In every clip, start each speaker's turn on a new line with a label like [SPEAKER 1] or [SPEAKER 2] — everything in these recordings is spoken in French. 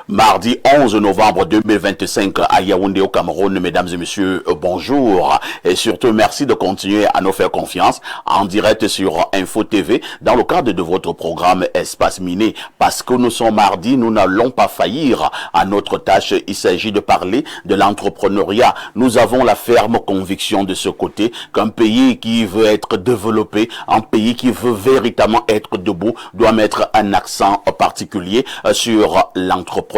[SPEAKER 1] Mardi 11 novembre 2025 à Yaoundé au Cameroun. Mesdames et messieurs, bonjour. Et surtout, merci de continuer à nous faire confiance en direct sur Info TV dans le cadre de votre programme Espace Miné. Parce que nous sommes mardi, nous n'allons pas faillir à notre tâche. Il s'agit de parler de l'entrepreneuriat. Nous avons la ferme conviction de ce côté qu'un pays qui veut être développé, un pays qui veut véritablement être debout, doit mettre un accent particulier sur l'entrepreneuriat.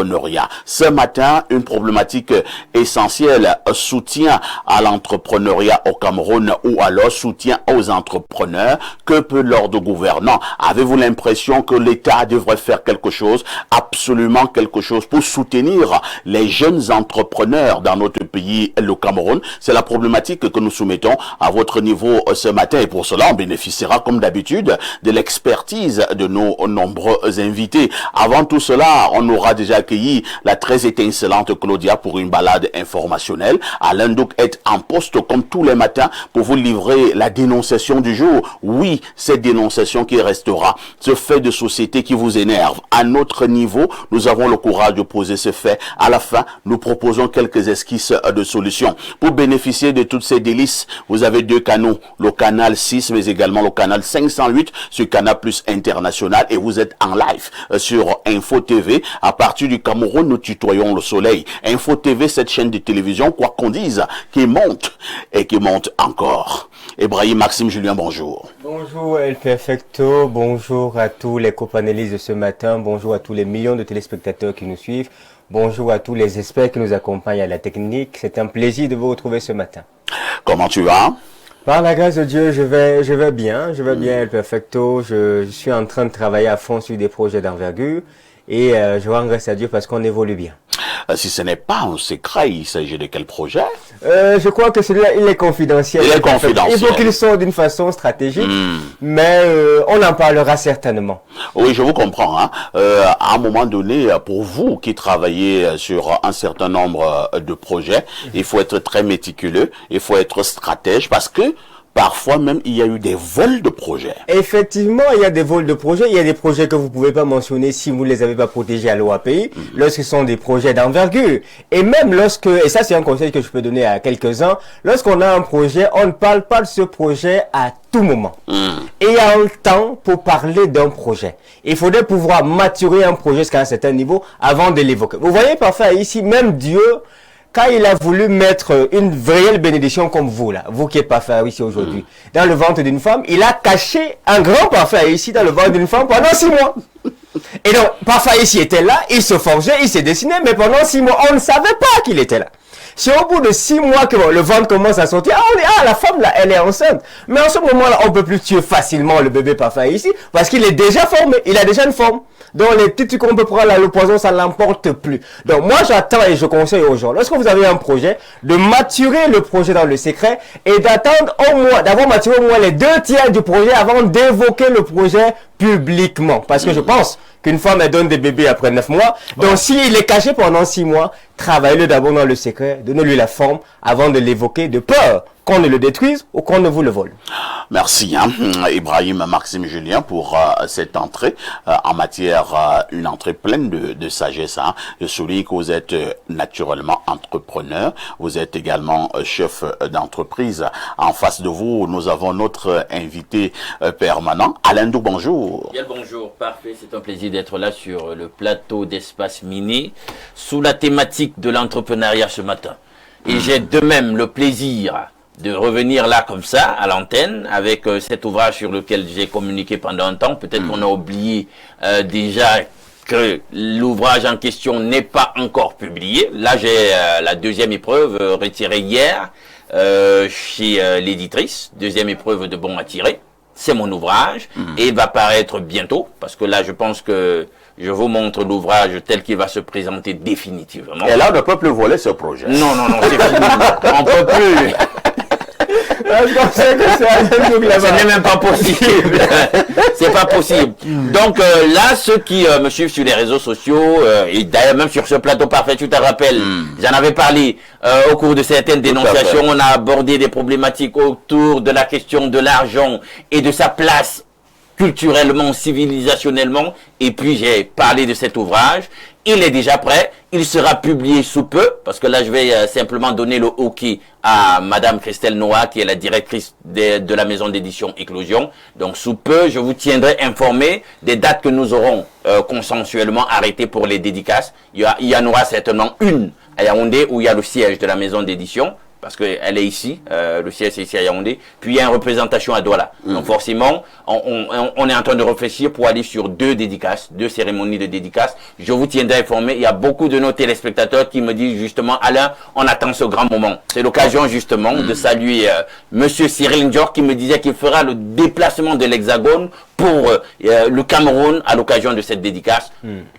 [SPEAKER 1] Ce matin, une problématique essentielle, soutien à l'entrepreneuriat au Cameroun ou alors soutien aux entrepreneurs. Que peut l'ordre gouvernant? Avez-vous l'impression que l'État devrait faire quelque chose, absolument quelque chose pour soutenir les jeunes entrepreneurs dans notre pays, le Cameroun? C'est la problématique que nous soumettons à votre niveau ce matin et pour cela, on bénéficiera comme d'habitude de l'expertise de nos nombreux invités. Avant tout cela, on aura déjà accueilli la très étincelante Claudia pour une balade informationnelle. Alain Douk est en poste comme tous les matins pour vous livrer la dénonciation du jour. Oui, cette dénonciation qui restera, ce fait de société qui vous énerve. À notre niveau, nous avons le courage de poser ce fait. À la fin, nous proposons quelques esquisses de solutions. Pour bénéficier de toutes ces délices, vous avez deux canaux, le canal 6 mais également le canal 508 sur Canal Plus International et vous êtes en live sur Info TV. À partir du Cameroun, nous tutoyons le soleil. Info TV, cette chaîne de télévision, quoi qu'on dise, qui monte et qui monte encore. Ibrahim Maxime Julien, bonjour.
[SPEAKER 2] Bonjour El Perfecto, bonjour à tous les copanélistes de ce matin, bonjour à tous les millions de téléspectateurs qui nous suivent, bonjour à tous les experts qui nous accompagnent à la technique. C'est un plaisir de vous retrouver ce matin.
[SPEAKER 1] Comment tu vas?
[SPEAKER 2] Par la grâce de Dieu, je vais bien El Perfecto. Je suis en train de travailler à fond sur des projets d'envergure et je rends grâce à Dieu parce qu'on évolue bien.
[SPEAKER 1] Si ce n'est pas un secret, il s'agit de quel projet?
[SPEAKER 2] Je crois que celui-là, il est confidentiel.
[SPEAKER 1] Il est confidentiel.
[SPEAKER 2] Il faut qu'il sorte d'une façon stratégique, mais on en parlera certainement.
[SPEAKER 1] Oui, je vous comprends. Hein. À un moment donné, pour vous qui travaillez sur un certain nombre de projets, il faut être très méticuleux, il faut être stratège parce que parfois même, il y a eu des vols de projets.
[SPEAKER 2] Effectivement, il y a des vols de projets. Il y a des projets que vous ne pouvez pas mentionner si vous ne les avez pas protégés à l'OAPI, lorsque ce sont des projets d'envergure. Et même lorsque, et ça c'est un conseil que je peux donner à quelques-uns, lorsqu'on a un projet, on ne parle pas de ce projet à tout moment. Et il y a un temps pour parler d'un projet. Il faudrait pouvoir maturer un projet jusqu'à un certain niveau avant de l'évoquer. Vous voyez parfois ici, même Dieu, quand il a voulu mettre une réelle bénédiction comme vous, là, vous qui êtes parfait ici aujourd'hui, dans le ventre d'une femme, il a caché un grand parfait ici dans le ventre d'une femme pendant 6 mois. Et donc, parfait ici était là, il se forgeait, il se dessinait, mais pendant 6 mois, on ne savait pas qu'il était là. C'est au bout de 6 mois que le ventre commence à sortir. La femme là, elle est enceinte. Mais en ce moment-là, on peut plus tuer facilement le bébé parfait ici, parce qu'il est déjà formé, il a déjà une forme. Donc les petits trucs qu'on peut prendre là, le poison, ça l'emporte plus. Donc moi j'attends et je conseille aux gens, lorsque vous avez un projet, de maturer le projet dans le secret et d'attendre au moins, d'avoir maturé au moins les 2/3 du projet avant d'évoquer le projet publiquement. Parce que je pense qu'une femme, elle donne des bébés après 9 mois. Donc s'il est caché pendant 6 mois, travaillez-le d'abord dans le secret, donnez-lui la forme avant de l'évoquer de peur qu'on ne le détruise ou qu'on ne vous le vole.
[SPEAKER 1] Merci Ibrahim Maxime Julien pour cette entrée en matière, une entrée pleine de sagesse. Je souligne que vous êtes naturellement entrepreneur, vous êtes également chef d'entreprise. En face de vous, nous avons notre invité permanent, Alain Douk, bonjour.
[SPEAKER 3] Bien bonjour, parfait, c'est un plaisir d'être là sur le plateau d'Espace Miné sous la thématique de l'entrepreneuriat ce matin. Et j'ai de même le plaisir de revenir là comme ça, à l'antenne, avec cet ouvrage sur lequel j'ai communiqué pendant un temps. Peut-être qu'on a oublié déjà que l'ouvrage en question n'est pas encore publié. Là, j'ai la deuxième épreuve retirée hier chez l'éditrice. Deuxième épreuve de bon à tirer. C'est mon ouvrage et il va paraître bientôt, parce que là, je pense que je vous montre l'ouvrage tel qu'il va se présenter définitivement.
[SPEAKER 1] Et là, on ne peut plus voler ce projet.
[SPEAKER 3] Non, c'est fini. On ne peut plus.
[SPEAKER 2] Je pensais que
[SPEAKER 3] ce n'est même pas possible. C'est pas possible. Donc là, ceux qui me suivent sur les réseaux sociaux, et d'ailleurs même sur ce plateau parfait, tu te rappelles, j'en avais parlé au cours de certaines dénonciations, on a abordé des problématiques autour de la question de l'argent et de sa place culturellement, civilisationnellement. Et puis j'ai parlé de cet ouvrage. Il est déjà prêt. Il sera publié sous peu, parce que là je vais simplement donner le OK à Madame Christelle Noah, qui est la directrice de la maison d'édition Éclosion. Donc sous peu, je vous tiendrai informé des dates que nous aurons consensuellement arrêtées pour les dédicaces. Il y en aura certainement une à Yaoundé, où il y a le siège de la maison d'édition, parce qu'elle est ici, le siège est ici à Yaoundé, puis il y a une représentation à Douala. Donc forcément, on est en train de réfléchir pour aller sur 2 dédicaces, 2 cérémonies de dédicaces. Je vous tiendrai informé. Il y a beaucoup de nos téléspectateurs qui me disent justement, Alain, on attend ce grand moment. C'est l'occasion justement de saluer Monsieur Cyril Ndior, qui me disait qu'il fera le déplacement de l'Hexagone pour le Cameroun à l'occasion de cette dédicace.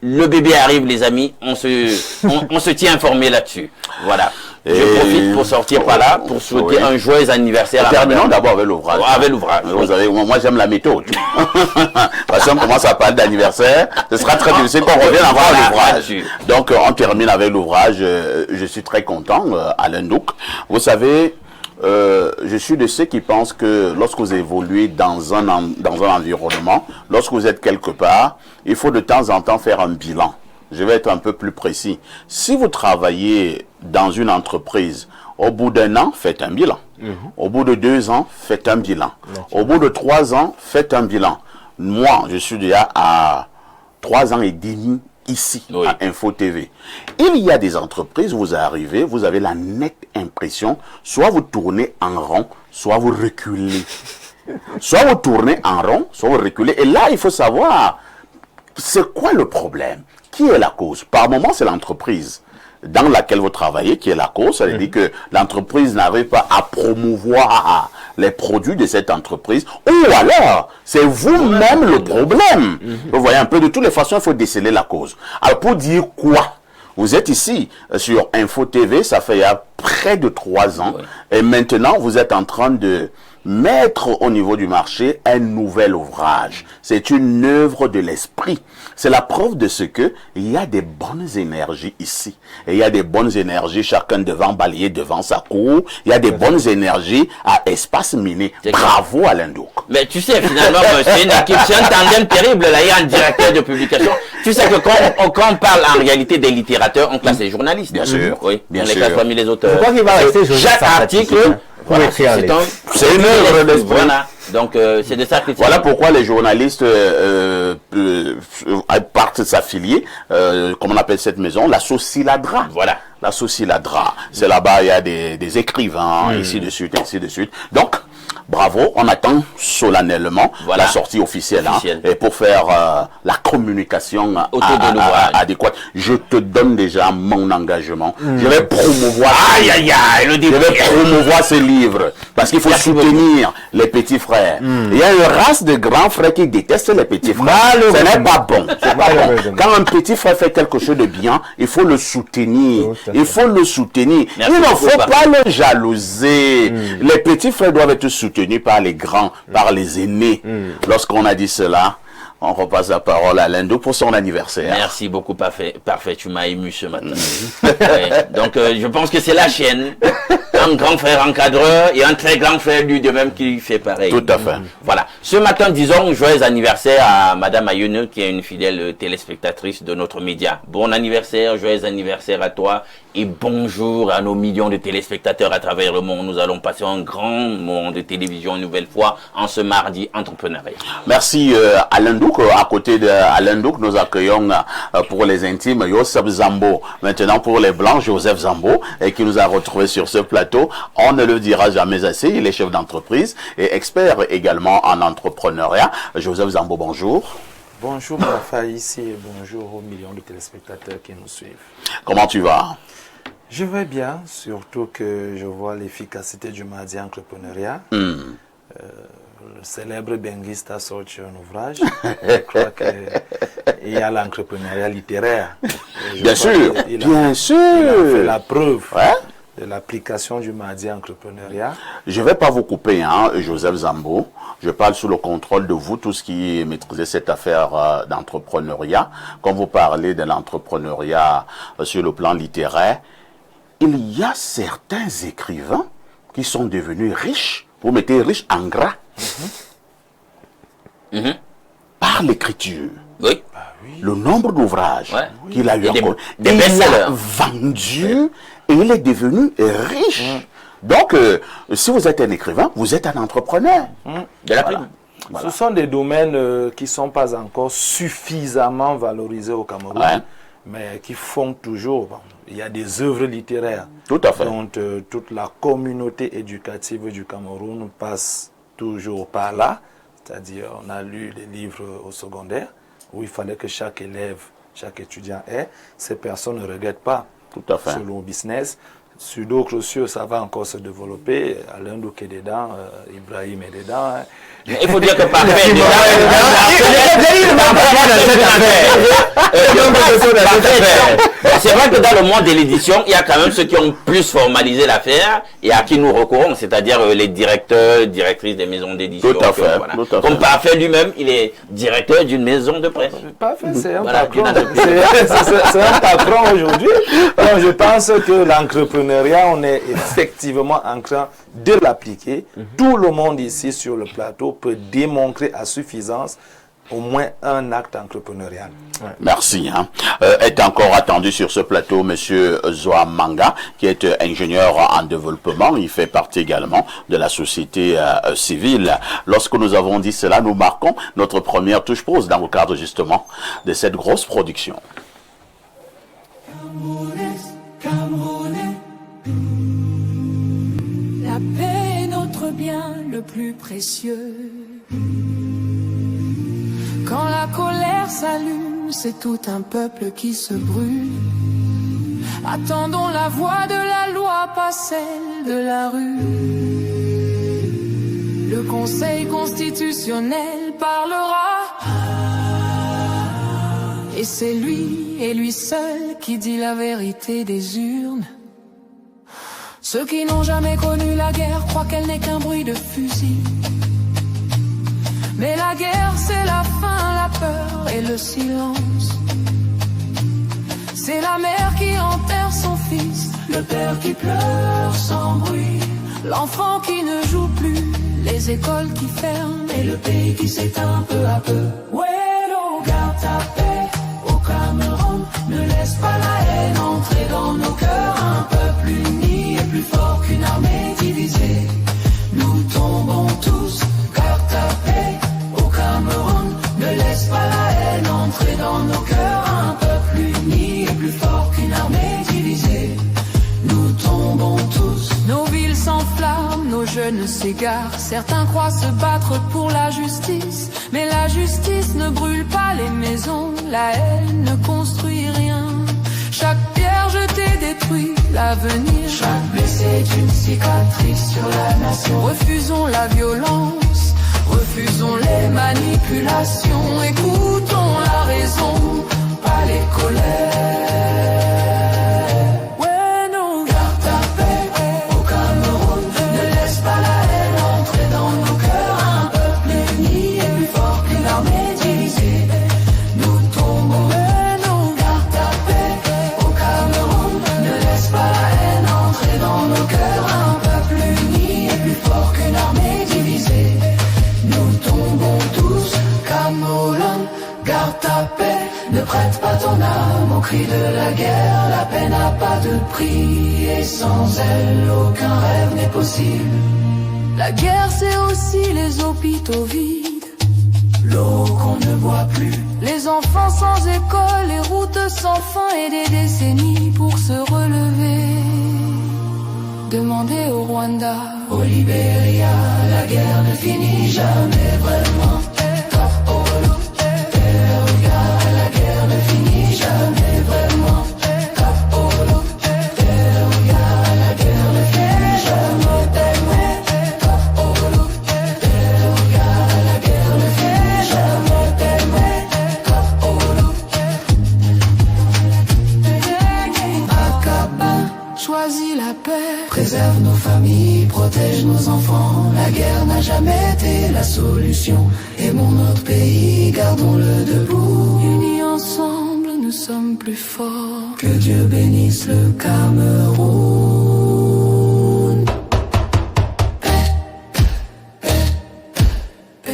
[SPEAKER 3] Le bébé arrive, les amis, on se tient informé là-dessus. Voilà. Je profite pour sortir par là, pour souhaiter un joyeux anniversaire à
[SPEAKER 1] Terminons d'abord avec l'ouvrage.
[SPEAKER 3] Avec l'ouvrage.
[SPEAKER 1] Vous savez, moi j'aime la méthode. Parce qu'on commence à parler d'anniversaire, ce sera très difficile qu'on revienne à voir l'ouvrage. Donc on termine avec l'ouvrage. Je suis très content, Alain Douk. Vous savez, je suis de ceux qui pensent que lorsque vous évoluez dans un environnement, lorsque vous êtes quelque part, il faut de temps en temps faire un bilan. Je vais être un peu plus précis. Si vous travaillez dans une entreprise, au bout d'1 an, faites un bilan. Au bout de 2 ans, faites un bilan. Au bout de 3 ans, faites un bilan. Moi, je suis déjà à 3 ans et demi ici, à Info TV. Il y a des entreprises où vous arrivez, vous avez la nette impression, soit vous tournez en rond, soit vous reculez. Soit vous tournez en rond, soit vous reculez. Et là, il faut savoir, c'est quoi le problème? Qui est la cause? Par moment, c'est l'entreprise dans laquelle vous travaillez qui est la cause. Ça veut dire que l'entreprise n'arrive pas à promouvoir les produits de cette entreprise. Ou alors, c'est vous-même le problème. Vous voyez un peu, de toutes les façons, il faut déceler la cause. Alors, pour dire quoi? Vous êtes ici sur Info TV, ça fait il y a près de 3 ans. Et maintenant, vous êtes en train de mettre au niveau du marché un nouvel ouvrage. C'est une œuvre de l'esprit. C'est la preuve de ce que il y a des bonnes énergies ici. Et il y a des bonnes énergies, chacun devant balayer devant sa cour. Il y a des bonnes énergies à Espace Miné. Bravo Alain Douk.
[SPEAKER 3] Mais tu sais, finalement, c'est une équipe, c'est un tandem terrible. Là, il y a un directeur de publication. Tu sais que quand on parle en réalité des littérateurs, on classe les journalistes.
[SPEAKER 1] Bien sûr.
[SPEAKER 3] Oui,
[SPEAKER 1] bien
[SPEAKER 3] on
[SPEAKER 1] sûr.
[SPEAKER 3] les classe parmi les auteurs.
[SPEAKER 2] Pourquoi il va rester
[SPEAKER 3] chaque article, voilà, c'est
[SPEAKER 1] une œuvre d'esprit.
[SPEAKER 3] Voilà. Donc, c'est de ça que
[SPEAKER 1] voilà pourquoi les journalistes partent s'affilier, comment on appelle cette maison, la Sociladra.
[SPEAKER 3] Voilà.
[SPEAKER 1] La Sociladra. C'est là-bas, il y a des écrivains, ainsi de suite, ainsi de suite. Donc, bravo, on attend solennellement la sortie officielle. Et pour faire la communication adéquate. Je te donne déjà mon engagement. Je vais promouvoir. Je vais promouvoir ce livre. Parce qu'il faut soutenir les petits frères. Il y a une race de grands frères qui détestent les petits frères. Ce n'est pas bon. C'est pas bon. Quand un petit frère fait quelque chose de bien, il faut le soutenir. Il faut le soutenir. Il ne faut pas le jalouser. Les petits frères doivent être soutenus par les grands, par les aînés. Lorsqu'on a dit cela, on repasse la parole à Alain Douk pour son anniversaire.
[SPEAKER 3] Merci beaucoup, parfait, tu m'as ému ce matin. Donc, je pense que c'est la chaîne. Un grand frère encadreur et un très grand frère lui de même qui fait pareil.
[SPEAKER 1] Tout à fait.
[SPEAKER 3] Voilà. Ce matin, disons, joyeux anniversaire à Madame Ayune, qui est une fidèle téléspectatrice de notre média. Bon anniversaire, joyeux anniversaire à toi et bonjour à nos millions de téléspectateurs à travers le monde. Nous allons passer un grand moment de télévision une nouvelle fois en ce mardi entrepreneurial.
[SPEAKER 1] Merci Alain Douk. À côté d'Alain Douk, nous accueillons pour les intimes Joseph Zambo. Maintenant pour les blancs, Joseph Zambo, et qui nous a retrouvés sur ce plateau. On ne le dira jamais assez. Il est chef d'entreprise et expert également en entrepreneuriat. Joseph Zambo, bonjour.
[SPEAKER 4] Bonjour Rafa ici et bonjour aux millions de téléspectateurs qui nous suivent.
[SPEAKER 1] Comment tu vas?
[SPEAKER 4] Je vais bien, surtout que je vois l'efficacité du mardi entrepreneuriat. Le célèbre benguiste a sorti un ouvrage. Je crois qu'il y a l'entrepreneuriat littéraire.
[SPEAKER 1] Bien sûr, bien sûr.
[SPEAKER 4] Il a fait la preuve de l'application du mardi entrepreneuriat.
[SPEAKER 1] Je ne vais pas vous couper, Joseph Zambo. Je parle sous le contrôle de vous, tous qui maîtrisez cette affaire d'entrepreneuriat. Quand vous parlez de l'entrepreneuriat sur le plan littéraire, il y a certains écrivains qui sont devenus riches. Vous mettez riches en gras. par l'écriture.
[SPEAKER 3] Oui.
[SPEAKER 1] Le nombre d'ouvrages
[SPEAKER 3] Ouais.
[SPEAKER 1] qu'il a eu
[SPEAKER 3] Et des
[SPEAKER 1] encore.
[SPEAKER 3] des
[SPEAKER 1] Et il
[SPEAKER 3] best-sellers.
[SPEAKER 1] a vendu et il est devenu riche. Donc, si vous êtes un écrivain, vous êtes un entrepreneur.
[SPEAKER 3] De la plume.
[SPEAKER 4] Ce sont des domaines qui ne sont pas encore suffisamment valorisés au Cameroun,
[SPEAKER 1] Ouais.
[SPEAKER 4] mais qui font toujours. Bon, il y a des œuvres littéraires
[SPEAKER 1] Tout à fait.
[SPEAKER 4] dont toute la communauté éducative du Cameroun passe toujours par là. C'est-à-dire, on a lu les livres au secondaire où il fallait que chaque élève, chaque étudiant ait. Ces personnes ne regrettent pas.
[SPEAKER 1] Tout à fait.
[SPEAKER 4] Selon business. Sur d'autres cieux, ça va encore se développer. Alain Douk est dedans, Ibrahim est dedans. Hein.
[SPEAKER 3] Mais il faut dire que parfait. C'est vrai que dans le monde de l'édition, il y a quand même ceux qui ont plus formalisé l'affaire et à qui nous recourons, c'est-à-dire les directeurs, directrices des maisons d'édition.
[SPEAKER 1] Tout à fait,
[SPEAKER 3] Voilà.
[SPEAKER 1] tout à fait.
[SPEAKER 3] Comme Parfait lui-même, il est directeur d'une maison de presse.
[SPEAKER 4] Parfait, c'est un
[SPEAKER 3] Voilà,
[SPEAKER 4] patron.
[SPEAKER 3] d'une
[SPEAKER 4] C'est un patron aujourd'hui. Donc, je pense que l'entrepreneuriat, on est effectivement en train de l'appliquer. Tout le monde ici sur le plateau peut démontrer à suffisance au moins un acte entrepreneurial.
[SPEAKER 1] Merci. Est encore attendu sur ce plateau Monsieur Zoa Manga, qui est ingénieur en développement. Il fait partie également de la société civile. Lorsque nous avons dit cela, nous marquons notre première touche pause dans le cadre justement de cette grosse production.
[SPEAKER 5] La paix est notre bien le plus précieux. Quand la colère s'allume, c'est tout un peuple qui se brûle. Attendons la voix de la loi, pas celle de la rue. Le Conseil constitutionnel parlera. Et c'est lui et lui seul qui dit la vérité des urnes. Ceux qui n'ont jamais connu la guerre croient qu'elle n'est qu'un bruit de fusil. Mais la guerre, c'est la faim, la peur et le silence. C'est la mère qui enterre son fils, le père qui pleure sans bruit, l'enfant qui ne joue plus, les écoles qui ferment et le pays qui s'éteint peu à peu. Bueno, garde ta paix au Cameroun, ne laisse pas la haine entrer dans nos cœurs. Un peuple uni est plus fort qu'une armée divisée. Nous tombons tous, garde ta paix au Cameroun, ne laisse pas la haine entrer dans nos cœurs. Un peuple uni est plus fort qu'une armée divisée. Nous tombons tous. Nos villes s'enflamment, nos jeunes s'égarent. Certains croient se battre pour la justice, mais la justice ne brûle pas les maisons. La haine ne construit rien. Chaque pierre jetée détruit l'avenir. Chaque blessé est une cicatrice sur la nation. Refusons la violence, refusons les manipulations. Écoutons la raison, pas les colères. Bueno, garde ta paix au Cameroun, ne laisse pas la haine entrer dans nos cœurs. Un peuple uni est plus fort qu'une armée divisée. Nous tombons. Bueno, garde ta paix au Cameroun, ne laisse pas la haine entrer dans nos cœurs. Un peuple uni est plus fort qu'une armée divisée. Nous tombons tous. Cameroun, garde ta paix, ne prête pas ton âme au cri de la guerre. La paix n'a pas de prix et sans elle aucun rêve n'est possible. La guerre c'est aussi les hôpitaux vides, l'eau qu'on ne boit plus, les enfants sans école, les routes sans fin et des décennies pour se relever. Demandez au Rwanda, au Libéria, la guerre ne finit jamais vraiment. La guerre ne finit jamais vraiment. La guerre ne finit jamais tellement. La guerre ne finit jamais tellement. Akaba choisit la paix, préserve nos familles, protège nos enfants. La guerre n'a jamais été la solution. Aimons notre pays, gardons-le debout. Unis ensemble, nous sommes plus forts. Que Dieu bénisse le Cameroun. Paix, paix, paix, paix.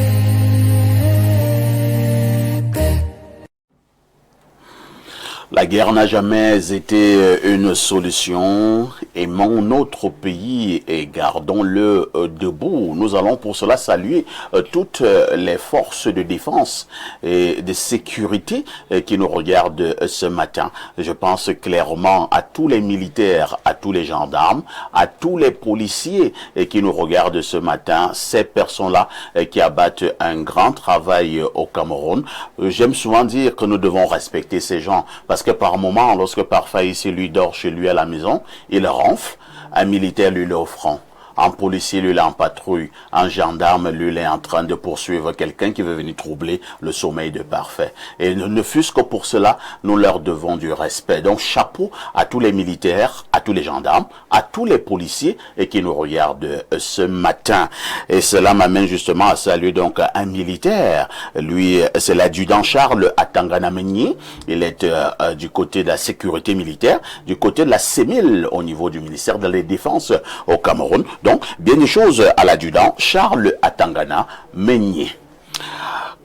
[SPEAKER 1] La guerre n'a jamais été une solution. Aimons notre pays et gardons-le debout. Nous allons pour cela saluer toutes les forces de défense et de sécurité qui nous regardent ce matin. Je pense clairement à tous les militaires, à tous les gendarmes, à tous les policiers qui nous regardent ce matin. Ces personnes-là qui abattent un grand travail au Cameroun. J'aime souvent dire que nous devons respecter ces gens parce que par moment, lorsque parfois ici lui dort chez lui à la maison, il ronfle, un militaire lui est au front. Un policier, lui, est en patrouille. Un gendarme, lui, est en train de poursuivre quelqu'un qui veut venir troubler le sommeil de Parfait. Et ne fût-ce que pour cela, nous leur devons du respect. Donc, chapeau à tous les militaires, à tous les gendarmes, à tous les policiers et qui nous regardent ce matin. Et cela m'amène justement à saluer donc un militaire. Lui, c'est l'adjudant Charles Atangana Meignier. Il est du côté de la sécurité militaire, du côté de la CEMIL au niveau du ministère de la Défense au Cameroun. Donc, bien des choses à l'adjudant Charles Atangana Meignier.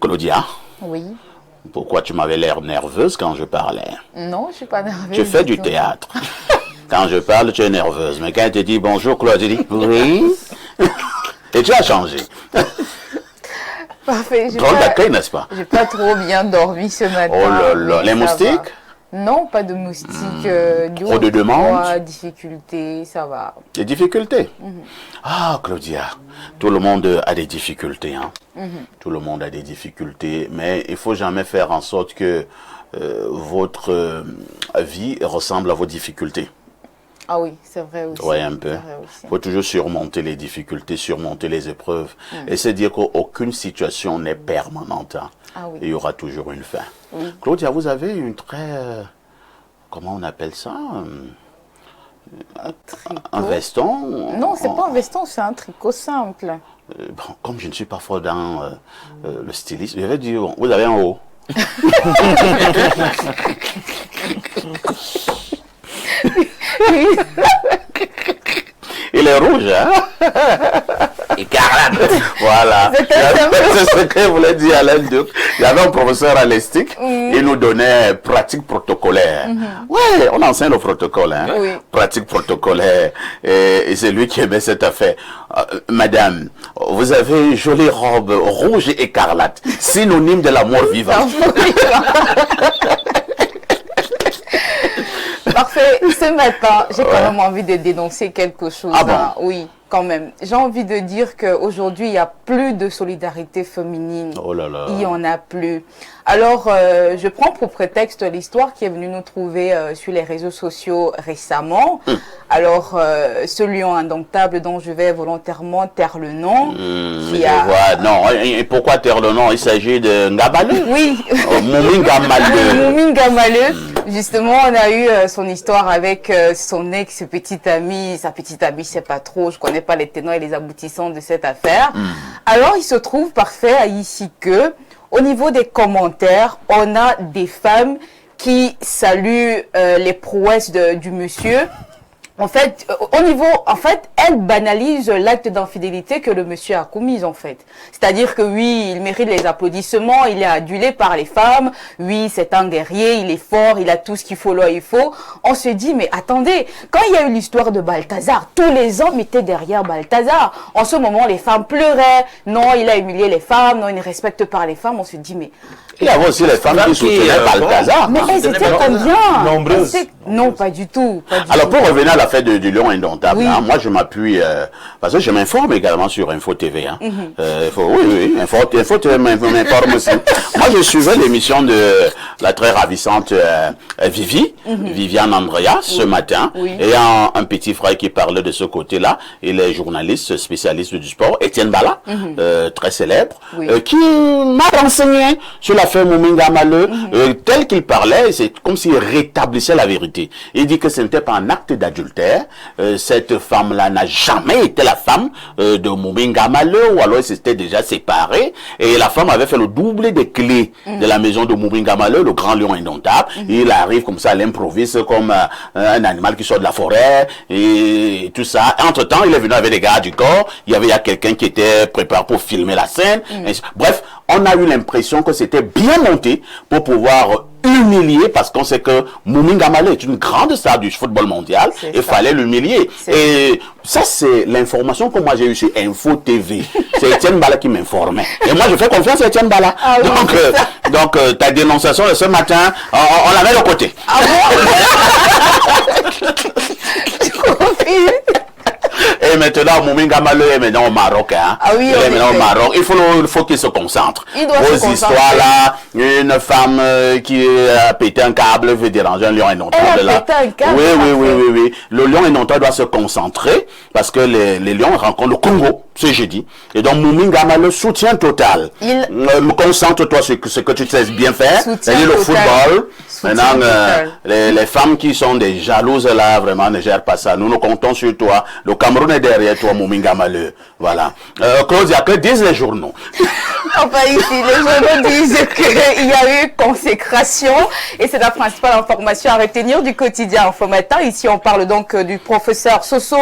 [SPEAKER 1] Claudia?
[SPEAKER 6] Oui.
[SPEAKER 1] Pourquoi tu m'avais l'air nerveuse quand je parlais?
[SPEAKER 6] Non, je suis pas nerveuse.
[SPEAKER 1] Tu fais du théâtre. Quand je parle, tu es nerveuse. Mais quand elle te dit bonjour, Claudia, tu dis oui. Et tu as changé.
[SPEAKER 6] Parfait.
[SPEAKER 1] Drôle d'accueil, n'est-ce pas?
[SPEAKER 6] J'ai pas trop bien dormi ce matin.
[SPEAKER 1] Oh là là. Les moustiques?
[SPEAKER 6] Non, pas de moustiques.
[SPEAKER 1] Trop de demandes?
[SPEAKER 6] Difficultés, ça va.
[SPEAKER 1] Des difficultés? Ah, Claudia, tout le monde a des difficultés. Hein? Tout le monde a des difficultés, mais il faut jamais faire en sorte que votre vie ressemble à vos difficultés.
[SPEAKER 6] Ah oui, c'est vrai aussi.
[SPEAKER 1] Oui, un peu. Il faut toujours surmonter les difficultés, surmonter les épreuves. Et c'est dire qu'aucune situation n'est permanente. Hein.
[SPEAKER 6] Ah oui.
[SPEAKER 1] Il y aura toujours une fin.
[SPEAKER 6] Oui.
[SPEAKER 1] Claudia, vous avez une très... comment on appelle ça? Un veston?
[SPEAKER 6] Non, c'est pas un veston, c'est un tricot simple.
[SPEAKER 1] Bon, comme je ne suis pas fort dans le stylisme, je vais dire, vous avez un haut. Il est rouge, hein?
[SPEAKER 3] Écarlate.
[SPEAKER 1] Voilà. C'est ce que je voulais dire à l'un d'eux. Il y avait un professeur à l'ESTIC, il nous donnait pratique protocolaire. Oui, on enseigne le protocole, hein?
[SPEAKER 6] Oui.
[SPEAKER 1] Pratique protocolaire. Et c'est lui qui aimait cette affaire. Madame, vous avez une jolie robe rouge et écarlate, synonyme de l'amour vivant.
[SPEAKER 6] Parfait. Ce matin, j'ai quand même envie de dénoncer quelque chose.
[SPEAKER 1] Ah bon?
[SPEAKER 6] Hein. Oui, quand même. J'ai envie de dire qu'aujourd'hui, il n'y a plus de solidarité féminine.
[SPEAKER 1] Oh là là.
[SPEAKER 6] Il n'y en a plus. Alors, je prends pour prétexte l'histoire qui est venue nous trouver sur les réseaux sociaux récemment. Alors, ce lion indomptable dont je vais volontairement taire le nom.
[SPEAKER 1] Je vois. Non, et pourquoi taire le nom? Il s'agit de Ngabaleu.
[SPEAKER 6] Oui.
[SPEAKER 1] Moumi Ngamaleu.
[SPEAKER 6] Moumi Ngamaleu. Justement, on a eu son histoire avec son ex-petite amie. Sa petite amie, c'est pas trop. Je connais pas les tenants et les aboutissants de cette affaire. Alors, il se trouve parfait ici que, au niveau des commentaires, on a des femmes qui saluent les prouesses du monsieur. En fait, elle banalise l'acte d'infidélité que le monsieur a commis, en fait. C'est-à-dire que oui, il mérite les applaudissements, il est adulé par les femmes, oui, c'est un guerrier, il est fort, il a tout ce qu'il faut là, il faut. On se dit, mais attendez, quand il y a eu l'histoire de Balthazar, tous les hommes étaient derrière Balthazar. En ce moment, les femmes pleuraient, non, il a humilié les femmes, non, il ne respecte pas les femmes. On se dit, mais...
[SPEAKER 1] Il y avait aussi les femmes qui soutenaient Balthazar.
[SPEAKER 6] Mais elles étaient combien?
[SPEAKER 4] Nombreuses.
[SPEAKER 6] Non, pas du tout.
[SPEAKER 1] Alors, pour revenir à l'affaire du lion indomptable,
[SPEAKER 6] Oui.
[SPEAKER 1] hein, moi, je m'appuie, parce que je m'informe également sur Info TV. Hein. Oui, Info TV m'informe aussi. Moi, je suivais l'émission de la très ravissante Viviane Andrea, ce matin.
[SPEAKER 6] Oui.
[SPEAKER 1] Et un petit frère qui parlait de ce côté-là. Il est journaliste, spécialiste du sport, Étienne Bala, très célèbre,
[SPEAKER 6] Oui.
[SPEAKER 1] Qui m'a renseigné sur l'affaire Moumi Ngamaleu. Tel qu'il parlait, c'est comme s'il rétablissait la vérité. Il dit que ce n'était pas un acte d'adultère. Cette femme-là n'a jamais été la femme de Moumi Ngamaleu, ou alors ils s'étaient déjà séparés. Et la femme avait fait le double des clés de la maison de Moumi Ngamaleu, le grand lion indomptable. Il arrive comme ça à l'improviste, comme un animal qui sort de la forêt, et tout ça. Entre-temps, il est venu avec des gardes du corps. Il y a quelqu'un qui était préparé pour filmer la scène. Bref, on a eu l'impression que c'était bien monté pour pouvoir humilier, parce qu'on sait que Mouminga Malé est une grande star du football mondial, il fallait l'humilier. Et ça, c'est l'information que moi j'ai eue sur Info TV. C'est Etienne Bala qui m'informait. Et moi, je fais confiance à Etienne Bala.
[SPEAKER 6] Ah oui,
[SPEAKER 1] donc ta dénonciation de ce matin, on la met de côté.
[SPEAKER 6] Ah bon? Tu confies?
[SPEAKER 1] Et maintenant, Mouminga Malé est maintenant au Maroc. Hein.
[SPEAKER 6] Ah oui,
[SPEAKER 1] il est maintenant au Maroc. Il faut qu'il se concentre.
[SPEAKER 6] Il doit se concentrer.
[SPEAKER 1] Histoires là, une femme qui a pété un câble veut déranger un lion indomptable.
[SPEAKER 6] Elle a pété un câble.
[SPEAKER 1] Oui. Le lion indomptable doit se concentrer parce que les lions rencontrent le Congo ce jeudi. Et donc, Mouminga Malé, soutien total. Concentre-toi sur ce que tu sais bien faire. C'est-à-dire le football. Maintenant, les femmes qui sont des jalouses là, vraiment, ne gèrent pas ça. Nous comptons sur toi. Le Cameroun est derrière toi, Mouminga Malé. Voilà. Claudia, que disent les journaux?
[SPEAKER 6] Enfin, ici, les journaux disent qu'il y a eu consécration et c'est la principale information à retenir du quotidien Info Matin. Ici, on parle donc du professeur Soso,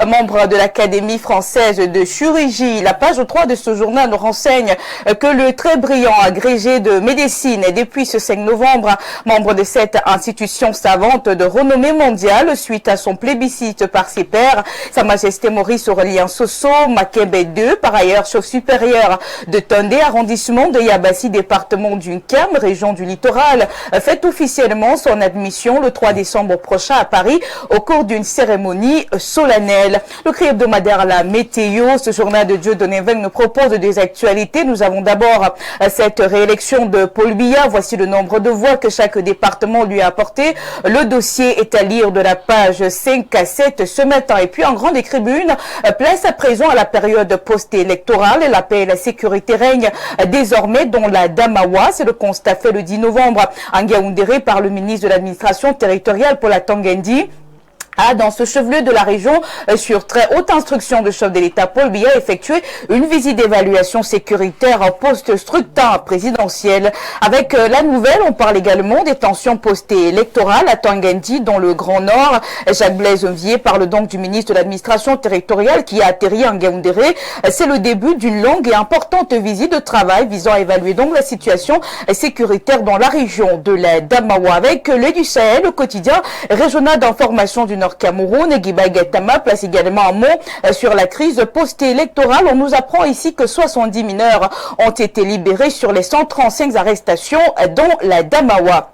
[SPEAKER 6] membre de l'Académie française de chirurgie. La page 3 de ce journal nous renseigne que le très brillant agrégé de médecine est depuis ce 5 novembre membre de cette institution savante de renommée mondiale suite à son plébiscite par ses pairs. Sa Majesté Maurice Aurélien Soso, Makebe II, par ailleurs chef supérieur de Tondé, arrondissement de Yabassi, département du Nkam, région du littoral, fait officiellement son admission le 3 décembre prochain à Paris au cours d'une cérémonie solennelle. Le cri hebdomadaire La Météo, ce journal de Dieudonné Veng nous propose des actualités. Nous avons d'abord cette réélection de Paul Biya. Voici le nombre de voix que chaque département lui a apporté. Le dossier est à lire de la page 5 à 7 ce matin. Et puis en grande tribune, place à présent à la période post-électorale. La paix et la sécurité règnent désormais dans la Damawa. C'est le constat fait le 10 novembre en Yaoundéré par le ministre de l'administration territoriale Paula Tanguendi. Dans ce chef-lieu de la région, sur très haute instruction de chef de l'État, Paul Biya a effectué une visite d'évaluation sécuritaire post-scrutin présidentiel. Avec la nouvelle, on parle également des tensions post-électorales à Tanguendi, dans le Grand Nord. Jacques Blaise Vier parle donc du ministre de l'administration territoriale qui a atterri en Yaoundéré. C'est le début d'une longue et importante visite de travail visant à évaluer donc la situation sécuritaire dans la région de la Damawa. Avec l'aide du Sahel, le quotidien régional d'information du Nord Cameroun, Guiba Gaitama place également un mot sur la crise post-électorale. On nous apprend ici que 70 mineurs ont été libérés sur les 135 arrestations dans la Damawa.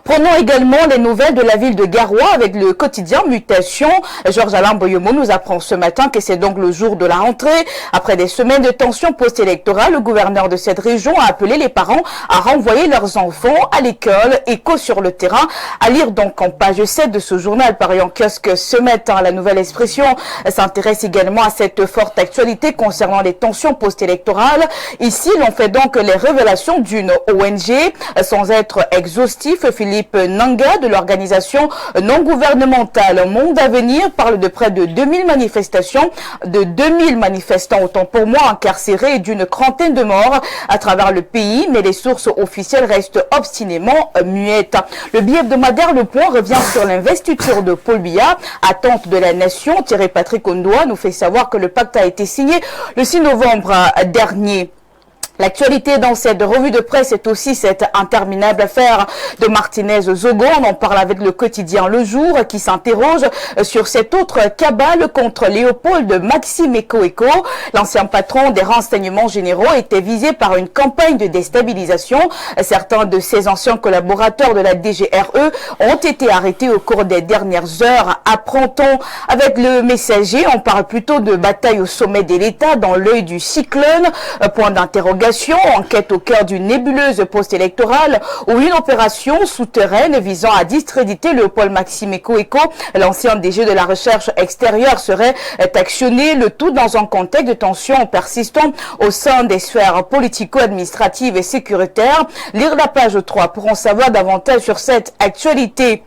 [SPEAKER 6] Prenons également les nouvelles de la ville de Garoua avec le quotidien Mutation. Georges Alain Boyomo nous apprend ce matin que c'est donc le jour de la rentrée. Après des semaines de tensions post-électorales, le gouverneur de cette région a appelé les parents à renvoyer leurs enfants à l'école. Écho sur le terrain. À lire donc en page 7 de ce journal paru en kiosque ce matin. La Nouvelle Expression s'intéresse également à cette forte actualité concernant les tensions post-électorales. Ici, l'on fait donc les révélations d'une ONG sans être exhaustif. Philippe Nanga de l'organisation non gouvernementale Monde Avenir parle de près de 2000 manifestations, de 2000 manifestants autant pour moi incarcérés et d'une trentaine de morts à travers le pays, mais les sources officielles restent obstinément muettes. Le billet hebdomadaire Le Point revient sur l'investiture de Paul Biya, attente de la nation. Thierry Patrick Ondoa nous fait savoir que le pacte a été signé le 6 novembre dernier. L'actualité dans cette revue de presse est aussi cette interminable affaire de Martinez Zogo. On en parle avec le quotidien Le Jour qui s'interroge sur cette autre cabale contre Léopold Maxime Eko. L'ancien patron des renseignements généraux était visé par une campagne de déstabilisation. Certains de ses anciens collaborateurs de la DGRE ont été arrêtés au cours des dernières heures. Apprend-on avec le Messager, on parle plutôt de bataille au sommet de l'État dans l'œil du cyclone. Point d'interrogation. Enquête au cœur d'une nébuleuse post-électorale ou une opération souterraine visant à discréditer Léopold Maxime Eko, l'ancien DG de la recherche extérieure, serait actionné, le tout dans un contexte de tensions persistant au sein des sphères politico-administratives et sécuritaires. Lire la page 3 pour en savoir davantage sur cette actualité.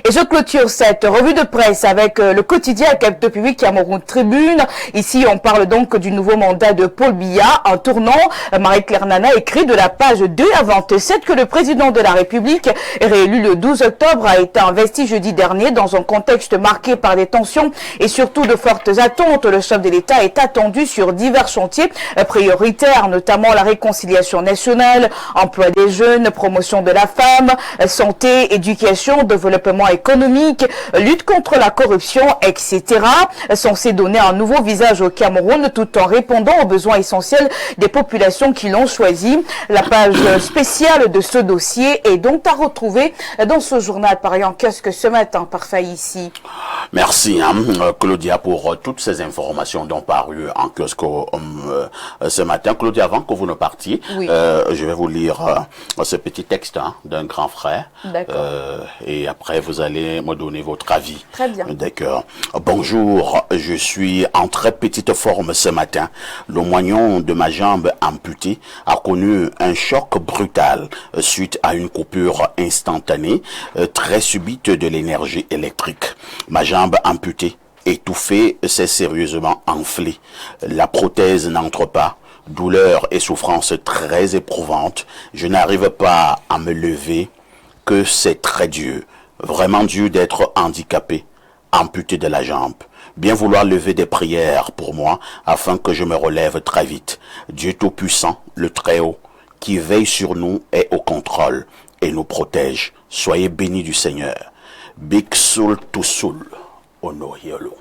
[SPEAKER 6] Et je clôture cette revue de presse avec le quotidien Capitaux Public Cameroun Tribune. Ici, on parle donc du nouveau mandat de Paul Biya. En tournant, Marie-Claire Nana écrit de la page 2 à 27 que le président de la République, réélu le 12 octobre, a été investi jeudi dernier dans un contexte marqué par des tensions et surtout de fortes attentes. Le chef de l'État est attendu sur divers chantiers prioritaires, notamment la réconciliation nationale, emploi des jeunes, promotion de la femme, santé, éducation, développement économique, lutte contre la corruption, etc. Censé donner un nouveau visage au Cameroun tout en répondant aux besoins essentiels des populations qui l'ont choisi. La page spéciale de ce dossier est donc à retrouver dans ce journal paru en kiosque ce matin par ici.
[SPEAKER 1] Merci Claudia pour toutes ces informations dont paru en kiosque ce matin. Claudia, avant que vous ne partiez,
[SPEAKER 6] oui.
[SPEAKER 1] Je vais vous lire ce petit texte d'un grand frère. Et après vous allez me donner votre avis.
[SPEAKER 6] Très bien.
[SPEAKER 1] D'accord. Bonjour, je suis en très petite forme ce matin. Le moignon de ma jambe amputée a connu un choc brutal suite à une coupure instantanée, très subite de l'énergie électrique. Ma jambe amputée, étouffée, s'est sérieusement enflée. La prothèse n'entre pas. Douleur et souffrance très éprouvantes. Je n'arrive pas à me lever. Que c'est très dur. Vraiment dur d'être handicapé, amputé de la jambe. Bien vouloir lever des prières pour moi afin que je me relève très vite. Dieu Tout-Puissant, le Très-Haut, qui veille sur nous, est au contrôle et nous protège. Soyez bénis du Seigneur. Big Soul to Soul, Onohiolo.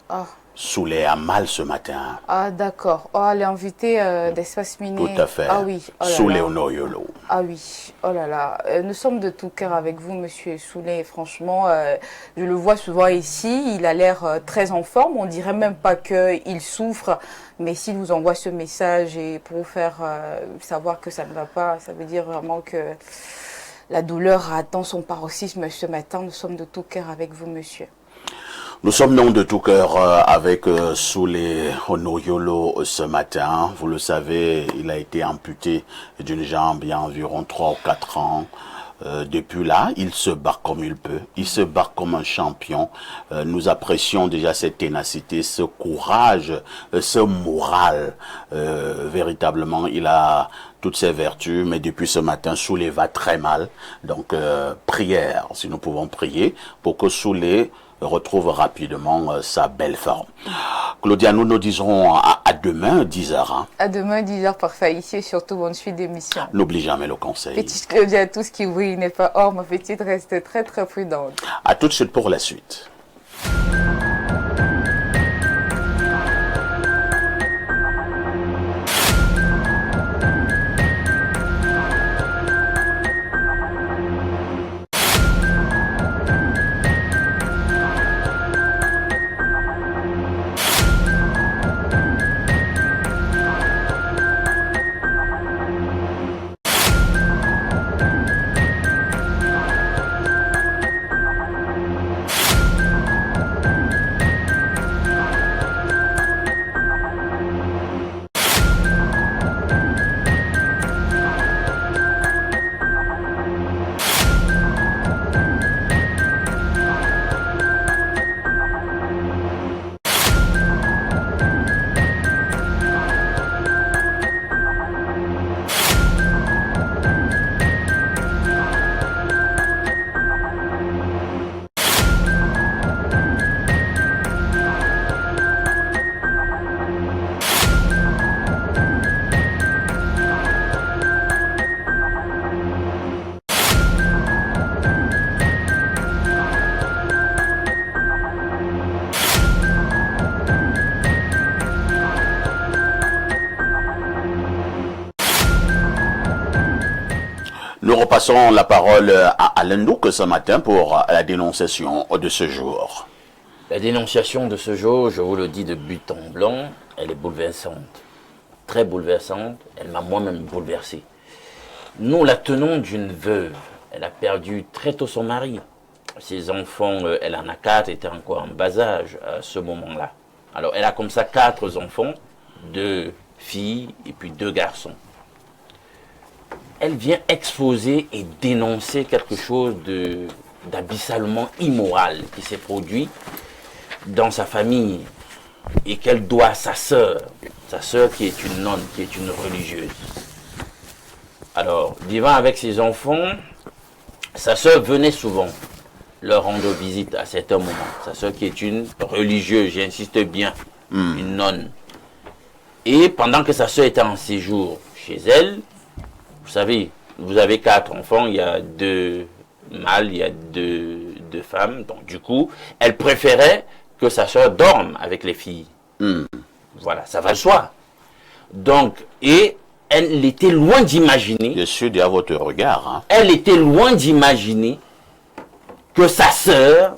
[SPEAKER 6] Ah.
[SPEAKER 1] Soulé a mal ce matin.
[SPEAKER 6] Ah, d'accord. Oh, l'invité d'Espace Miné.
[SPEAKER 1] Tout à fait.
[SPEAKER 6] Ah oui. Oh
[SPEAKER 1] Soulé Onohiolo.
[SPEAKER 6] Ah oui. Oh là là. Nous sommes de tout cœur avec vous, monsieur Soulé. Franchement, je le vois souvent ici. Il a l'air très en forme. On dirait même pas qu'il souffre. Mais s'il vous envoie ce message et pour vous faire savoir que ça ne va pas, ça veut dire vraiment que la douleur a atteint son paroxysme ce matin. Nous sommes de tout cœur avec vous, monsieur.
[SPEAKER 1] Nous sommes donc de tout cœur avec Soulé Onohiolo ce matin. Vous le savez, il a été amputé d'une jambe il y a environ 3 ou 4 ans. Depuis là, il se bat comme il peut. Il se bat comme un champion. Nous apprécions déjà cette ténacité, ce courage, ce moral. Véritablement, il a toutes ses vertus, mais depuis ce matin, Soulé va très mal. Donc, prière, si nous pouvons prier pour que Soulé retrouve rapidement sa belle forme. Claudia, nous disons à demain 10h. Hein.
[SPEAKER 6] À demain 10h parfait ici et surtout bonne suite d'émission.
[SPEAKER 1] N'oublie jamais le conseil.
[SPEAKER 6] Petite Claudia, tout ce qui brille n'est pas or, ma petite, reste très très prudente.
[SPEAKER 1] À tout de suite pour la suite. Nous repassons la parole à Alain Douk ce matin pour la dénonciation de ce jour.
[SPEAKER 3] La dénonciation de ce jour, je vous le dis de but en blanc, elle est bouleversante. Très bouleversante, elle m'a moi-même bouleversé. Nous la tenons d'une veuve. Elle a perdu très tôt son mari. Ses enfants, elle en a 4, étaient encore en bas âge à ce moment-là. Alors elle a comme ça 4 enfants, 2 filles et puis 2 garçons. elle vient exposer et dénoncer quelque chose d'abyssalement immoral qui s'est produit dans sa famille et qu'elle doit à sa sœur qui est une nonne, qui est une religieuse. Alors, vivant avec ses enfants, sa sœur venait souvent leur rendre visite à certains moments. Sa sœur qui est une religieuse, j'insiste bien, une nonne. Et pendant que sa sœur était en séjour chez elle, vous savez, vous avez 4 enfants, il y a 2 mâles, il y a 2 femmes. Donc du coup, elle préférait que sa sœur dorme avec les filles. Voilà, ça va de soi. Donc, et elle était loin d'imaginer.
[SPEAKER 1] Je suis à votre regard. Hein.
[SPEAKER 3] Elle était loin d'imaginer que sa sœur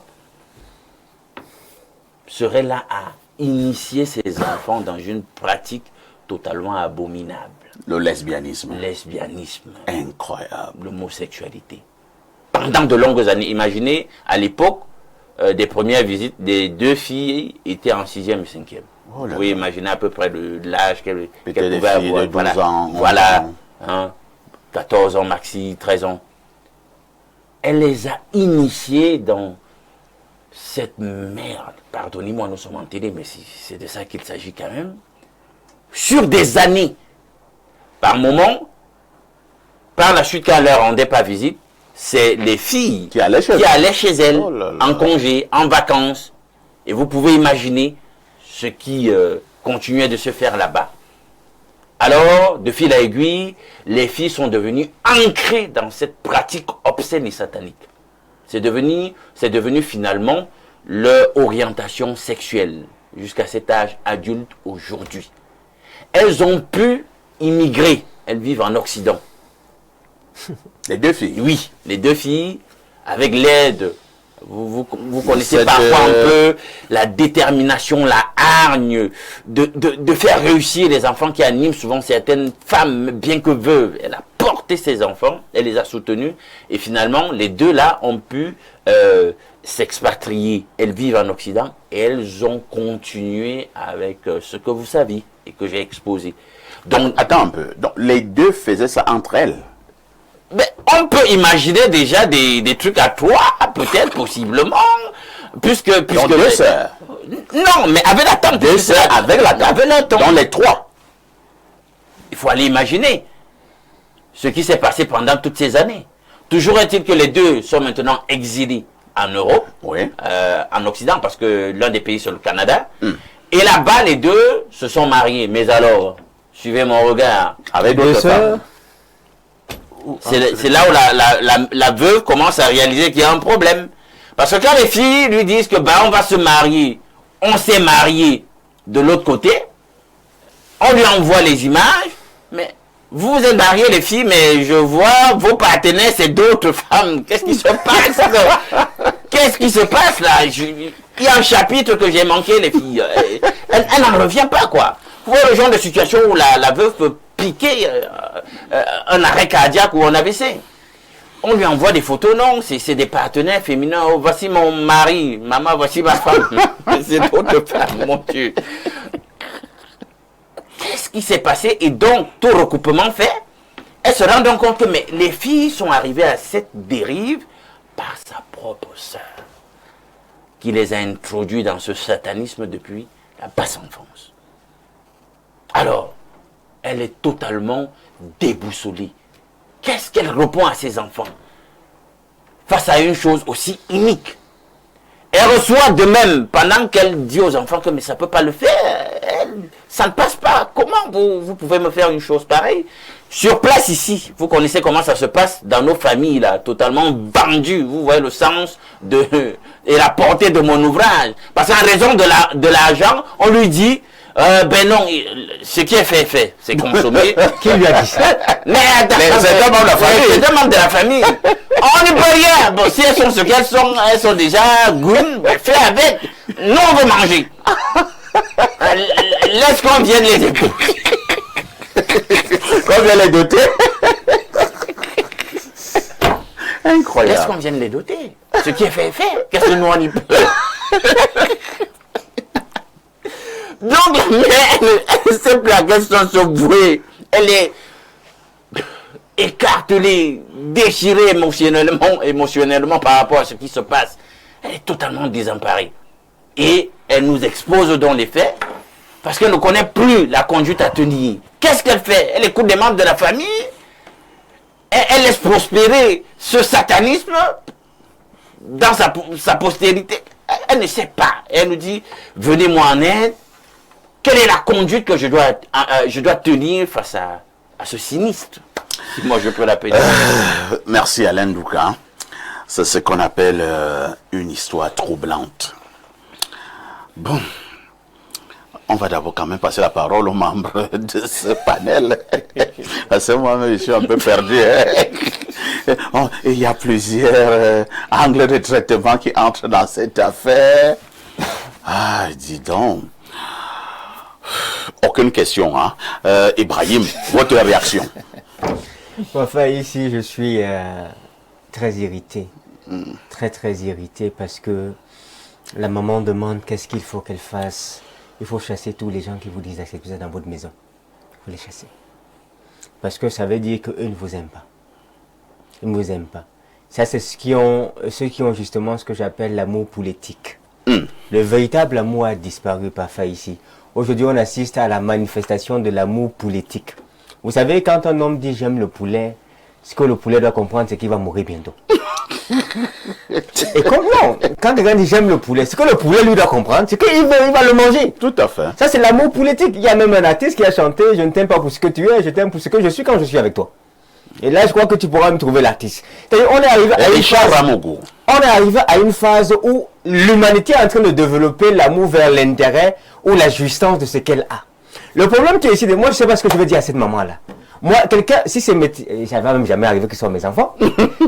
[SPEAKER 3] serait là à initier ses enfants dans une pratique totalement abominable.
[SPEAKER 1] Le lesbianisme.
[SPEAKER 3] Lesbianisme.
[SPEAKER 1] Incroyable.
[SPEAKER 3] L'homosexualité. Pendant de longues années. Imaginez, à l'époque des premières visites, des 2 filles étaient en 6e et 5e.
[SPEAKER 1] Oh là
[SPEAKER 3] Vous pouvez
[SPEAKER 1] là.
[SPEAKER 3] imaginer à peu près l'âge qu'elle
[SPEAKER 1] Peut-être des
[SPEAKER 3] pouvait
[SPEAKER 1] filles
[SPEAKER 3] avoir.
[SPEAKER 1] de 12 ans, 11
[SPEAKER 3] Voilà.
[SPEAKER 1] ans.
[SPEAKER 3] Hein, 14 ans maxi, 13 ans. Elle les a initiés dans cette merde. Pardonnez-moi, nous sommes en télé, mais c'est de ça qu'il s'agit quand même. Sur des années. Par moment, par la suite, quand elle leur rendait pas visite, c'est les filles
[SPEAKER 1] Qui allaient chez
[SPEAKER 3] elles,
[SPEAKER 1] Oh là là.
[SPEAKER 3] en congé, en vacances. Et vous pouvez imaginer ce qui continuait de se faire là-bas. Alors, de fil à aiguille, les filles sont devenues ancrées dans cette pratique obscène et satanique. C'est devenu finalement leur orientation sexuelle jusqu'à cet âge adulte aujourd'hui. Elles ont pu immigrer. Elles vivent en Occident.
[SPEAKER 1] Les 2 filles.
[SPEAKER 3] Oui, les 2 filles, avec l'aide, vous connaissez
[SPEAKER 1] Cette,
[SPEAKER 3] parfois un peu la détermination, la hargne de faire réussir les enfants qui animent souvent certaines femmes, bien que veuves. Elle a porté ses enfants, elle les a soutenus, et finalement, les 2 là ont pu s'expatrier. Elles vivent en Occident, et elles ont continué avec ce que vous savez, et que j'ai exposé. Donc,
[SPEAKER 1] Attends un peu. Donc, les 2 faisaient ça entre elles.
[SPEAKER 3] mais on peut imaginer déjà des trucs à 3, peut-être, possiblement, puisque
[SPEAKER 1] Donc, 2 sœurs.
[SPEAKER 3] non, mais avec la tante.
[SPEAKER 1] 2 sœurs avec la tante.
[SPEAKER 3] Avec la tante.
[SPEAKER 1] Dans les 3.
[SPEAKER 3] Il faut aller imaginer ce qui s'est passé pendant toutes ces années. Toujours est-il que les 2 sont maintenant exilés en Europe,
[SPEAKER 1] Oui.
[SPEAKER 3] en Occident, parce que l'un des pays c'est le Canada. Et là-bas, les 2 se sont mariés. Mais alors, suivez mon regard.
[SPEAKER 1] Avec
[SPEAKER 2] 2
[SPEAKER 1] d'autres
[SPEAKER 2] sœurs.
[SPEAKER 1] femmes.
[SPEAKER 3] C'est là où la veuve commence à réaliser qu'il y a un problème. Parce que quand les filles lui disent que bah, on va se marier, on s'est marié de l'autre côté, on lui envoie les images, mais vous vous êtes mariés les filles, mais je vois vos partenaires, c'est d'autres femmes. Qu'est-ce qui se passe? Qu'est-ce qui se passe là? Il y a un chapitre que j'ai manqué, les filles. Elle n'en revient pas, quoi. Vous voyez le genre de situation où la veuve peut piquer un arrêt cardiaque ou un AVC. On lui envoie des photos, non, c'est des partenaires féminins. Oh, voici mon mari, maman, voici ma femme. C'est d'autres femmes, mon Dieu. Qu'est-ce qui s'est passé? Et donc, tout recoupement fait, elle se rend donc compte que mais, les filles sont arrivées à cette dérive par sa propre sœur, qui les a introduits dans ce satanisme depuis la basse enfance. Alors, elle est totalement déboussolée. Qu'est-ce qu'elle répond à ses enfants face à une chose aussi unique? Elle reçoit de même, pendant qu'elle dit aux enfants que mais ça ne peut pas le faire, ça ne passe pas. Comment vous pouvez me faire une chose pareille? Sur place ici, vous connaissez comment ça se passe dans nos familles, là, totalement vendues. Vous voyez le sens et la portée de mon ouvrage. Parce qu'en raison de l'argent, on lui dit, ben non, ce qui est fait, c'est consommé.
[SPEAKER 2] Qui lui a dit ça?
[SPEAKER 3] Mais attends, c'est un membre de la famille. C'est un membre de la famille. On n'y peut rien. Bon, si elles sont ce qu'elles sont, elles sont déjà goût, ben, fais avec. Nous, on veut manger. Laisse qu'on vienne les épouser.
[SPEAKER 1] Qu'on vienne les doter.
[SPEAKER 3] Laisse
[SPEAKER 1] Incroyable.
[SPEAKER 3] qu'on vienne les doter. Ce qui est fait est fait. Qu'est-ce que nous, on y peut? Donc, mais elle sait plus à quelle sauce se vouer. Elle est... écartelée, déchirée émotionnellement par rapport à ce qui se passe. Elle est totalement désemparée. Et elle nous expose dans les faits parce qu'elle ne connaît plus la conduite à tenir. Qu'est-ce qu'elle fait? Elle écoute des membres de la famille, elle laisse prospérer ce satanisme dans sa postérité. Elle ne sait pas. Elle nous dit, venez-moi en aide. Quelle est la conduite que je dois tenir face à ce sinistre? Si moi je peux l'appeler.
[SPEAKER 1] Merci Alain Douka. C'est ce qu'on appelle une histoire troublante. Bon, on va d'abord quand même passer la parole aux membres de ce panel. Parce que moi-même, je suis un peu perdu. Hein. Oh, il y a plusieurs angles de traitement qui entrent dans cette affaire. Ah, dis donc. Aucune question, hein. Ibrahim, votre réaction?
[SPEAKER 2] Enfin, ici, je suis très irrité. Très irrité parce que la maman demande qu'est-ce qu'il faut qu'elle fasse. Il faut chasser tous les gens qui vous disent d'accepter dans votre maison. Il faut les chasser. Parce que ça veut dire qu'eux ne vous aiment pas. Ils ne vous aiment pas. Ça, c'est ceux qui ont justement ce que j'appelle l'amour politique. Le véritable amour a disparu parfois ici. Aujourd'hui, on assiste à la manifestation de l'amour politique. Vous savez, quand un homme dit j'aime le poulet, ce que le poulet doit comprendre, c'est qu'il va mourir bientôt. Et comme non, quand quelqu'un dit j'aime le poulet, ce que le poulet lui doit comprendre, c'est qu'il va le manger.
[SPEAKER 1] Tout à fait.
[SPEAKER 2] Ça, c'est l'amour politique. Il y a même un artiste qui a chanté je ne t'aime pas pour ce que tu es, je t'aime pour ce que je suis quand je suis avec toi. Et là, je crois que tu pourras me trouver l'artiste. C'est-à-dire, on est arrivé à une phase où l'humanité est en train de développer l'amour vers l'intérêt ou la jouissance de ce qu'elle a. Le problème qui est ici, moi, je ne sais pas ce que je veux dire à cette maman-là. Moi, quelqu'un, si c'est ça va même jamais arriver que ce soit mes enfants.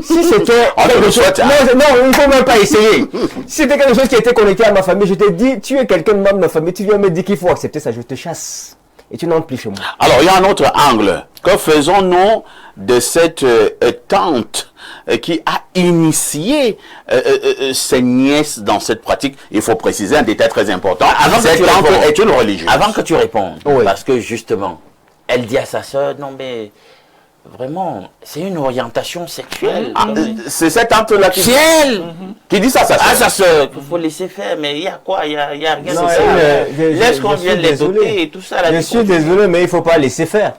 [SPEAKER 2] Si c'était quelque chose, non, il ne faut même pas essayer. Si c'était quelque chose qui était connecté à ma famille, je te dis, tu es quelqu'un de membre de ma famille, tu viens me dire qu'il faut accepter ça, je te chasse. Et tu n'entres plus chez moi.
[SPEAKER 1] Alors, il y a un autre angle. Que faisons-nous de cette tante qui a initié ses nièces dans cette pratique? Il faut préciser un détail très important. Cette tante est une religieuse.
[SPEAKER 3] Avant que tu répondes,
[SPEAKER 2] oui.
[SPEAKER 3] Parce que justement, elle dit à sa soeur, non mais vraiment, c'est une orientation sexuelle.
[SPEAKER 1] C'est cette tante-là qui dit ça à sa soeur.
[SPEAKER 3] À sa soeur, il faut laisser faire, mais il y a quoi? Il y a rien de ça. Laisse qu'on vienne les doter et tout ça.
[SPEAKER 2] Je suis désolé, mais il ne faut pas laisser faire.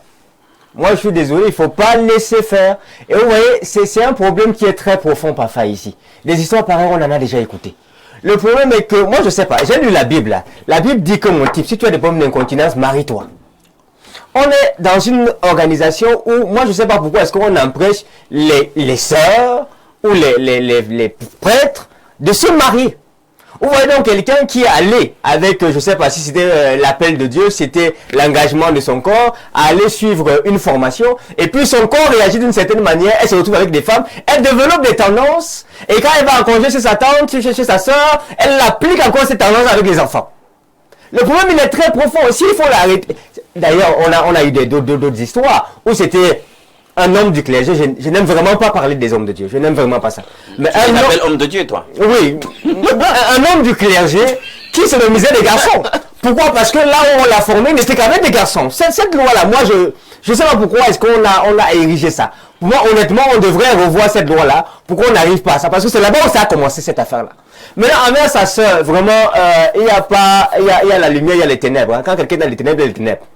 [SPEAKER 2] Moi, je suis désolé, il ne faut pas laisser faire. Et vous voyez, c'est un problème qui est très profond parfois ici. Les histoires pareilles, on en a déjà écouté. Le problème est que, moi, je ne sais pas, j'ai lu la Bible là. La Bible dit que mon type, si tu as des problèmes d'incontinence, marie-toi. On est dans une organisation où, moi, je ne sais pas pourquoi, est-ce qu'on empêche les sœurs ou les prêtres de se marier. Vous voyez donc quelqu'un qui est allé avec, je ne sais pas si c'était l'appel de Dieu, c'était l'engagement de son corps, à aller suivre une formation, et puis son corps réagit d'une certaine manière, elle se retrouve avec des femmes, elle développe des tendances, et quand elle va en congé chez sa tante, chez sa soeur, elle applique encore ces tendances avec les enfants. Le problème, il est très profond aussi, il faut l'arrêter. D'ailleurs, on a eu d'autres histoires où c'était un homme du clergé. Je n'aime vraiment pas parler des hommes de Dieu. Je n'aime vraiment pas ça. Mais
[SPEAKER 3] tu t'appelles homme de Dieu, toi?
[SPEAKER 2] Oui. Un homme du clergé qui se nomisait des garçons. Pourquoi? Parce que là où on l'a formé, n'était qu'avec des garçons. Cette loi-là, moi, je ne sais pas pourquoi est-ce qu'on a érigé ça. Pour moi, honnêtement, on devrait revoir cette loi-là pour qu'on n'arrive pas à ça. Parce que c'est là-bas où ça a commencé, cette affaire-là. Maintenant, envers sa sœur, vraiment, il y a la lumière, il y a les ténèbres. Hein. Quand quelqu'un est dans les ténèbres, il y a les ténèbres.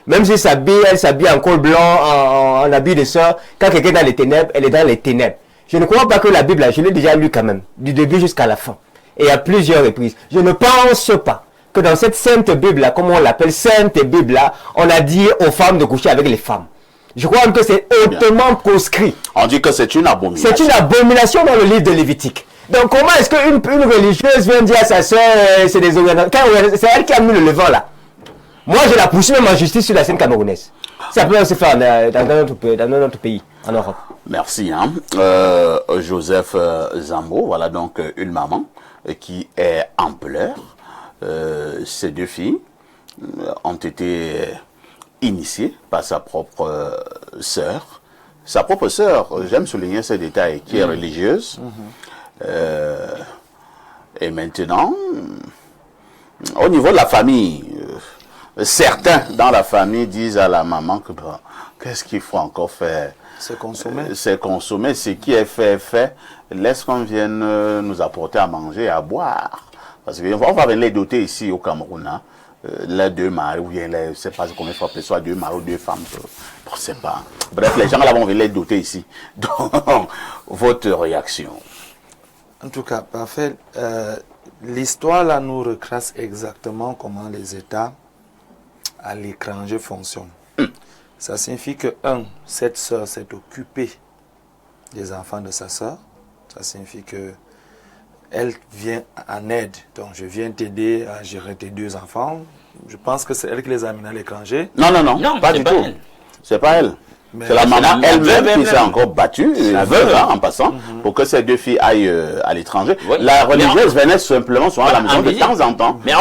[SPEAKER 2] Même si elle s'habille en col blanc, en habit de sœur, quand quelqu'un est dans les ténèbres, elle est dans les ténèbres. Je ne crois pas que la Bible, je l'ai déjà lu quand même, du début jusqu'à la fin. Et à plusieurs reprises. Je ne pense pas que dans cette sainte Bible-là, comme on l'appelle, sainte Bible-là, on a dit aux femmes de coucher avec les femmes. Je crois que c'est hautement proscrit.
[SPEAKER 1] On dit que c'est une abomination.
[SPEAKER 2] C'est une abomination dans le livre de Lévitique. Donc comment est-ce qu'une religieuse vient dire à sa soeur, c'est des orientations, c'est elle qui a mis le levant là. Moi, je la poursuis même en justice sur la scène camerounaise. Ça peut se faire dans notre pays, en Europe.
[SPEAKER 1] Merci. Hein. Joseph Zambo, voilà donc une maman qui est en pleurs. Ses deux filles ont été initiées par sa propre sœur. Sa propre sœur, j'aime souligner ce détail, qui est religieuse. Et maintenant, au niveau de la famille, certains dans la famille disent à la maman que Qu'est-ce qu'il faut encore faire?
[SPEAKER 4] C'est consommer.
[SPEAKER 1] C'est consommer. Ce qui est fait est fait. Laisse qu'on vienne nous apporter à manger et à boire. Parce qu'on va venir les doter ici au Cameroun. Hein. Les deux maris, ou bien les, je ne sais pas comment il faut appeler ça, deux maris ou deux femmes. Je ne sais pas. Bref, les gens là vont venir les doter ici. Donc, votre réaction?
[SPEAKER 4] En tout cas, parfait. L'histoire là nous recrasse exactement comment les États à l'étranger fonctionnent. Ça signifie que, cette sœur s'est occupée des enfants de sa sœur. Ça signifie que elle vient en aide. Donc, je viens t'aider à gérer tes 2 enfants. Je pense que c'est elle qui les a amenés à l'étranger.
[SPEAKER 1] Non, pas du tout. C'est pas elle. C'est la maman elle-même qui s'est encore battue, en passant, pour que ces 2 filles aillent à l'étranger.
[SPEAKER 3] Oui.
[SPEAKER 1] La religieuse venait simplement souvent à la maison de temps en temps.
[SPEAKER 3] Mais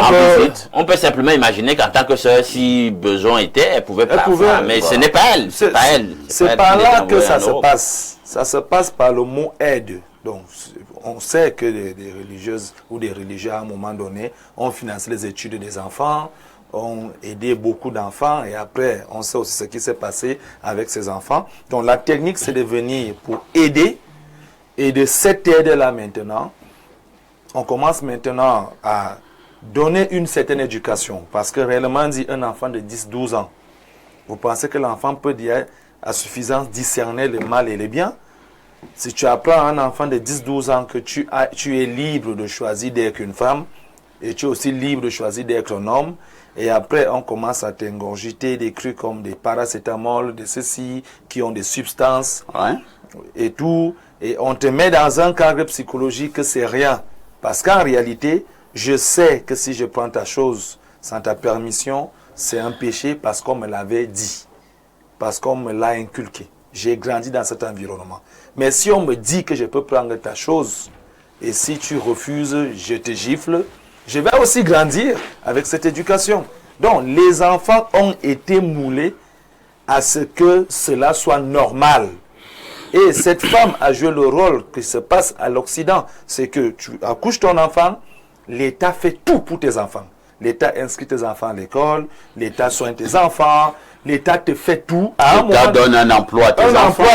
[SPEAKER 3] on peut simplement imaginer qu'en tant que sœur, si besoin était, elle pouvait pas. Mais ce n'est pas elle. C'est pas elle.
[SPEAKER 4] C'est par là que ça se passe. Ça se passe par le mot aide. Donc, on sait que des religieuses ou des religieux, à un moment donné, ont financé les études des enfants, ont aidé beaucoup d'enfants, et après, on sait aussi ce qui s'est passé avec ces enfants. Donc, la technique, c'est de venir pour aider, et de cette aide-là maintenant, on commence maintenant à donner une certaine éducation, parce que réellement, dit un enfant de 10-12 ans, vous pensez que l'enfant peut dire à suffisance discerner le mal et le bien? Si tu apprends à un enfant de 10-12 ans que tu es libre de choisir d'être une femme, et tu es aussi libre de choisir d'être un homme, et après on commence à t'ingurgiter des trucs comme des paracétamol, de ceci, qui ont des substances, et tout, et on te met dans un cadre psychologique que c'est rien. Parce qu'en réalité, je sais que si je prends ta chose sans ta permission, c'est un péché parce qu'on me l'avait dit, parce qu'on me l'a inculqué. J'ai grandi dans cet environnement. Mais si on me dit que je peux prendre ta chose, et si tu refuses, je te gifle, je vais aussi grandir avec cette éducation. Donc, les enfants ont été moulés à ce que cela soit normal. Et cette femme a joué le rôle qui se passe à l'Occident. C'est que tu accouches ton enfant, l'État fait tout pour tes enfants. L'État inscrit tes enfants à l'école, l'État soigne tes enfants, l'État te fait tout.
[SPEAKER 1] L'État donne un emploi à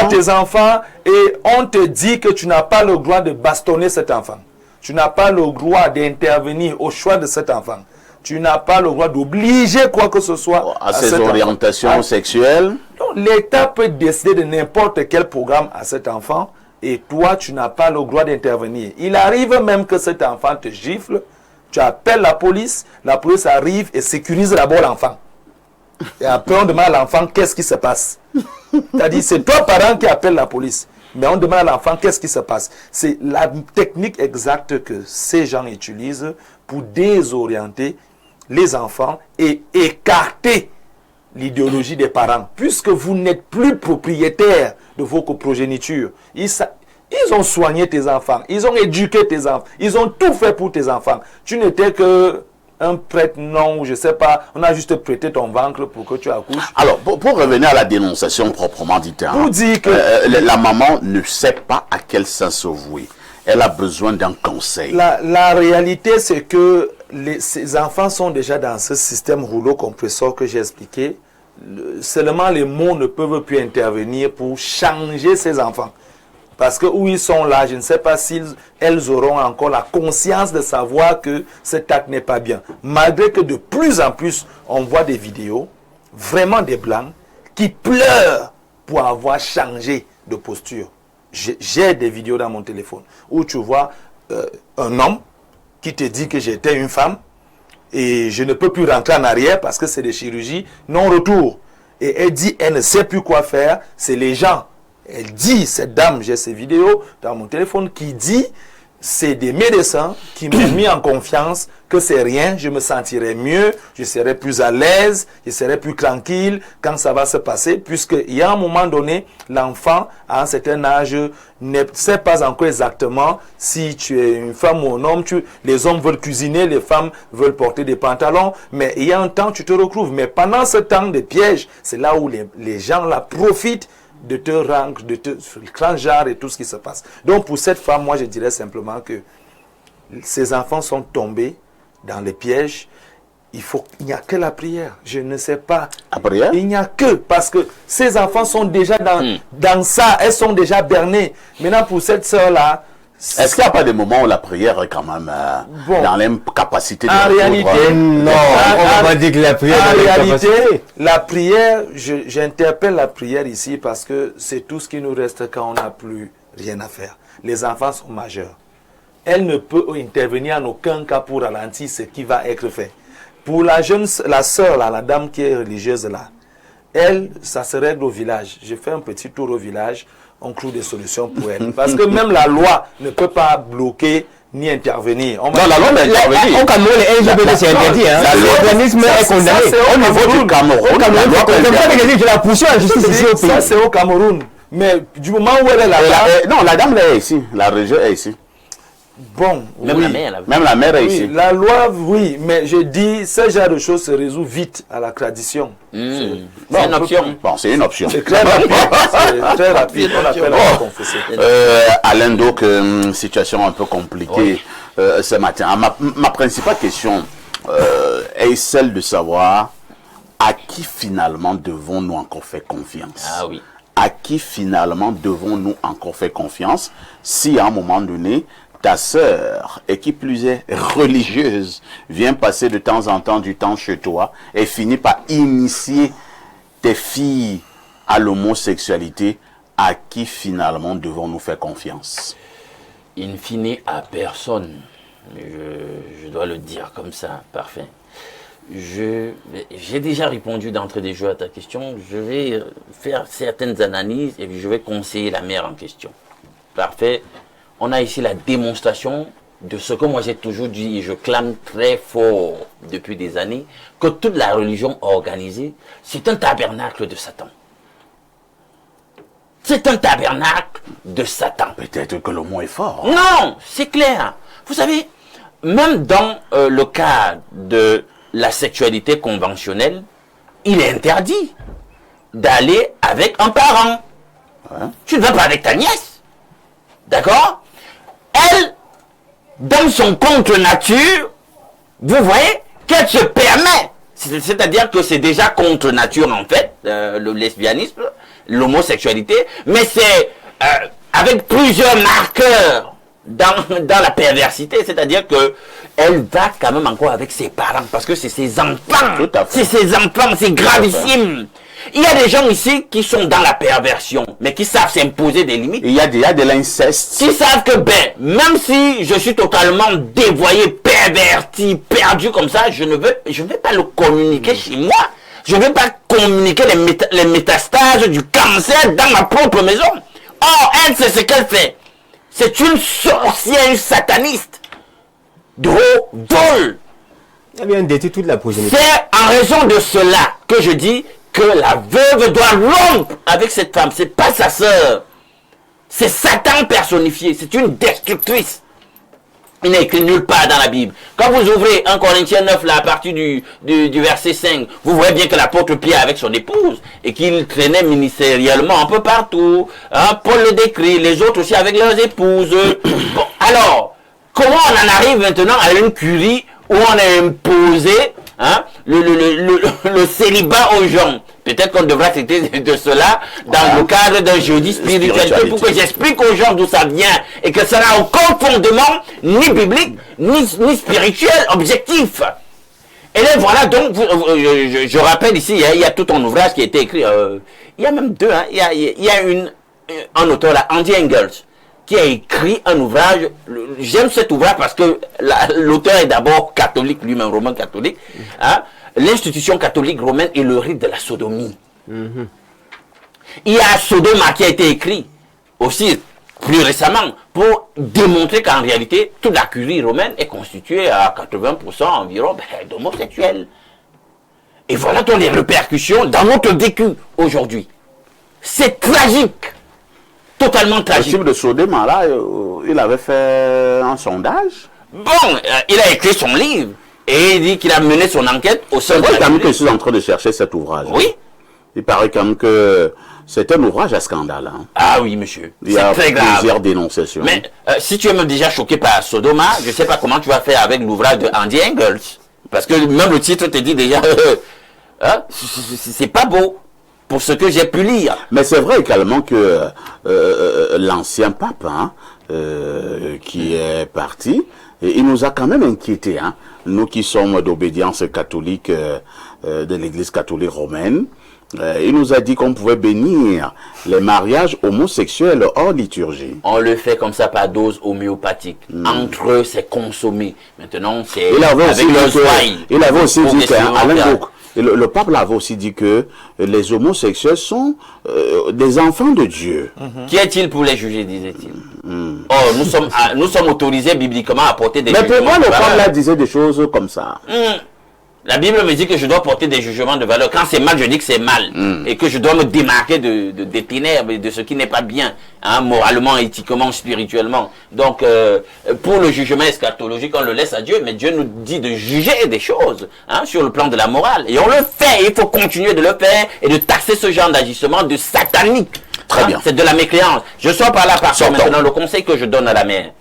[SPEAKER 1] tes enfants.
[SPEAKER 4] Et on te dit que tu n'as pas le droit de bastonner cet enfant. Tu n'as pas le droit d'intervenir au choix de cet enfant. Tu n'as pas le droit d'obliger quoi que ce soit
[SPEAKER 1] à ses orientations sexuelles.
[SPEAKER 4] L'État peut décider de n'importe quel programme à cet enfant et toi, tu n'as pas le droit d'intervenir. Il arrive même que cet enfant te gifle, tu appelles la police arrive et sécurise d'abord l'enfant. Et après, on demande à l'enfant qu'est-ce qui se passe. C'est-à-dire, c'est toi, parent, qui appelle la police. Mais on demande à l'enfant qu'est-ce qui se passe. C'est la technique exacte que ces gens utilisent pour désorienter les enfants et écarter l'idéologie des parents. Puisque vous n'êtes plus propriétaire de vos coprogénitures. Ils ont soigné tes enfants. Ils ont éduqué tes enfants. Ils ont tout fait pour tes enfants. Tu n'étais que un prêtre, non, je ne sais pas. On a juste prêté ton ventre pour que tu accouches.
[SPEAKER 1] Alors, pour revenir à la dénonciation proprement dite,
[SPEAKER 4] pour dire que
[SPEAKER 1] la maman ne sait pas à quel sens se vouer. Elle a besoin d'un conseil.
[SPEAKER 4] La réalité, c'est que ces enfants sont déjà dans ce système rouleau compresseur que j'ai expliqué. Seulement les mots ne peuvent plus intervenir pour changer ces enfants. Parce que où ils sont là, je ne sais pas si elles auront encore la conscience de savoir que cet acte n'est pas bien. Malgré que de plus en plus, on voit des vidéos, vraiment des blancs, qui pleurent pour avoir changé de posture. J'ai des vidéos dans mon téléphone où tu vois un homme qui te dit que j'étais une femme et je ne peux plus rentrer en arrière parce que c'est des chirurgies non-retour. Et elle dit, elle ne sait plus quoi faire, c'est les gens. Elle dit, cette dame, j'ai ces vidéos dans mon téléphone qui dit, c'est des médecins qui m'ont mis en confiance que c'est rien, je me sentirai mieux, je serai plus à l'aise, je serai plus tranquille quand ça va se passer, puisqu'il y a un moment donné, l'enfant, à un certain âge, ne sait pas encore exactement si tu es une femme ou un homme. Les hommes veulent cuisiner, les femmes veulent porter des pantalons, mais il y a un temps, tu te retrouves. Mais pendant ce temps de piège, c'est là où les gens là profitent de te rendre, de te cranjar et tout ce qui se passe. Donc pour cette femme, moi je dirais simplement que ces enfants sont tombés dans les pièges il n'y a que la prière. Je ne sais pas.
[SPEAKER 1] La prière?
[SPEAKER 4] Il n'y a que, parce que ces enfants sont déjà dans ça, elles sont déjà bernées. Maintenant, pour cette sœur-là,
[SPEAKER 1] est-ce qu'il n'y a pas des moments où la prière est quand même dans l'incapacité de
[SPEAKER 4] en réalité,
[SPEAKER 2] non, on va pas dire que la prière
[SPEAKER 4] en
[SPEAKER 2] est dans
[SPEAKER 4] réalité,
[SPEAKER 2] l'incapacité.
[SPEAKER 4] la prière, j'interpelle la prière ici parce que c'est tout ce qui nous reste quand on n'a plus rien à faire. Les enfants sont majeurs. Elle ne peut intervenir en aucun cas pour ralentir ce qui va être fait. Pour la sœur, là, la dame qui est religieuse là, elle, ça se règle au village. J'ai fait un petit tour au village, on trouve des solutions pour elle. Parce que même la loi ne peut pas bloquer ni intervenir.
[SPEAKER 1] Non, la loi peut intervenir.
[SPEAKER 2] Au Cameroun, les LGBT, c'est interdit. Hein. L'organisme est condamné.
[SPEAKER 1] Au niveau du Cameroun,
[SPEAKER 2] Au Cameroun, c'est pas que je la pousse à la justice ici au pays.
[SPEAKER 4] Ça, c'est au Cameroun. Mais du moment où elle est là-bas...
[SPEAKER 1] Non, la dame est ici. La région est ici.
[SPEAKER 4] Bon,
[SPEAKER 3] Même
[SPEAKER 4] oui.
[SPEAKER 3] la mère, là.
[SPEAKER 1] Même la mère est
[SPEAKER 4] Oui,
[SPEAKER 1] ici.
[SPEAKER 4] la loi, oui, mais je dis, ce genre de choses se résout vite à la tradition.
[SPEAKER 3] C'est une option.
[SPEAKER 1] Bon, c'est une option.
[SPEAKER 4] C'est très rapide. C'est très rapide. On appelle la confession.
[SPEAKER 1] Alain, donc, situation un peu compliquée ce matin. Ma principale question est celle de savoir à qui finalement devons-nous encore faire confiance?
[SPEAKER 3] Ah oui.
[SPEAKER 1] À qui finalement devons-nous encore faire confiance si à un moment donné, ta sœur, et qui plus est religieuse, vient passer de temps en temps du temps chez toi et finit par initier tes filles à l'homosexualité, à qui finalement devons-nous faire confiance?
[SPEAKER 3] In fine, à personne. Je dois le dire comme ça, parfait. J'ai déjà répondu d'entrée des jeux à ta question. Je vais faire certaines analyses et puis je vais conseiller la mère en question. Parfait. On a ici la démonstration de ce que moi j'ai toujours dit et je clame très fort depuis des années, que toute la religion organisée, c'est un tabernacle de Satan. C'est un tabernacle de Satan.
[SPEAKER 1] Peut-être que le mot est fort.
[SPEAKER 3] Non, c'est clair. Vous savez, même dans le cas de la sexualité conventionnelle, il est interdit d'aller avec un parent.
[SPEAKER 1] Ouais.
[SPEAKER 3] Tu ne vas pas avec ta nièce. D'accord? Elle, dans son contre nature, vous voyez qu'elle se permet. C'est-à-dire que c'est déjà contre nature en fait, le lesbianisme, l'homosexualité, mais c'est avec plusieurs marqueurs dans la perversité, c'est-à-dire que elle va quand même encore avec ses parents, parce que c'est ses enfants.
[SPEAKER 1] Tout à fait.
[SPEAKER 3] C'est ses enfants, c'est gravissime. Il y a des gens ici qui sont dans la perversion, mais qui savent s'imposer des limites.
[SPEAKER 1] Il y a de l'inceste.
[SPEAKER 3] Qui savent que, même si je suis totalement dévoyé, perverti, perdu comme ça, je ne vais pas le communiquer chez moi. Je ne vais pas communiquer les métastases du cancer dans ma propre maison. Or, elle, c'est ce qu'elle fait. C'est une sorcière, une sataniste. De haut vol.
[SPEAKER 2] Elle vient détruire toute la progéniture.
[SPEAKER 3] C'est en raison de cela que je dis que la veuve doit rompre avec cette femme. C'est pas sa sœur. C'est Satan personnifié. C'est une destructrice. Il n'est écrit nulle part dans la Bible. Quand vous ouvrez 1 Corinthiens 9, là, à partir du verset 5, vous voyez bien que l'apôtre Pierre avec son épouse et qu'il traînait ministériellement un peu partout. Hein, Paul le décrit, les autres aussi avec leurs épouses. Bon, alors, comment on en arrive maintenant à une curie où on a imposé le célibat aux gens? Peut-être qu'on devra traiter de cela dans le cadre d'un jeudi spiritualité pour que j'explique aux gens d'où ça vient et que ça n'a aucun fondement ni biblique ni spirituel objectif. Et là voilà, donc je rappelle ici, il y a tout un ouvrage qui a été écrit, il y a même deux, hein, il y a un auteur là, Andy Engels, qui a écrit un ouvrage. J'aime cet ouvrage parce que l'auteur est d'abord catholique, lui-même romain catholique. Hein, l'institution catholique romaine et le rite de la sodomie. Il y a Sodoma qui a été écrit aussi plus récemment pour démontrer qu'en réalité toute la curie romaine est constituée à 80% environ d'homosexuels. Et voilà donc les répercussions dans notre vécu aujourd'hui. C'est tragique. Totalement tragique.
[SPEAKER 1] Le type de Sodoma, là, il avait fait un sondage.
[SPEAKER 3] Bon, il a écrit son livre et il dit qu'il a mené son enquête au sein de
[SPEAKER 1] C'est
[SPEAKER 3] la
[SPEAKER 1] quand même que je
[SPEAKER 3] Bible.
[SPEAKER 1] suis en train de chercher cet ouvrage.
[SPEAKER 3] Oui.
[SPEAKER 1] Il paraît quand même que c'est un ouvrage à scandale. Hein.
[SPEAKER 3] Ah oui, monsieur.
[SPEAKER 1] Il y a
[SPEAKER 3] C'est très grave.
[SPEAKER 1] plusieurs dénonciations.
[SPEAKER 3] Mais si tu es même déjà choqué par Sodoma, je ne sais pas comment tu vas faire avec l'ouvrage de Andy Engels. Parce que même le titre te dit déjà, hein, c'est pas beau pour ce que j'ai pu lire.
[SPEAKER 1] Mais c'est vrai également que l'ancien pape, hein, qui est parti, il nous a quand même inquiétés, hein, nous qui sommes d'obédience catholique de l'Église catholique romaine. Il nous a dit qu'on pouvait bénir les mariages homosexuels hors liturgie.
[SPEAKER 3] On le fait comme ça par dose homéopathique. Entre eux, c'est consommé. Maintenant, c'est
[SPEAKER 1] Il avait aussi
[SPEAKER 3] avec le
[SPEAKER 1] dit
[SPEAKER 3] soin.
[SPEAKER 1] il avait aussi dit le pape l'avait aussi dit que les homosexuels sont des enfants de Dieu.
[SPEAKER 3] Qui est-il pour les juger, disait-il? Oh, nous sommes autorisés bibliquement à porter des
[SPEAKER 1] Mais
[SPEAKER 3] jugements.
[SPEAKER 1] pourquoi le pape là disait des choses comme ça?
[SPEAKER 3] La Bible me dit que je dois porter des jugements de valeur. Quand c'est mal, je dis que c'est mal. Et que je dois me démarquer des ténèbres et de ce qui n'est pas bien, hein, moralement, éthiquement, spirituellement. Donc, pour le jugement eschatologique, on le laisse à Dieu, mais Dieu nous dit de juger des choses, hein, sur le plan de la morale. Et on le fait, il faut continuer de le faire et de taxer ce genre d'agissement de satanique.
[SPEAKER 1] Très bien.
[SPEAKER 3] C'est de la mécréance. Je sors par là, par
[SPEAKER 1] Sortons.
[SPEAKER 3] maintenant, le conseil que je donne à la mère.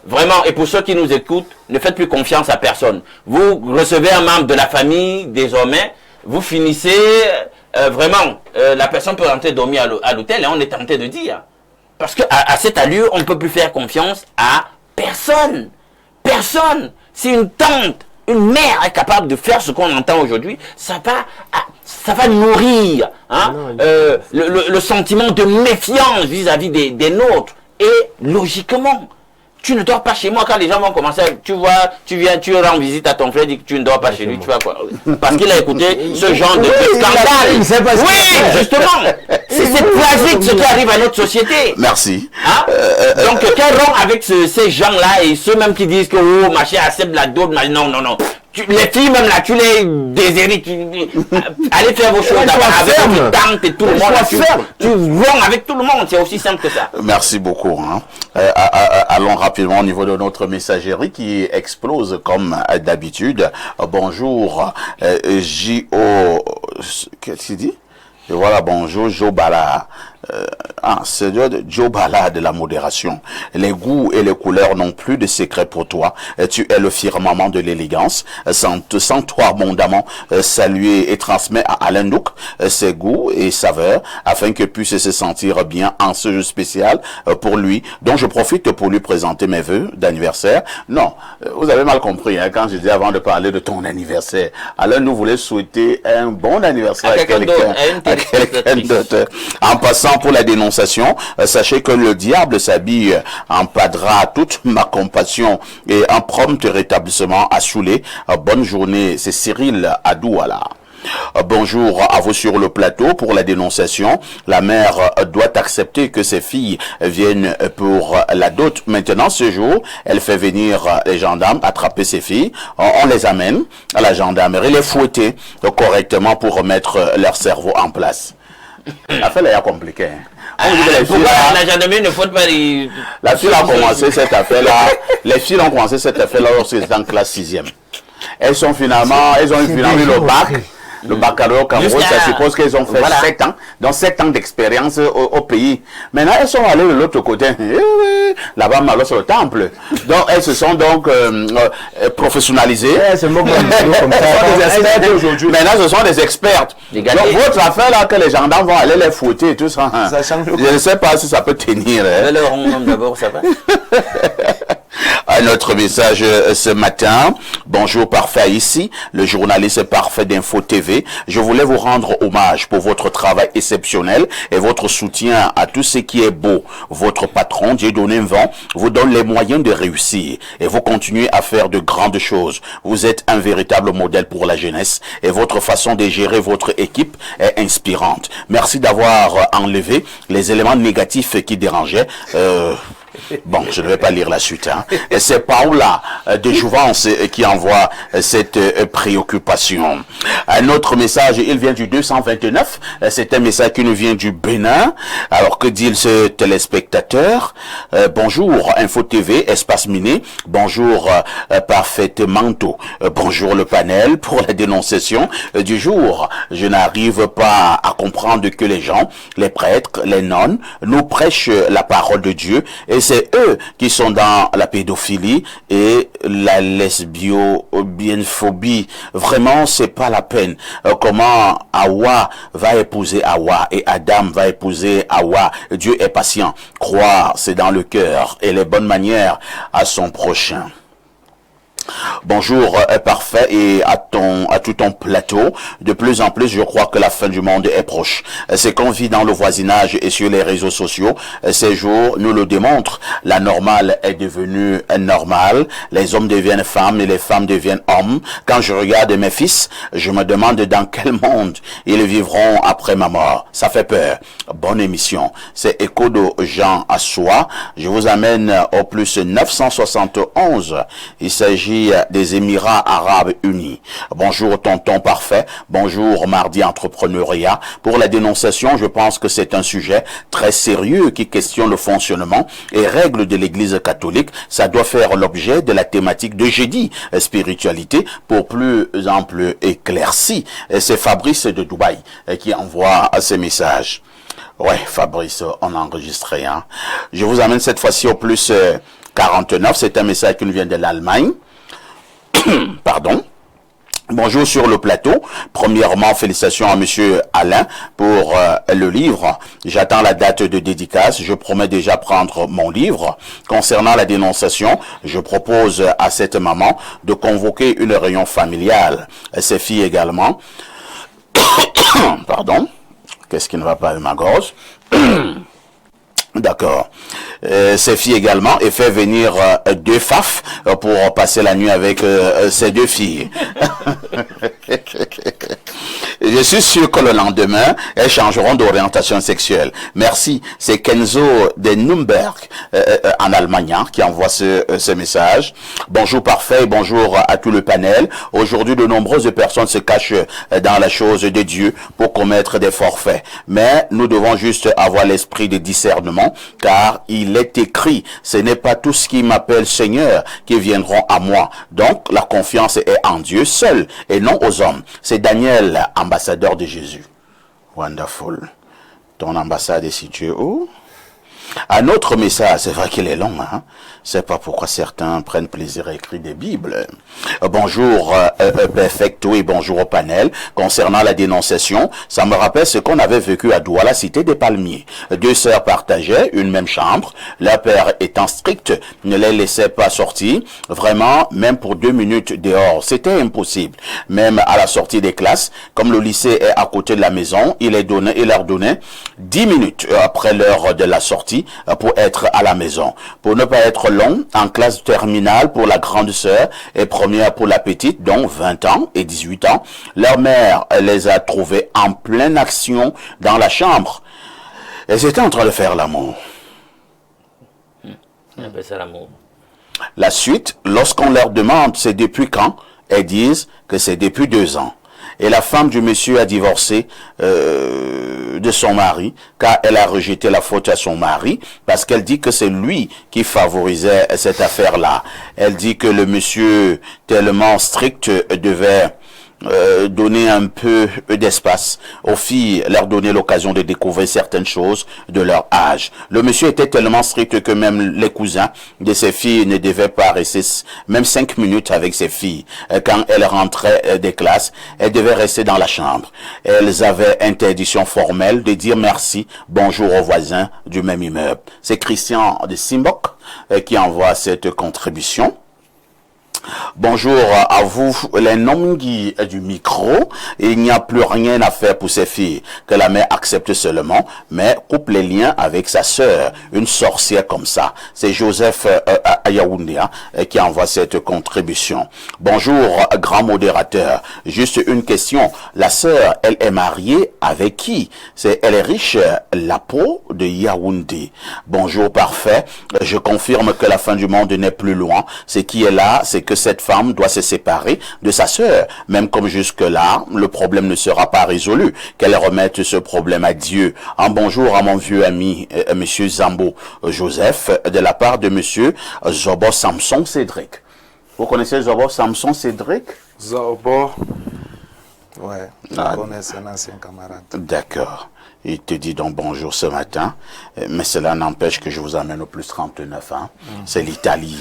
[SPEAKER 3] Vraiment, et pour ceux qui nous écoutent, ne faites plus confiance à personne. Vous recevez un membre de la famille, désormais, vous finissez, vraiment, la personne peut rentrer dormir à l'hôtel et on est tenté de dire. Parce que à cette allure, on ne peut plus faire confiance à personne. Personne. Si une tante, une mère est capable de faire ce qu'on entend aujourd'hui, ça va nourrir, hein, le sentiment de méfiance vis-à-vis des nôtres. Et logiquement, tu ne dors pas chez moi quand les gens vont commencer à, tu vois, tu rends visite à ton frère, dis que tu ne dors pas chez lui, tu vois quoi. Parce qu'il a écouté ce genre de scandale. Oui, justement. C'est tragique ce qui arrive à notre société.
[SPEAKER 1] Merci.
[SPEAKER 3] Hein? Donc, quel rang avec ces gens-là et ceux même qui disent que, oh, machin accepte la dot, non. Les filles même là, tu les déshérites, allez faire vos choses avec votre tante et tout le monde. Tu vends avec tout le monde, c'est aussi simple que ça.
[SPEAKER 1] Merci beaucoup. Hein. Allons rapidement au niveau de notre messagerie qui explose comme d'habitude. Bonjour, J.O. Qu'est-ce qu'il dit? Et voilà, bonjour, Jobala. C'est Jobala de la modération. Les goûts et les couleurs n'ont plus de secret pour toi. Tu es le firmament de l'élégance. Sans toi abondamment saluer et transmettre à Alain Douk ses goûts et saveurs afin que puisse se sentir bien en ce jeu spécial pour lui, dont je profite pour lui présenter mes vœux d'anniversaire. Non, vous avez mal compris, hein, quand je dis avant de parler de ton anniversaire. Alain nous voulait souhaiter un bon anniversaire à quelqu'un d'autre. En passant pour la dénonciation, sachez que le diable s'habille en padra toute ma compassion et un prompt rétablissement à Soulé. Bonne journée, c'est Cyril Adouala. Bonjour à vous sur le plateau. Pour la dénonciation, la mère doit accepter que ses filles viennent pour la dot. Maintenant, ce jour, elle fait venir les gendarmes attraper ses filles. On les amène à la gendarmerie, les fouetter correctement pour remettre leur cerveau en place. L'affaire est compliquée.
[SPEAKER 3] Pourquoi la gendarmerie ne faut pas les...
[SPEAKER 1] La fille a commencé cette affaire-là. Les filles ont commencé cette affaire-là lorsqu'elles étaient en classe 6e. Elles ont finalement eu le bac. Le baccalauréat au Cameroun, ça suppose qu'elles ont fait 7 ans, donc 7 ans d'expérience au pays. Maintenant, elles sont allées de l'autre côté, là-bas, malheureusement, sur le temple. Donc, elles se sont donc professionnalisées.
[SPEAKER 2] C'est bon, comme ça.
[SPEAKER 1] Aujourd'hui. Maintenant, ce sont des expertes. Donc, votre affaire là, que les gendarmes vont aller les fouetter et tout ça, je ne sais pas si ça peut tenir.
[SPEAKER 3] D'abord, ça va.
[SPEAKER 1] Un autre message ce matin. Bonjour parfait ici, le journaliste parfait d'Info TV. Je voulais vous rendre hommage pour votre travail exceptionnel et votre soutien à tout ce qui est beau. Votre patron, Dieudonné Mvan, vous donne les moyens de réussir et vous continuez à faire de grandes choses. Vous êtes un véritable modèle pour la jeunesse et votre façon de gérer votre équipe est inspirante. Merci d'avoir enlevé les éléments négatifs qui dérangeaient. Bon, je ne vais pas lire la suite. Hein. C'est Paola de Jouvence qui envoie cette préoccupation. Un autre message, il vient du 229. C'est un message qui nous vient du Bénin. Alors, que dit ce téléspectateur? Bonjour, Info TV, Espace Miné. Bonjour, Parfait Manteau. Bonjour, le panel. Pour la dénonciation du jour, je n'arrive pas à comprendre que les gens, les prêtres, les nonnes, nous prêchent la parole de Dieu et c'est eux qui sont dans la pédophilie et la lesbiophobie. Vraiment, c'est pas la peine. Comment Hawa va épouser Hawa et Adam va épouser Hawa. Dieu est patient. Croire, c'est dans le cœur et les bonnes manières à son prochain. Bonjour, parfait, et à tout ton plateau. De plus en plus, je crois que la fin du monde est proche. C'est qu'on vit dans le voisinage et sur les réseaux sociaux. Ces jours nous le démontrent. La normale est devenue normale. Les hommes deviennent femmes et les femmes deviennent hommes. Quand je regarde mes fils, je me demande dans quel monde ils vivront après ma mort. Ça fait peur. Bonne émission. C'est Écho de Jean à Soi. Je vous amène au plus 971. Il s'agit des Émirats Arabes Unis. Bonjour tonton parfait, bonjour mardi entrepreneuriat. Pour la dénonciation, je pense que c'est un sujet très sérieux qui questionne le fonctionnement et règles de l'Église catholique. Ça doit faire l'objet de la thématique de jeudi, spiritualité, pour plus ample éclairci. C'est Fabrice de Dubaï qui envoie ces messages. Ouais, Fabrice, on a enregistré. Hein. Je vous amène cette fois-ci au plus 49. C'est un message qui nous vient de l'Allemagne. Pardon. Bonjour sur le plateau. Premièrement, félicitations à monsieur Alain pour le livre. J'attends la date de dédicace. Je promets déjà prendre mon livre. Concernant la dénonciation, je propose à cette maman de convoquer une réunion familiale. Ses filles également. Pardon. Qu'est-ce qui ne va pas avec ma gorge? D'accord. Ses filles également, et fait venir 2 faf pour passer la nuit avec ces 2 filles. Je suis sûr que le lendemain, elles changeront d'orientation sexuelle. Merci. C'est Kenzo de Nürnberg, en Allemagne, qui envoie ce message. Bonjour parfait et bonjour à tout le panel. Aujourd'hui, de nombreuses personnes se cachent dans la chose de Dieu pour commettre des forfaits. Mais nous devons juste avoir l'esprit de discernement, car il est écrit, ce n'est pas tous qui m'appellent Seigneur qui viendront à moi. Donc, la confiance est en Dieu seul et non aux hommes. C'est Daniel, ambassadeur de Jésus. Wonderful. Ton ambassade est située où? Un autre message, c'est vrai qu'il est long, hein. C'est pas pourquoi certains prennent plaisir à écrire des Bibles. Bonjour, perfecto, et bonjour au panel. Concernant la dénonciation, ça me rappelle ce qu'on avait vécu à Douala, cité des Palmiers. 2 sœurs partageaient une même chambre. Leur père étant strict, ne les laissait pas sortir. Vraiment, même pour 2 minutes dehors, c'était impossible. Même à la sortie des classes, comme le lycée est à côté de la maison, il leur donnait 10 minutes après l'heure de la sortie pour être à la maison. Pour ne pas être long, en classe terminale pour la grande sœur et première pour la petite, dont 20 ans et 18 ans, leur mère les a trouvés en pleine action dans la chambre. Elles étaient en train de faire l'amour.
[SPEAKER 3] C'est l'amour.
[SPEAKER 1] La suite, lorsqu'on leur demande c'est depuis quand, elles disent que c'est depuis 2 ans. Et la femme du monsieur a divorcé de son mari, car elle a rejeté la faute à son mari, parce qu'elle dit que c'est lui qui favorisait cette affaire-là. Elle dit que le monsieur, tellement strict, devait donner un peu d'espace aux filles, leur donner l'occasion de découvrir certaines choses de leur âge. Le monsieur était tellement strict que même les cousins de ses filles ne devaient pas rester même 5 minutes avec ses filles. Quand elles rentraient des classes, elles devaient rester dans la chambre. Elles avaient interdiction formelle de dire merci, bonjour aux voisins du même immeuble. C'est Christian de Simbok qui envoie cette contribution. Bonjour à vous, les nongi du micro. Il n'y a plus rien à faire pour ces filles, que la mère accepte seulement, mais coupe les liens avec sa sœur, une sorcière comme ça. C'est Joseph Ayaoundé qui envoie cette contribution. Bonjour, grand modérateur. Juste une question. La sœur, elle est mariée avec qui? Elle est riche, la peau de Yaoundé. Bonjour, parfait. Je confirme que la fin du monde n'est plus loin. Ce qui est là, c'est que cette femme doit se séparer de sa sœur. Même comme jusque-là, le problème ne sera pas résolu. Qu'elle remette ce problème à Dieu. Un bonjour à mon vieux ami, monsieur Zambo Joseph, de la part de monsieur Zobo Samson Cédric. Vous connaissez Zobo Samson Cédric?
[SPEAKER 4] Zobo, ouais, je connais, c'est un ancien camarade.
[SPEAKER 1] D'accord. Il te dit donc bonjour ce matin, mais cela n'empêche que je vous amène au plus 39, hein. C'est l'Italie.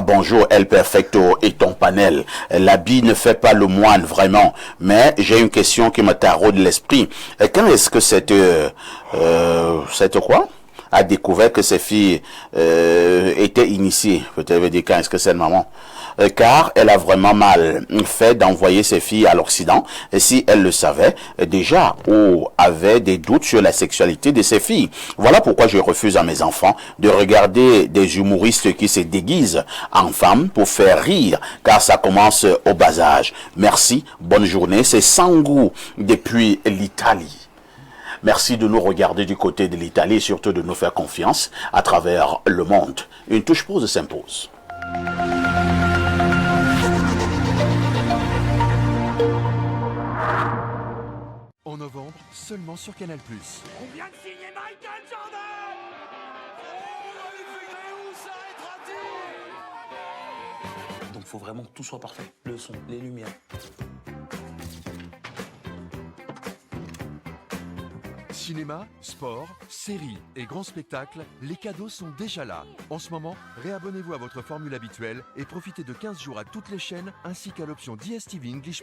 [SPEAKER 1] Bonjour El Perfecto et ton panel. L'habit ne fait pas le moine vraiment, mais j'ai une question qui me taraude l'esprit. Quand est-ce que cette quoi a découvert que ses filles étaient initiées? Peut-être dire quand est-ce que c'est maman? Car elle a vraiment mal fait d'envoyer ses filles à l'Occident, et si elle le savait déjà ou avait des doutes sur la sexualité de ses filles. Voilà pourquoi je refuse à mes enfants de regarder des humoristes qui se déguisent en femmes pour faire rire, car ça commence au bas âge. Merci, bonne journée, c'est Sangou depuis l'Italie. Merci de nous regarder du côté de l'Italie et surtout de nous faire confiance à travers le monde. Une touche pause s'impose.
[SPEAKER 7] En novembre, seulement sur Canal+.
[SPEAKER 8] On vient de signer Michael Jordan.
[SPEAKER 9] Donc faut vraiment que tout soit parfait. Le son, les lumières.
[SPEAKER 7] Cinéma, sport, séries et grands spectacles, les cadeaux sont déjà là. En ce moment, réabonnez-vous à votre formule habituelle et profitez de 15 jours à toutes les chaînes ainsi qu'à l'option DSTV English+.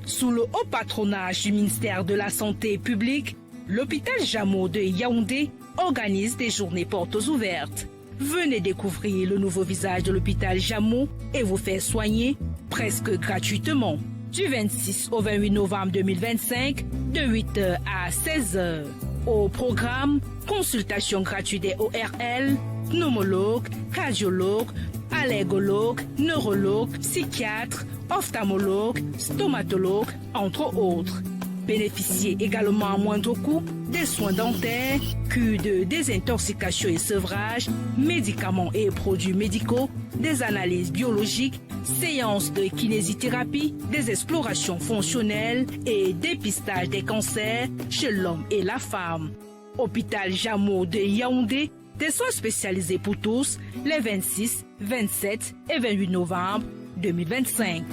[SPEAKER 10] Sous le haut patronage du ministère de la Santé publique, l'hôpital Jameau de Yaoundé organise des journées portes ouvertes. Venez découvrir le nouveau visage de l'hôpital Jameau et vous faire soigner presque gratuitement. Du 26 au 28 novembre 2025, de 8h à 16h. Au programme, consultation gratuite des ORL, pneumologue, cardiologue, allergologue, neurologue, psychiatre, ophtalmologue, stomatologue, entre autres. Bénéficiez également à moindre coût des soins dentaires, cures de désintoxication et sevrage, médicaments et produits médicaux, des analyses biologiques, séances de kinésithérapie, des explorations fonctionnelles et dépistage des cancers chez l'homme et la femme. Hôpital Jameau de Yaoundé, des soins spécialisés pour tous les 26, 27 et 28 novembre 2025.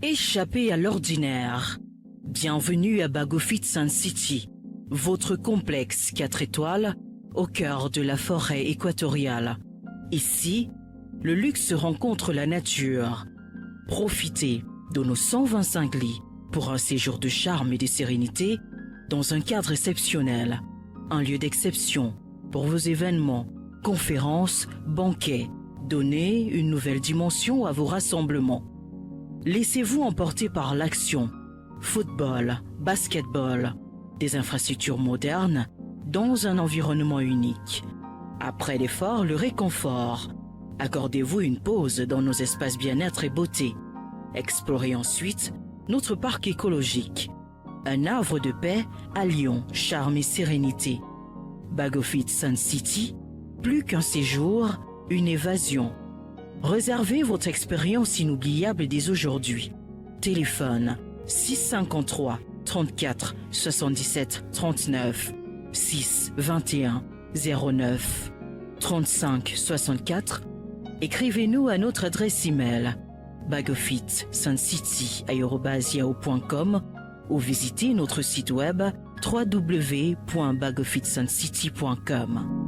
[SPEAKER 10] Échappez à l'ordinaire. Bienvenue à Bagofit Sun City, votre complexe 4 étoiles au cœur de la forêt équatoriale. Ici, le luxe rencontre la nature. Profitez de nos 125 lits pour un séjour de charme et de sérénité dans un cadre exceptionnel, un lieu d'exception pour vos événements, conférences, banquets. Donnez une nouvelle dimension à vos rassemblements. Laissez-vous emporter par l'action, football, basketball, des infrastructures modernes dans un environnement unique. Après l'effort, le réconfort. Accordez-vous une pause dans nos espaces bien-être et beauté. Explorez ensuite notre parc écologique. Un havre de paix à Lyon, charme et sérénité. Bagofit Sun City, plus qu'un séjour, une évasion. Réservez votre expérience inoubliable dès aujourd'hui. Téléphone 653 34 77 39 6 21 09 35 64. Écrivez-nous à notre adresse email bagofitsuncity@yahoo.com ou visitez notre site web www.bagofitsuncity.com.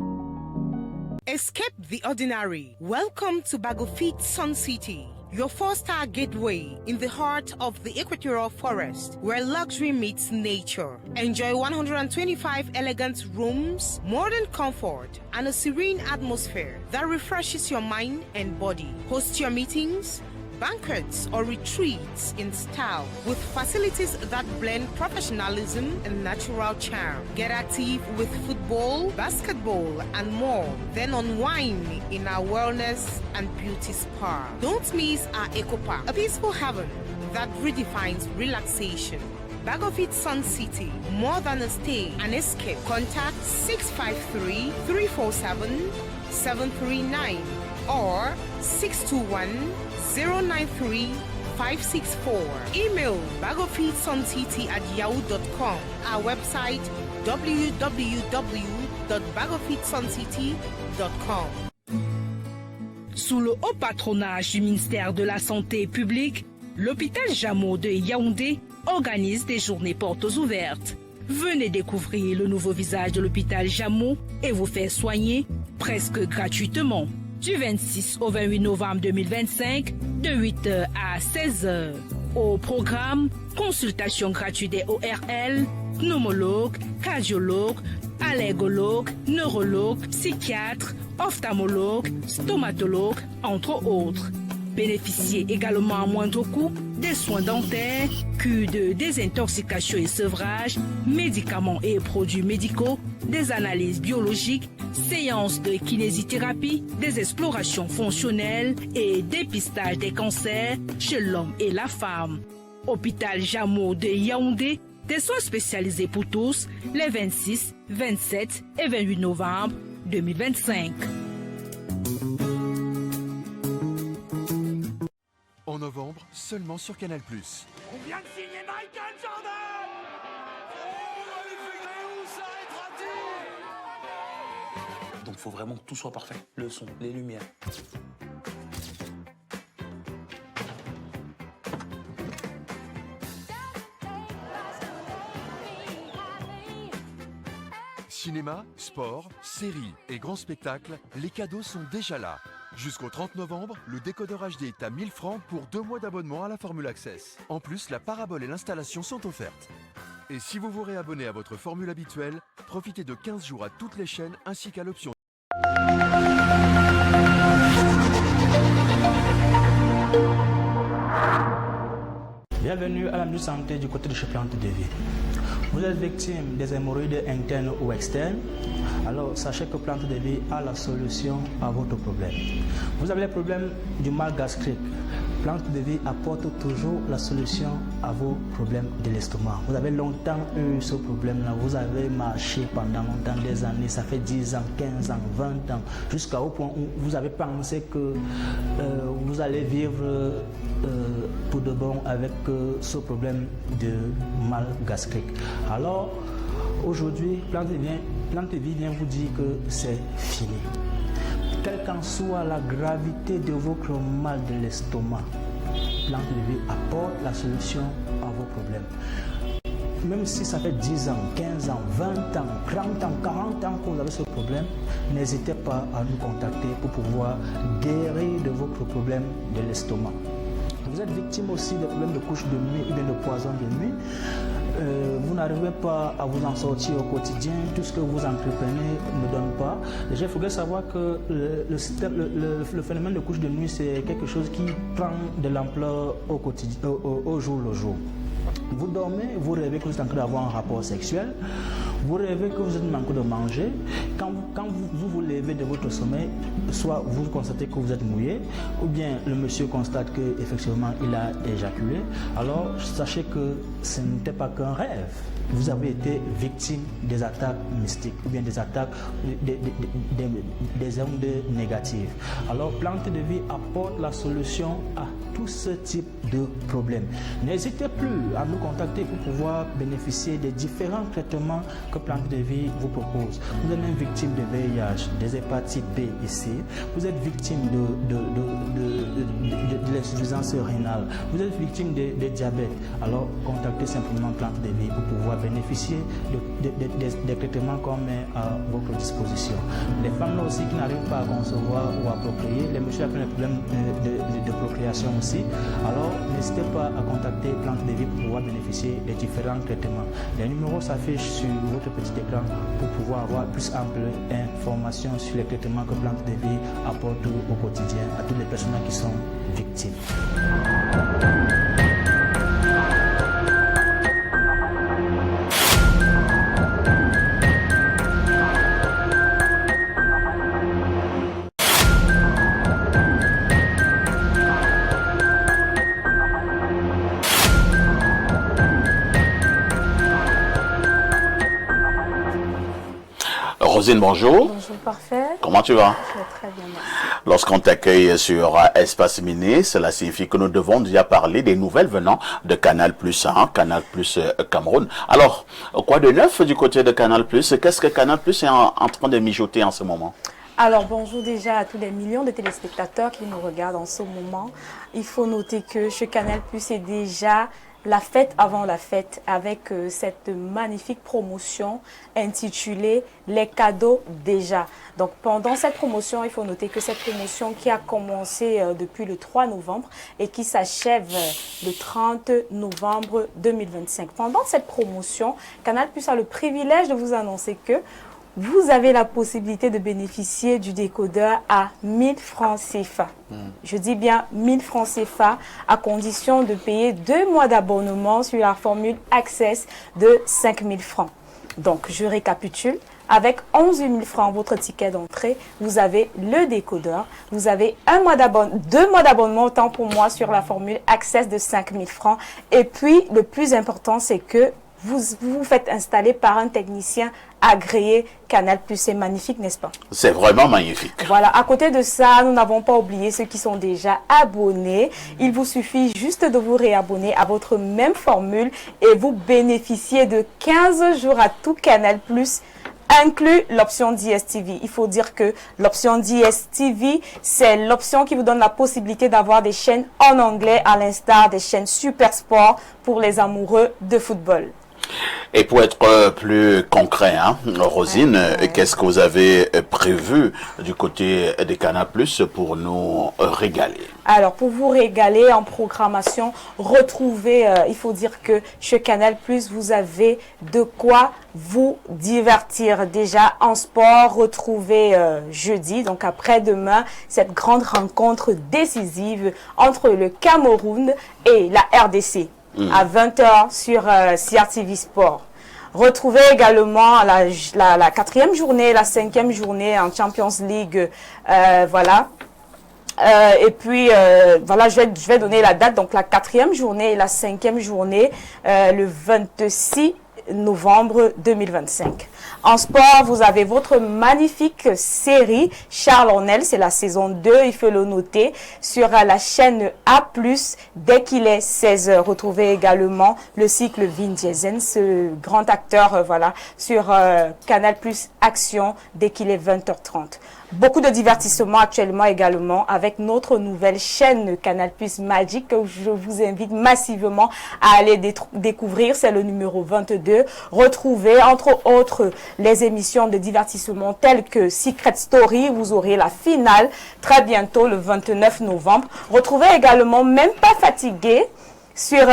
[SPEAKER 11] Escape the ordinary. Welcome to Bagofit Sun City, your 4-star gateway in the heart of the Equatorial Forest, where luxury meets nature. Enjoy 125 elegant rooms, modern comfort, and a serene atmosphere that refreshes your mind and body. Host your meetings, banquets, or retreats in style with facilities that blend professionalism and natural charm. Get active with football, basketball, and more. Then unwind in our wellness and beauty spa. Don't miss our Eco Park, a peaceful heaven that redefines relaxation. Bagofit Sun City, more than a stay, an escape. Contact 653-347-739 or 621-093-564. Email bagofitsuncity@yahoo.com. Our website www.bagofitsuncity.com. Sous le haut patronage du ministère de la Santé publique, l'hôpital Jameau de Yaoundé organise des journées portes ouvertes. Venez découvrir le nouveau visage de l'hôpital Jameau et vous faire soigner presque gratuitement. Du 26 au 28 novembre 2025, de 8h à 16h. Au programme, consultation gratuite des ORL, pneumologue, cardiologue, allergologue, neurologue, psychiatre, ophtalmologue, stomatologue, entre autres. Bénéficiez également à moindre coût des soins dentaires, cures de désintoxication et sevrage, médicaments et produits médicaux, des analyses biologiques, séances de kinésithérapie, des explorations fonctionnelles et dépistage des cancers chez l'homme et la femme. Hôpital Jameau de Yaoundé, des soins spécialisés pour tous les 26, 27 et 28 novembre 2025.
[SPEAKER 7] En novembre, seulement sur Canal+.
[SPEAKER 8] On vient de signer Michael Jordan. Oh, magnifique. Mais où s'arrêtera-t-il?
[SPEAKER 9] Donc faut vraiment que tout soit parfait. Le son, les lumières.
[SPEAKER 7] Cinéma, sport, séries et grands spectacles, les cadeaux sont déjà là. Jusqu'au 30 novembre, le décodeur HD est à 1000 francs pour 2 mois d'abonnement à la Formule Access. En plus, la parabole et l'installation sont offertes. Et si vous vous réabonnez à votre formule habituelle, profitez de 15 jours à toutes les chaînes ainsi qu'à l'option.
[SPEAKER 12] Bienvenue à la Minute Santé du côté de chez Plante de Vie. Vous êtes victime des hémorroïdes internes ou externes, alors sachez que Plante de Vie a la solution à votre problème. Vous avez les problèmes du mal gastrique. Plante de Vie apporte toujours la solution à vos problèmes de l'estomac. Vous avez longtemps eu ce problème-là, vous avez marché pendant longtemps, des années, ça fait 10 ans, 15 ans, 20 ans, jusqu'au point où vous avez pensé que vous allez vivre pour de bon avec ce problème de mal gastrique. Alors, aujourd'hui, Plante de Vie vient vous dire que c'est fini. Quelle qu'en soit la gravité de votre mal de l'estomac, Plante de Vie apporte la solution à vos problèmes. Même si ça fait 10 ans, 15 ans, 20 ans, 30 ans, 40 ans que vous avez ce problème, n'hésitez pas à nous contacter pour pouvoir guérir de votre problème de l'estomac. Vous êtes victime aussi de problèmes de couche de nuit ou bien de poison de nuit. Vous n'arrivez pas à vous en sortir au quotidien, tout ce que vous entreprenez ne donne pas. Déjà, il faudrait savoir que le phénomène de couche de nuit, c'est quelque chose qui prend de l'ampleur au quotidien, au jour le jour. Vous dormez, vous rêvez que vous êtes en train d'avoir un rapport sexuel, vous rêvez que vous êtes en train de manger. Quand vous vous levez de votre sommeil, soit vous constatez que vous êtes mouillé, ou bien le monsieur constate qu'effectivement il a éjaculé, alors sachez que ce n'était pas qu'un rêve. Vous avez été victime des attaques mystiques ou bien des attaques des ondes négatives. Alors Plante de Vie apporte la solution à tout ce type de problème. N'hésitez plus à nous contacter pour pouvoir bénéficier des différents traitements que Plante de Vie vous propose. Vous êtes même victime de VIH, des hépatites B et C, vous êtes victime de l'insuffisance rénale, vous êtes victime de diabète. Alors contactez simplement Plante de Vie pour pouvoir bénéficier des traitements qu'on met à votre disposition. Les femmes aussi qui n'arrivent pas à concevoir ou à procréer, les messieurs qui ont des problèmes de procréation aussi, alors n'hésitez pas à contacter Plante de Vie pour pouvoir bénéficier des différents traitements. Les numéros s'affichent sur votre petit écran pour pouvoir avoir plus ample information sur les traitements que Plante de Vie apporte au quotidien à toutes les personnes qui sont victimes.
[SPEAKER 1] Rosine, bonjour.
[SPEAKER 13] Bonjour, parfait.
[SPEAKER 1] Comment tu vas?
[SPEAKER 13] Je vais très bien, merci.
[SPEAKER 1] Lorsqu'on t'accueille sur Espace Mini, cela signifie que nous devons déjà parler des nouvelles venant de Canal+, Canal+, Cameroun. Alors, quoi de neuf du côté de Canal+? Qu'est-ce que Canal+ est en train de mijoter en ce moment?
[SPEAKER 13] Alors bonjour déjà à tous les millions de téléspectateurs qui nous regardent en ce moment. Il faut noter que chez Canal+, c'est déjà la fête avant la fête avec cette magnifique promotion intitulée « Les cadeaux déjà ». Donc pendant cette promotion, il faut noter que cette promotion qui a commencé depuis le 3 novembre et qui s'achève le 30 novembre 2025. Pendant cette promotion, Canal+ a le privilège de vous annoncer que vous avez la possibilité de bénéficier du décodeur à 1000 francs CFA. Je dis bien 1000 francs CFA à condition de payer 2 mois d'abonnement sur la formule Access de 5000 francs. Donc, je récapitule. Avec 11 000 francs, votre ticket d'entrée, vous avez le décodeur. Vous avez 2 mois d'abonnement, autant pour moi, sur la formule Access de 5000 francs. Et puis, le plus important, c'est que vous vous faites installer par un technicien agréé Canal+. C'est magnifique, n'est-ce pas?
[SPEAKER 1] C'est vraiment magnifique.
[SPEAKER 13] Voilà, à côté de ça, nous n'avons pas oublié ceux qui sont déjà abonnés. Il vous suffit juste de vous réabonner à votre même formule et vous bénéficiez de 15 jours à tout Canal+, inclut l'option DSTV. Il faut dire que l'option DSTV, c'est l'option qui vous donne la possibilité d'avoir des chaînes en anglais à l'instar des chaînes Super Sport pour les amoureux de football.
[SPEAKER 1] Et pour être plus concret, hein, Rosine, qu'est-ce que vous avez prévu du côté des Canal+ pour nous régaler?
[SPEAKER 13] Alors, pour vous régaler en programmation, retrouvez, il faut dire que chez Canal+, vous avez de quoi vous divertir. Déjà, en sport, retrouvez jeudi, donc après-demain, cette grande rencontre décisive entre le Cameroun et la RDC. À 20h sur CRTV Sport. Retrouvez également la 4e journée, la 5e journée en Champions League. Voilà. Et puis, voilà, je vais donner la date. Donc, la 4e journée et la 5e journée, le 26 novembre 2025. En sport, vous avez votre magnifique série Charles Ornel, c'est la saison 2, il faut le noter, sur la chaîne A+, dès qu'il est 16h. Retrouvez également le cycle Vin Diesel, ce grand acteur, voilà, sur Canal+ Action, dès qu'il est 20h30. Beaucoup de divertissement actuellement également avec notre nouvelle chaîne Canal+ Magic que je vous invite massivement à aller découvrir. C'est le numéro 22. Retrouvez entre autres les émissions de divertissement telles que Secret Story. Vous aurez la finale très bientôt le 29 novembre. Retrouvez également Même pas fatigué sur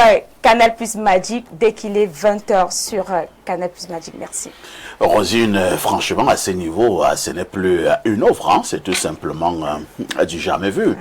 [SPEAKER 13] Canal+ Magic dès qu'il est 20h sur Canal+ Magic. Merci.
[SPEAKER 1] Rosine, franchement, à ce niveau, ce n'est plus une offre, hein, c'est tout simplement du jamais vu.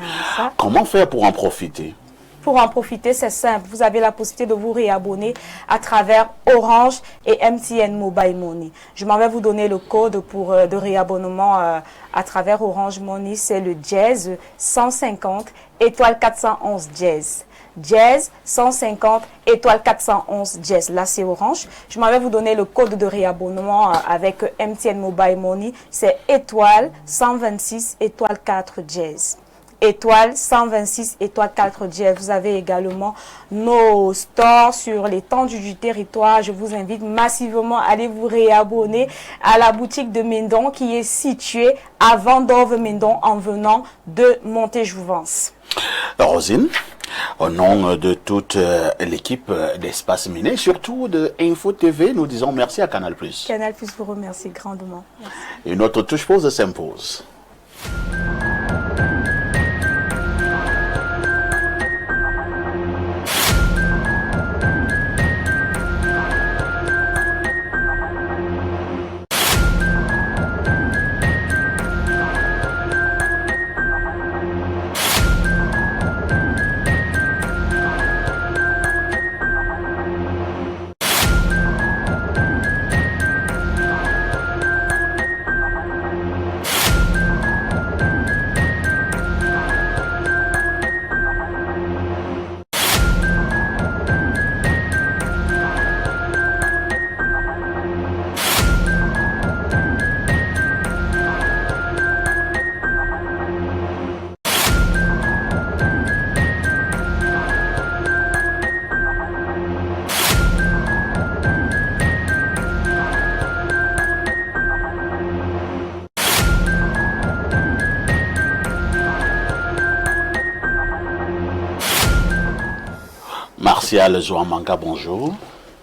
[SPEAKER 1] Comment faire pour en profiter?
[SPEAKER 13] Pour en profiter, c'est simple. Vous avez la possibilité de vous réabonner à travers Orange et MTN Mobile Money. Je m'en vais vous donner le code de réabonnement à travers Orange Money. C'est le Jazz 150 étoile 411 Jazz. Jazz 150 étoile 411 Jazz. Là, c'est Orange. Je m'en vais vous donner le code de réabonnement avec MTN Mobile Money. C'est étoile 126 étoile 4 Jazz. Étoile 126 étoile 4 Jazz. Vous avez également nos stores sur l'étendue du territoire. Je vous invite massivement à aller vous réabonner à la boutique de Mendon qui est située à Vendôme-Mendon en venant de Montéjouvence.
[SPEAKER 1] Rosine, au nom de toute l'équipe d'Espace Miné, surtout de Info TV, nous disons merci à Canal+.
[SPEAKER 13] Canal+ vous remercie grandement. Merci.
[SPEAKER 1] Et notre touche pause s'impose. Martial Zouamanga, bonjour.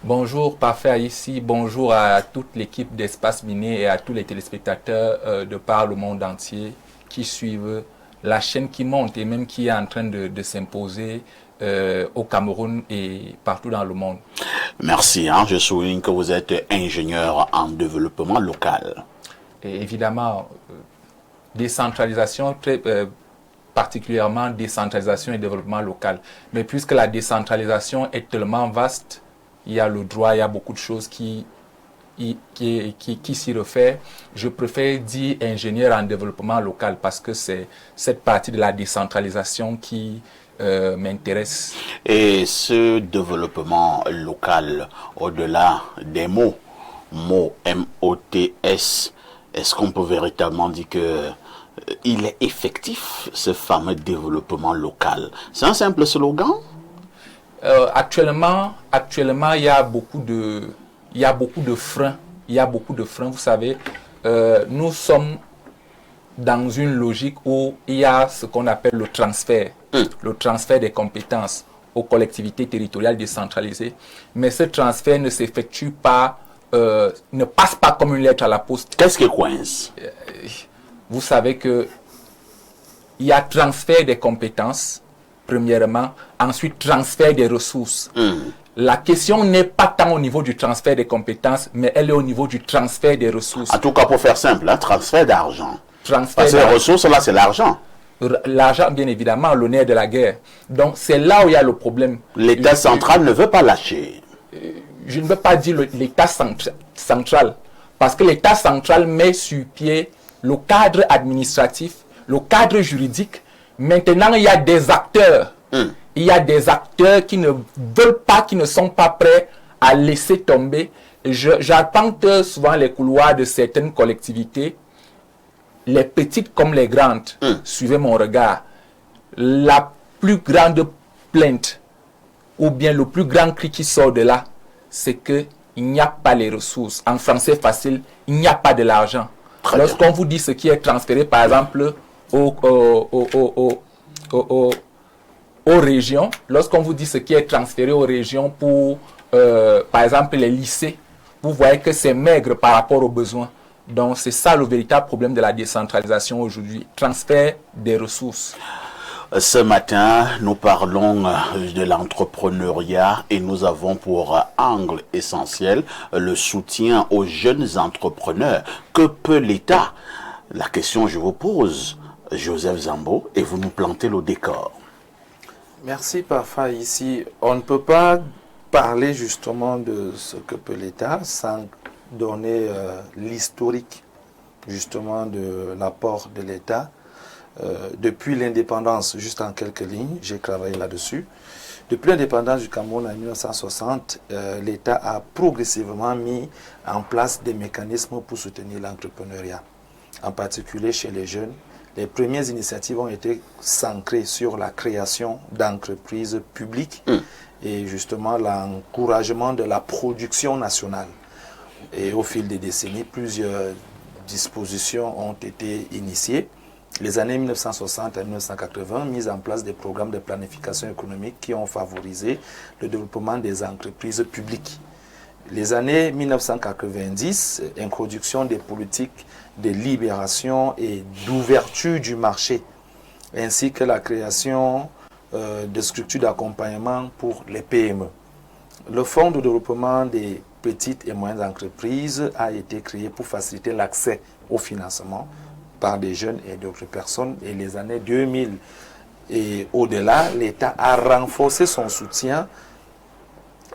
[SPEAKER 14] Bonjour, parfait ici. Bonjour à toute l'équipe d'Espace Minier et à tous les téléspectateurs de par le monde entier qui suivent la chaîne qui monte et même qui est en train de s'imposer au Cameroun et partout dans le monde.
[SPEAKER 1] Merci. Je souligne que vous êtes ingénieur en développement local.
[SPEAKER 14] Et évidemment, décentralisation, particulièrement décentralisation et développement local. Mais puisque la décentralisation est tellement vaste, il y a le droit, il y a beaucoup de choses qui s'y refait. Je préfère dire ingénieur en développement local parce que c'est cette partie de la décentralisation qui m'intéresse.
[SPEAKER 1] Et ce développement local, au-delà des mots, M-O-T-S, est-ce qu'on peut véritablement dire que il est effectif, ce fameux développement local? C'est un simple slogan?
[SPEAKER 14] Actuellement, il y a beaucoup de freins. Vous savez, nous sommes dans une logique où il y a ce qu'on appelle le transfert des compétences aux collectivités territoriales décentralisées. Mais ce transfert ne s'effectue pas, ne passe pas comme une lettre à la poste.
[SPEAKER 1] Qu'est-ce qui coince?
[SPEAKER 14] Vous savez que il y a transfert des compétences, premièrement, ensuite transfert des ressources. La question n'est pas tant au niveau du transfert des compétences, mais elle est au niveau du transfert des ressources.
[SPEAKER 1] En tout cas, pour faire simple, transfert d'argent. Parce que les ressources, là, c'est l'argent.
[SPEAKER 14] L'argent, bien évidemment, l'honneur de la guerre. Donc, c'est là où il y a le problème.
[SPEAKER 1] L'État central ne veut pas lâcher.
[SPEAKER 14] Je ne veux pas dire l'État central, parce que l'État central met sur pied le cadre administratif, le cadre juridique. Maintenant, il y a des acteurs. Il y a des acteurs qui ne veulent pas, qui ne sont pas prêts à laisser tomber. J'arpente souvent les couloirs de certaines collectivités, les petites comme les grandes. Suivez mon regard. La plus grande plainte ou bien le plus grand cri qui sort de là, c'est qu'il n'y a pas les ressources. En français facile, il n'y a pas de l'argent. Lorsqu'on vous dit ce qui est transféré, par exemple, aux régions, lorsqu'on vous dit ce qui est transféré aux régions pour, par exemple, les lycées, vous voyez que c'est maigre par rapport aux besoins. Donc, c'est ça le véritable problème de la décentralisation aujourd'hui, transfert des ressources.
[SPEAKER 1] Ce matin, nous parlons de l'entrepreneuriat et nous avons pour angle essentiel le soutien aux jeunes entrepreneurs. Que peut l'État? La question je vous pose, Joseph Zambo, et vous nous plantez le décor.
[SPEAKER 4] Merci Parfa. Ici, on ne peut pas parler justement de ce que peut l'État sans donner l'historique justement de l'apport de l'État. Depuis l'indépendance, juste en quelques lignes, j'ai travaillé là-dessus. Depuis l'indépendance du Cameroun en 1960, l'État a progressivement mis en place des mécanismes pour soutenir l'entrepreneuriat, en particulier chez les jeunes. Les premières initiatives ont été centrées sur la création d'entreprises publiques et justement l'encouragement de la production nationale. Et au fil des décennies, plusieurs dispositions ont été initiées. Les années 1960 à 1980, mise en place des programmes de planification économique qui ont favorisé le développement des entreprises publiques. Les années 1990, introduction des politiques de libération et d'ouverture du marché, ainsi que la création de structures d'accompagnement pour les PME. Le Fonds de développement des petites et moyennes entreprises a été créé pour faciliter l'accès au financement par des jeunes et d'autres personnes. Et les années 2000 et au-delà, l'État a renforcé son soutien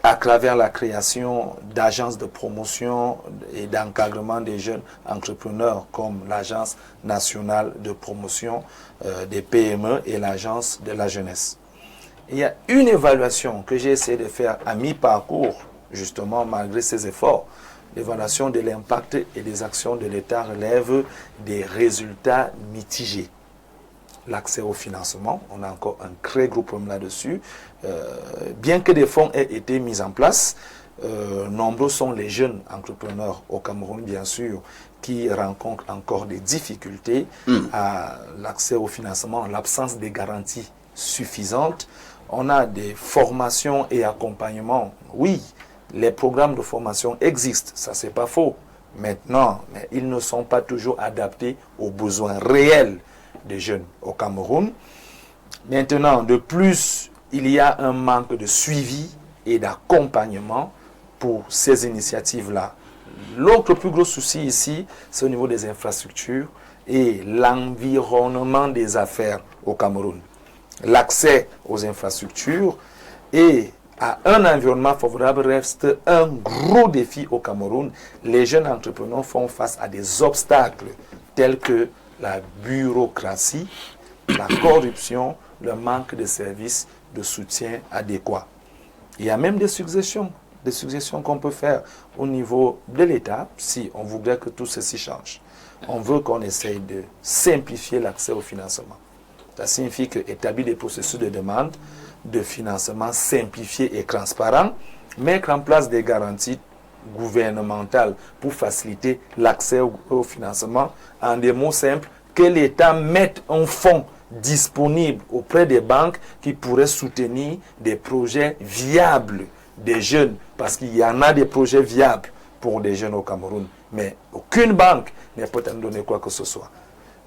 [SPEAKER 4] à travers la création d'agences de promotion et d'encadrement des jeunes entrepreneurs comme l'Agence nationale de promotion des PME et l'Agence de la jeunesse. Il y a une évaluation que j'ai essayé de faire à mi-parcours, justement malgré ces efforts. L'évaluation de l'impact et des actions de l'État relève des résultats mitigés. L'accès au financement, on a encore un très gros problème là-dessus. Bien que des fonds aient été mis en place, nombreux sont les jeunes entrepreneurs au Cameroun, bien sûr, qui rencontrent encore des difficultés à l'accès au financement, l'absence de garanties suffisantes. on a des formations et accompagnements. Oui, les programmes de formation existent, ça c'est pas faux. Maintenant, mais ils ne sont pas toujours adaptés aux besoins réels des jeunes au Cameroun. Maintenant, de plus, il y a un manque de suivi et d'accompagnement pour ces initiatives-là. L'autre plus gros souci ici, c'est au niveau des infrastructures et l'environnement des affaires au Cameroun. L'accès aux infrastructures et à un environnement favorable reste un gros défi au Cameroun. Les jeunes entrepreneurs font face à des obstacles tels que la bureaucratie, la corruption, le manque de services de soutien adéquats. Il y a même des suggestions qu'on peut faire au niveau de l'État si on voudrait que tout ceci change. On veut qu'on essaye de simplifier l'accès au financement. Ça signifie qu'établir des processus de demande de financement simplifiés et transparents, mettre en place des garanties gouvernementales pour faciliter l'accès au financement. En des mots simples, que l'État mette un fonds disponible auprès des banques qui pourraient soutenir des projets viables des jeunes, parce qu'il y en a des projets viables pour des jeunes au Cameroun, mais aucune banque n'est prête à nous donner quoi que ce soit.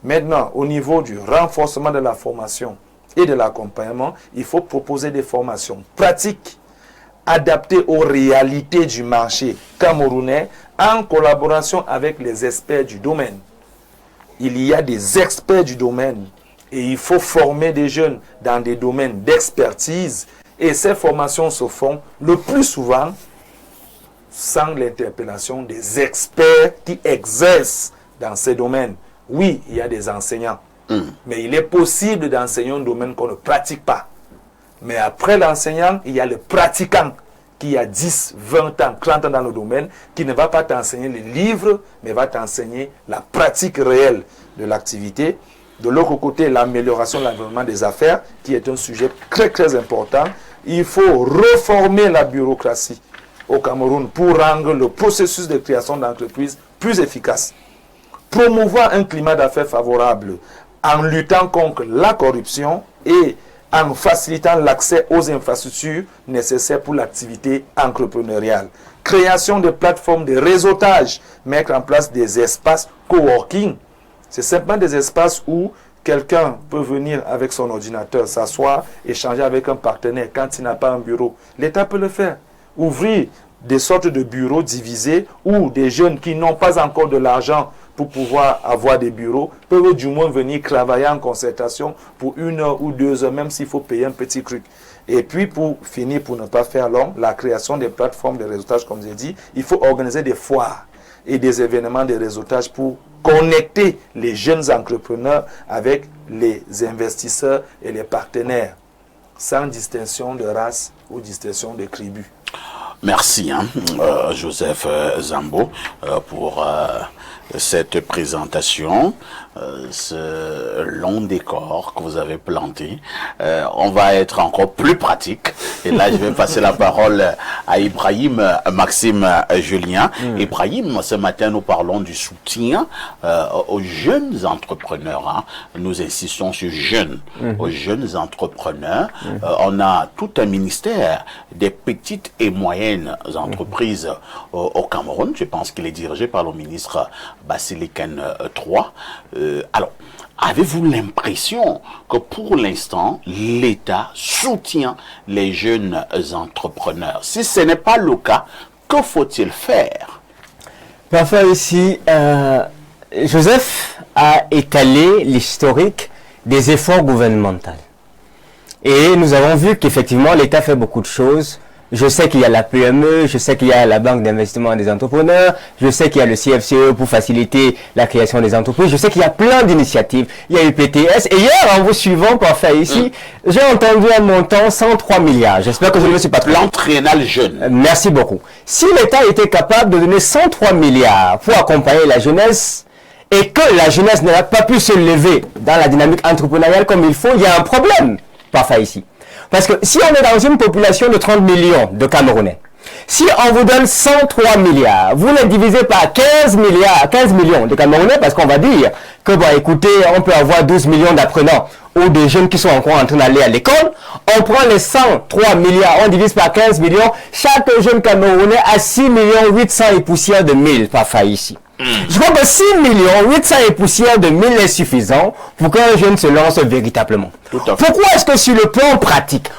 [SPEAKER 4] Maintenant, au niveau du renforcement de la formation et de l'accompagnement, il faut proposer des formations pratiques adaptées aux réalités du marché camerounais en collaboration avec les experts du domaine. Il y a des experts du domaine et il faut former des jeunes dans des domaines d'expertise et ces formations se font le plus souvent sans l'interpellation des experts qui exercent dans ces domaines. Oui, il y a des enseignants, mais il est possible d'enseigner un domaine qu'on ne pratique pas. Mais après l'enseignant, il y a le pratiquant qui a 10, 20 ans, 30 ans dans le domaine, qui ne va pas t'enseigner les livres, mais va t'enseigner la pratique réelle de l'activité. De l'autre côté, l'amélioration de l'environnement des affaires, qui est un sujet très très important. Il faut reformer la bureaucratie au Cameroun pour rendre le processus de création d'entreprises plus efficace. Promouvoir un climat d'affaires favorable en luttant contre la corruption et en facilitant l'accès aux infrastructures nécessaires pour l'activité entrepreneuriale. Création de plateformes de réseautage, mettre en place des espaces coworking. C'est simplement des espaces où quelqu'un peut venir avec son ordinateur, s'asseoir, échanger avec un partenaire quand il n'a pas un bureau. L'État peut le faire. Ouvrir des sortes de bureaux divisés où des jeunes qui n'ont pas encore de l'argent pour pouvoir avoir des bureaux peuvent du moins venir travailler en concertation pour 1 heure ou 2 heures, même s'il faut payer un petit truc. Et puis pour finir, pour ne pas faire long, la création des plateformes de réseautage, comme j'ai dit, il faut organiser des foires et des événements de réseautage pour connecter les jeunes entrepreneurs avec les investisseurs et les partenaires, sans distinction de race ou distinction de tribu.
[SPEAKER 1] Merci, Joseph Zambo, pour cette présentation, ce long décor que vous avez planté. On va être encore plus pratique. Et là, je vais passer la parole à Ibrahim Maxime Julien. Ibrahim, ce matin, nous parlons du soutien aux jeunes entrepreneurs. Nous insistons sur jeunes, aux jeunes entrepreneurs. On a tout un ministère des petites et moyennes entreprises au Cameroun. Je pense qu'il est dirigé par le ministre Basiliken III. Alors, avez-vous l'impression que pour l'instant, l'État soutient les jeunes entrepreneurs? Si ce n'est pas le cas, que faut-il faire?
[SPEAKER 2] Parfois ici, Joseph a étalé l'historique des efforts gouvernementaux. Et nous avons vu qu'effectivement, l'État fait beaucoup de choses. Je sais qu'il y a la PME, je sais qu'il y a la Banque d'investissement des entrepreneurs, je sais qu'il y a le CFCE pour faciliter la création des entreprises, je sais qu'il y a plein d'initiatives, il y a eu PTS, et hier, en vous suivant parfait ici, j'ai entendu un montant 103 milliards, j'espère que je ne me suis pas trompé.
[SPEAKER 1] L'entraînage jeune.
[SPEAKER 2] Merci beaucoup. Si l'État était capable de donner 103 milliards pour accompagner la jeunesse, et que la jeunesse n'a pas pu se lever dans la dynamique entrepreneuriale comme il faut, il y a un problème, parfait ici. Parce que si on est dans une population de 30 millions de Camerounais, si on vous donne 103 milliards, vous les divisez par 15 millions de Camerounais, parce qu'on va dire que, bon, écoutez, on peut avoir 12 millions d'apprenants ou de jeunes qui sont encore en train d'aller à l'école. On prend les 103 milliards, on divise par 15 millions. Chaque jeune Camerounais a 6 800 et poussières de 1000 par faille ici. Je crois que 6 800 et poussières de 1000 est suffisant pour qu'un jeune se lance véritablement. Pourquoi est-ce que sur le plan pratique,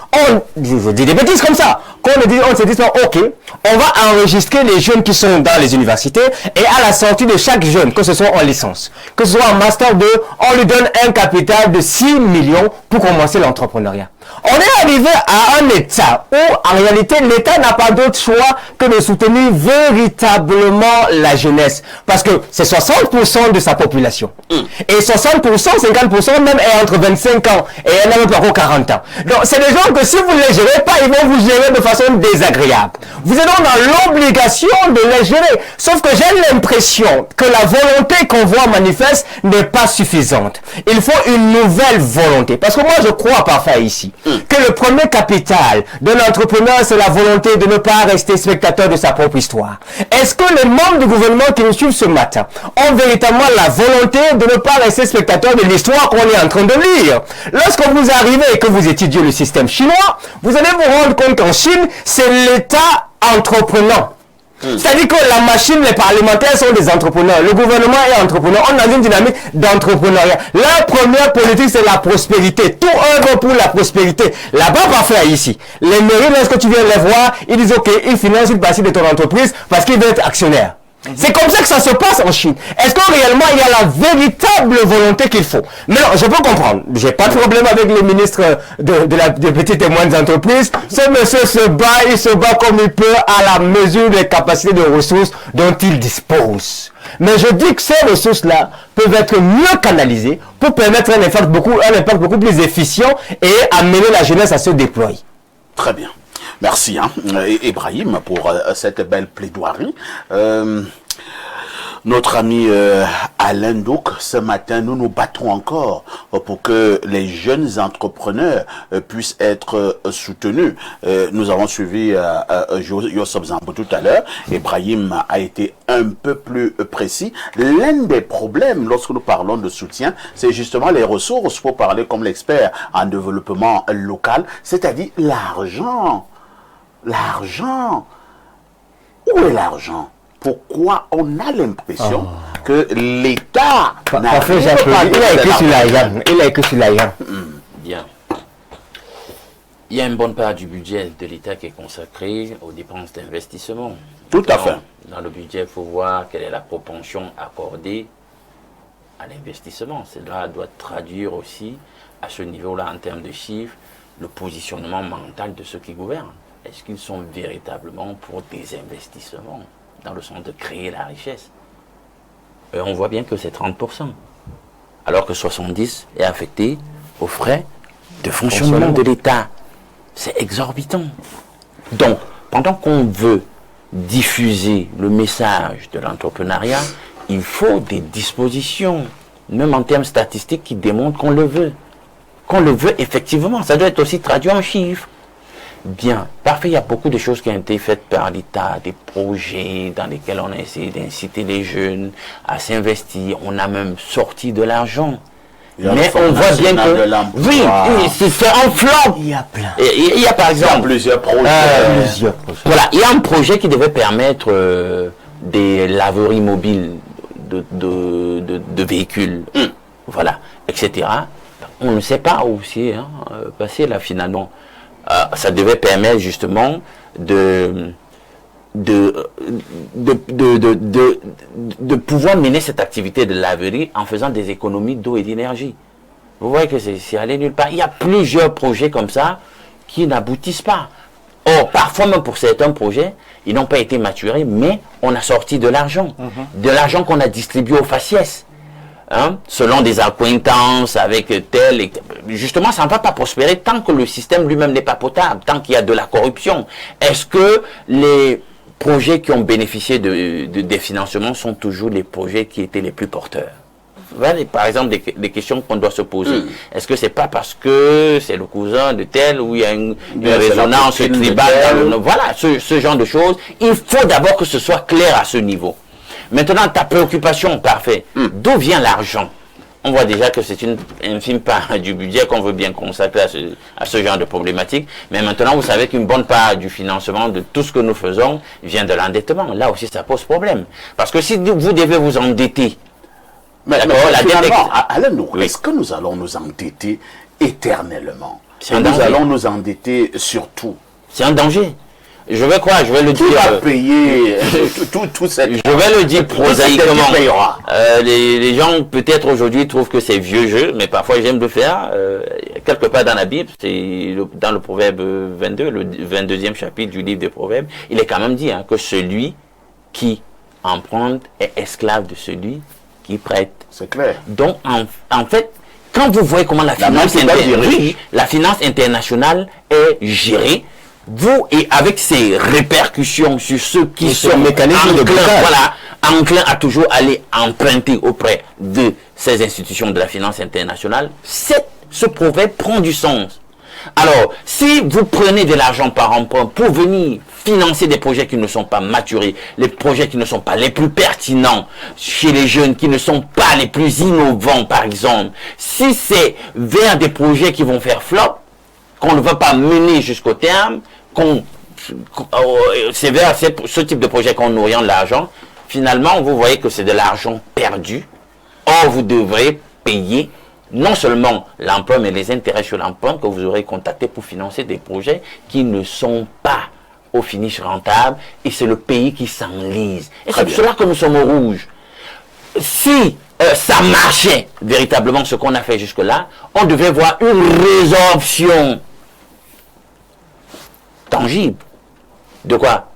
[SPEAKER 2] je dis des bêtises comme ça, qu'on se dit, ok, on va enregistrer les jeunes qui sont dans les universités et à la sortie de chaque jeune, que ce soit en licence, que ce soit en master 2, on lui donne un capital de 6 millions pour commencer l'entrepreneuriat. On est arrivé à un état où, en réalité, l'État n'a pas d'autre choix que de soutenir véritablement la jeunesse. Parce que c'est 60% de sa population. Et 60%, 50% même est entre 25 ans et elle n'a même pas encore 40 ans. Donc, c'est des gens que si vous ne les gérez pas, ils vont vous gérer de façon désagréable. Vous êtes donc dans l'obligation de les gérer. Sauf que j'ai l'impression que la volonté qu'on voit manifeste n'est pas suffisante. Il faut une nouvelle volonté. Parce que moi, je crois parfois ici que le premier capital de l'entrepreneur, c'est la volonté de ne pas rester spectateur de sa propre histoire. Est-ce que les membres du gouvernement qui nous suivent ce matin ont véritablement la volonté de ne pas rester spectateur de l'histoire qu'on est en train de lire? Lorsque vous arrivez et que vous étudiez le système chinois, vous allez vous rendre compte qu'en Chine, c'est l'État entreprenant. C'est-à-dire que la machine, les parlementaires sont des entrepreneurs. Le gouvernement est entrepreneur. On a une dynamique d'entrepreneuriat. La première politique, c'est la prospérité. Tout œuvre pour la prospérité. Là-bas, parfait ici. Les mairies, lorsque tu viens les voir, ils disent, ok, ils financent une partie de ton entreprise parce qu'ils veulent être actionnaires. C'est comme ça que ça se passe en Chine. Est-ce que réellement il y a la véritable volonté qu'il faut? Mais non, je peux comprendre. J'ai pas de problème avec le ministre des petites et moyennes entreprises. Ce monsieur se bat, il se bat comme il peut à la mesure des capacités de ressources dont il dispose. Mais je dis que ces ressources-là peuvent être mieux canalisées pour permettre un impact beaucoup plus efficient et amener la jeunesse à se déployer.
[SPEAKER 1] Très bien. Merci, Ibrahim, pour cette belle plaidoirie. Notre ami Alain Douk, ce matin, nous nous battons encore pour que les jeunes entrepreneurs puissent être soutenus. Nous avons suivi Yossop Zambo tout à l'heure. Ibrahim a été un peu plus précis. L'un des problèmes, lorsque nous parlons de soutien, c'est justement les ressources, pour parler comme l'expert en développement local, c'est-à-dire l'argent. L'argent. Où est l'argent? Pourquoi on a l'impression que l'État n'a pas...
[SPEAKER 2] Il a écrit sur la YAM.
[SPEAKER 3] Bien. Il y a une bonne part du budget de l'État qui est consacrée aux dépenses d'investissement.
[SPEAKER 1] Tout à fait.
[SPEAKER 3] Dans le budget, il faut voir quelle est la propension accordée à l'investissement. Cela doit traduire aussi, à ce niveau-là, en termes de chiffres, le positionnement mental de ceux qui gouvernent. Est-ce qu'ils sont véritablement pour des investissements dans le sens de créer la richesse? On voit bien que c'est 30%, alors que 70% est affecté aux frais de fonctionnement de l'État. C'est exorbitant. Donc, pendant qu'on veut diffuser le message de l'entrepreneuriat, il faut des dispositions, même en termes statistiques, qui démontrent qu'on le veut. Qu'on le veut effectivement. Ça doit être aussi traduit en chiffres. Bien, parfait, il y a beaucoup de choses qui ont été faites par l'État, des projets dans lesquels on a essayé d'inciter les jeunes à s'investir. On a même sorti de l'argent. Mais on voit bien que... Oui, c'est un flop.
[SPEAKER 2] Il y a plein.
[SPEAKER 3] Il y a par exemple...
[SPEAKER 1] plusieurs projets.
[SPEAKER 3] Voilà, il y a un projet qui devait permettre des laveries mobiles de véhicules, voilà, etc. On ne sait pas où c'est passé là finalement. Ça devait permettre justement de pouvoir mener cette activité de laverie en faisant des économies d'eau et d'énergie. Vous voyez que c'est allé nulle part. Il y a plusieurs projets comme ça qui n'aboutissent pas. Or, parfois même pour certains projets, ils n'ont pas été maturés, mais on a sorti de l'argent. De l'argent qu'on a distribué aux faciès. Selon des accointances avec tel, justement ça ne va pas prospérer tant que le système lui-même n'est pas potable, tant qu'il y a de la corruption. Est-ce que les projets qui ont bénéficié des financements sont toujours les projets qui étaient les plus porteurs? Voilà, par exemple, des questions qu'on doit se poser. Est-ce que c'est pas parce que c'est le cousin de tel ou il y a une résonance tribale? Voilà, ce genre de choses. Il faut d'abord que ce soit clair à ce niveau. Maintenant, ta préoccupation, parfait. D'où vient l'argent? on voit déjà que c'est une infime part du budget qu'on veut bien consacrer à ce genre de problématique. Mais maintenant, vous savez qu'une bonne part du financement de tout ce que nous faisons vient de l'endettement. Là aussi, ça pose problème. Parce que si vous devez vous endetter,
[SPEAKER 1] mais finalement, est-ce que nous allons nous endetter éternellement? Nous allons nous endetter sur tout.
[SPEAKER 3] C'est un danger. Je vais quoi? Je vais le dire.
[SPEAKER 1] Qui va payer tout cette...
[SPEAKER 3] Je vais le dire prosaïquement. Les gens peut-être aujourd'hui trouvent que c'est vieux jeu, mais parfois j'aime le faire. Quelque part dans la Bible, c'est dans le Proverbe 22, le 22e chapitre du livre des Proverbes, il est quand même dit que celui qui emprunte est esclave de celui qui prête.
[SPEAKER 1] C'est clair.
[SPEAKER 3] Donc en fait, quand vous voyez comment la finance internationale est gérée, vous, et avec ces répercussions sur ceux qui sont enclins à toujours aller emprunter auprès de ces institutions de la finance internationale, ce proverbe prend du sens. Alors, si vous prenez de l'argent par emprunt pour venir financer des projets qui ne sont pas maturés, les projets qui ne sont pas les plus pertinents chez les jeunes, qui ne sont pas les plus innovants, par exemple, si c'est vers des projets qui vont faire flop, qu'on ne va pas mener jusqu'au terme, c'est vers ce type de projet qu'on oriente l'argent, finalement, vous voyez que c'est de l'argent perdu. Or, vous devrez payer non seulement l'emprunt, mais les intérêts sur l'emprunt que vous aurez contacté pour financer des projets qui ne sont pas au finish rentables, et c'est le pays qui s'enlise. Et c'est pour cela que nous sommes au rouge. Si ça marchait véritablement ce qu'on a fait jusque-là, on devait voir une résorption tangible. De quoi?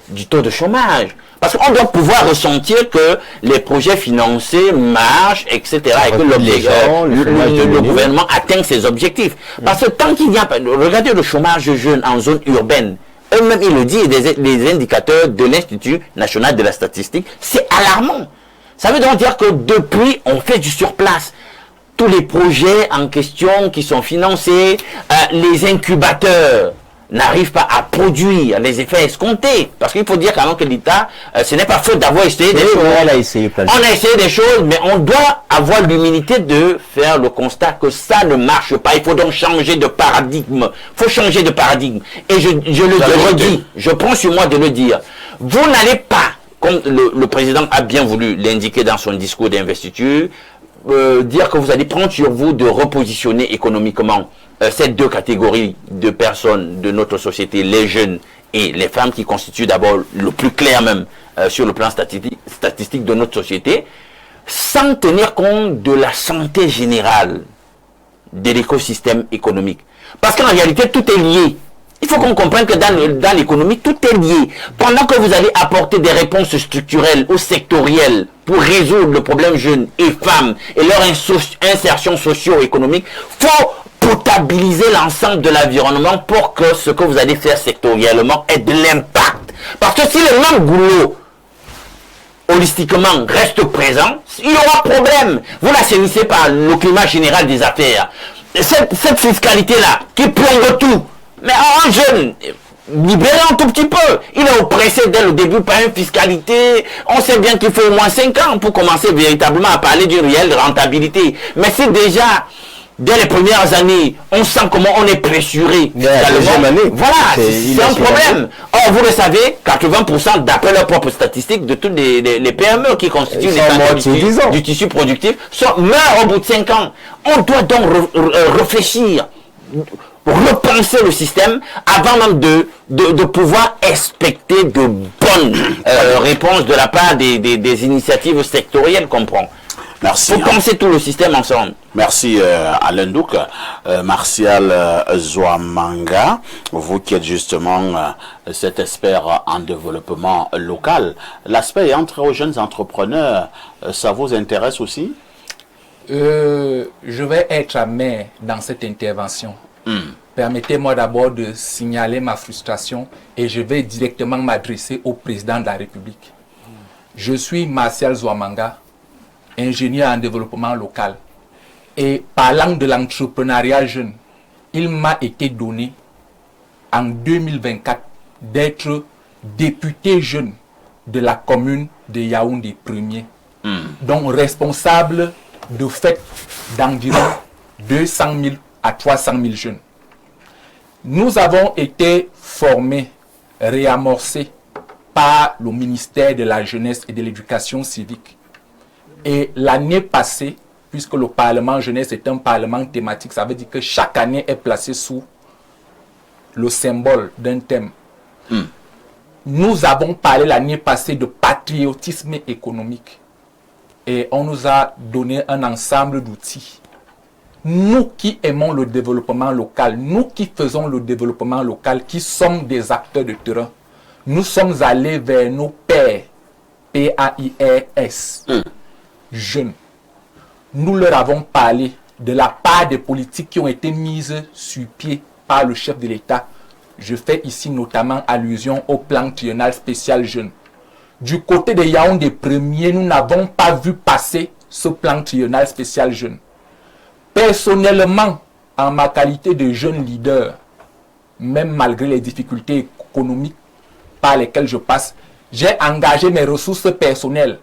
[SPEAKER 3] Du taux de chômage. Parce qu'on doit pouvoir ressentir que les projets financés marchent, etc. et que le gouvernement atteint ses objectifs. Parce que tant qu'il n'y a pas... Regardez le chômage jeune en zone urbaine. Eux-mêmes, ils le disent, les indicateurs de l'Institut national de la statistique, c'est alarmant. Ça veut donc dire que depuis, on fait du surplace. Tous les projets en question qui sont financés, les incubateurs n'arrivent pas à produire les effets escomptés. Parce qu'il faut dire quand même que l'État, ce n'est pas faute d'avoir essayé des choses. On a essayé des choses, mais on doit avoir l'humilité de faire le constat que ça ne marche pas. Il faut donc changer de paradigme. Il faut changer de paradigme. Et je le redis, je prends sur moi de le dire. Vous n'allez pas, comme le président a bien voulu l'indiquer dans son discours d'investiture, dire que vous allez prendre sur vous de repositionner économiquement ces deux catégories de personnes de notre société, les jeunes et les femmes, qui constituent d'abord le plus clair même sur le plan statistique de notre société, sans tenir compte de la santé générale de l'écosystème économique. Parce qu'en réalité, tout est lié. Il faut qu'on comprenne que dans l'économie, tout est lié. Pendant que vous allez apporter des réponses structurelles ou sectorielles pour résoudre le problème jeunes et femmes et leur insertion socio-économique, il faut potabiliser l'ensemble de l'environnement pour que ce que vous allez faire sectoriellement ait de l'impact. Parce que si le même goulot, holistiquement, reste présent, il y aura problème. Vous l'assainissez par le climat général des affaires. Cette fiscalité-là, qui plombe tout. Mais un jeune, libéré un tout petit peu, il est oppressé dès le début par une fiscalité. On sait bien qu'il faut au moins 5 ans pour commencer véritablement à parler d'une réelle rentabilité. Mais si déjà, dès les premières années, on sent comment on est pressuré. Voilà, c'est un problème. Or, vous le savez, 80% d'après leurs propres statistiques de toutes les PME qui constituent du tissu productif meurent au bout de 5 ans. On doit donc réfléchir, repenser le système avant même de pouvoir expecter de bonnes réponses de la part des initiatives sectorielles qu'on prend.
[SPEAKER 1] Merci.
[SPEAKER 3] Il faut penser tout le système ensemble.
[SPEAKER 1] Merci Alain Douk. Martial Zouamanga, vous qui êtes justement cet expert en développement local, l'aspect entre aux jeunes entrepreneurs, ça vous intéresse aussi?
[SPEAKER 14] Je vais être amer dans cette intervention. Permettez-moi d'abord de signaler ma frustration et je vais directement m'adresser au président de la République. Je suis Martial Zouamanga, ingénieur en développement local. Et parlant de l'entrepreneuriat jeune, il m'a été donné en 2024 d'être député jeune de la commune de Yaoundé 1er, donc responsable de fait d'environ 200 000 à 300 000 jeunes. Nous avons été formés, réamorcés par le ministère de la Jeunesse et de l'Éducation civique. Et l'année passée, puisque le Parlement jeunesse est un parlement thématique, ça veut dire que chaque année est placée sous le symbole d'un thème. Nous avons parlé l'année passée de patriotisme économique. Et on nous a donné un ensemble d'outils. Nous qui aimons le développement local, nous qui faisons le développement local, qui sommes des acteurs de terrain, nous sommes allés vers nos pairs, P-A-I-R-S, jeunes. Nous leur avons parlé de la part des politiques qui ont été mises sur pied par le chef de l'État. Je fais ici notamment allusion au plan triennal spécial jeune. Du côté de Yaoundé Premier, nous n'avons pas vu passer ce plan triennal spécial jeune. Personnellement, en ma qualité de jeune leader, même malgré les difficultés économiques par lesquelles je passe, j'ai engagé mes ressources personnelles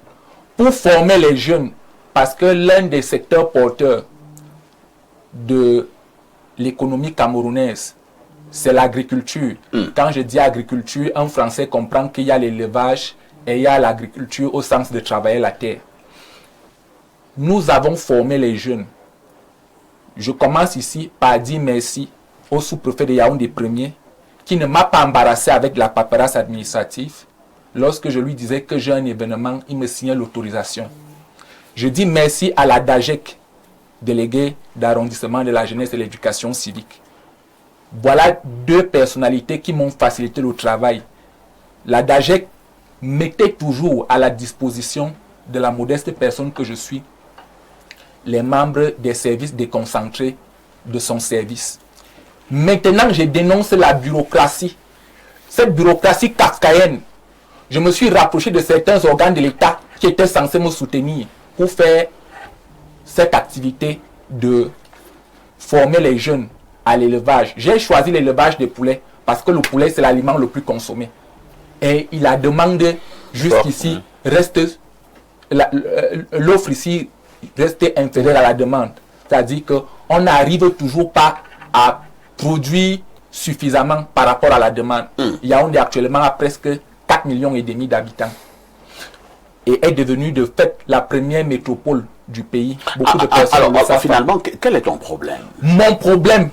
[SPEAKER 14] pour former les jeunes, parce que l'un des secteurs porteurs de l'économie camerounaise, c'est l'agriculture. Quand je dis agriculture, un Français comprend qu'il y a l'élevage et il y a l'agriculture au sens de travailler la terre. Nous avons formé les jeunes. Je commence ici par dire merci au sous-préfet de Yaoundé Premier qui ne m'a pas embarrassé avec la paperasse administrative. Lorsque je lui disais que j'ai un événement, il me signait l'autorisation. Je dis merci à la DAGEC, délégué d'arrondissement de la jeunesse et de l'éducation civique. Voilà deux personnalités qui m'ont facilité le travail. La DAGEC mettait toujours à la disposition de la modeste personne que je suis les membres des services déconcentrés de son service. Maintenant, je dénonce la bureaucratie. Cette bureaucratie kafkaïenne. Je me suis rapproché de certains organes de l'État qui étaient censés me soutenir pour faire cette activité de former les jeunes à l'élevage. J'ai choisi l'élevage des poulets parce que le poulet, c'est l'aliment le plus consommé. Et la demande jusqu'ici reste, l'offre ici reste inférieure à la demande. C'est-à-dire qu'on n'arrive toujours pas à produire suffisamment par rapport à la demande. Yaoundé actuellement a presque 4,5 millions d'habitants. Et est devenue de fait la première métropole du pays. Beaucoup de personnes
[SPEAKER 1] alors, finalement, quel est ton problème?
[SPEAKER 14] Mon problème,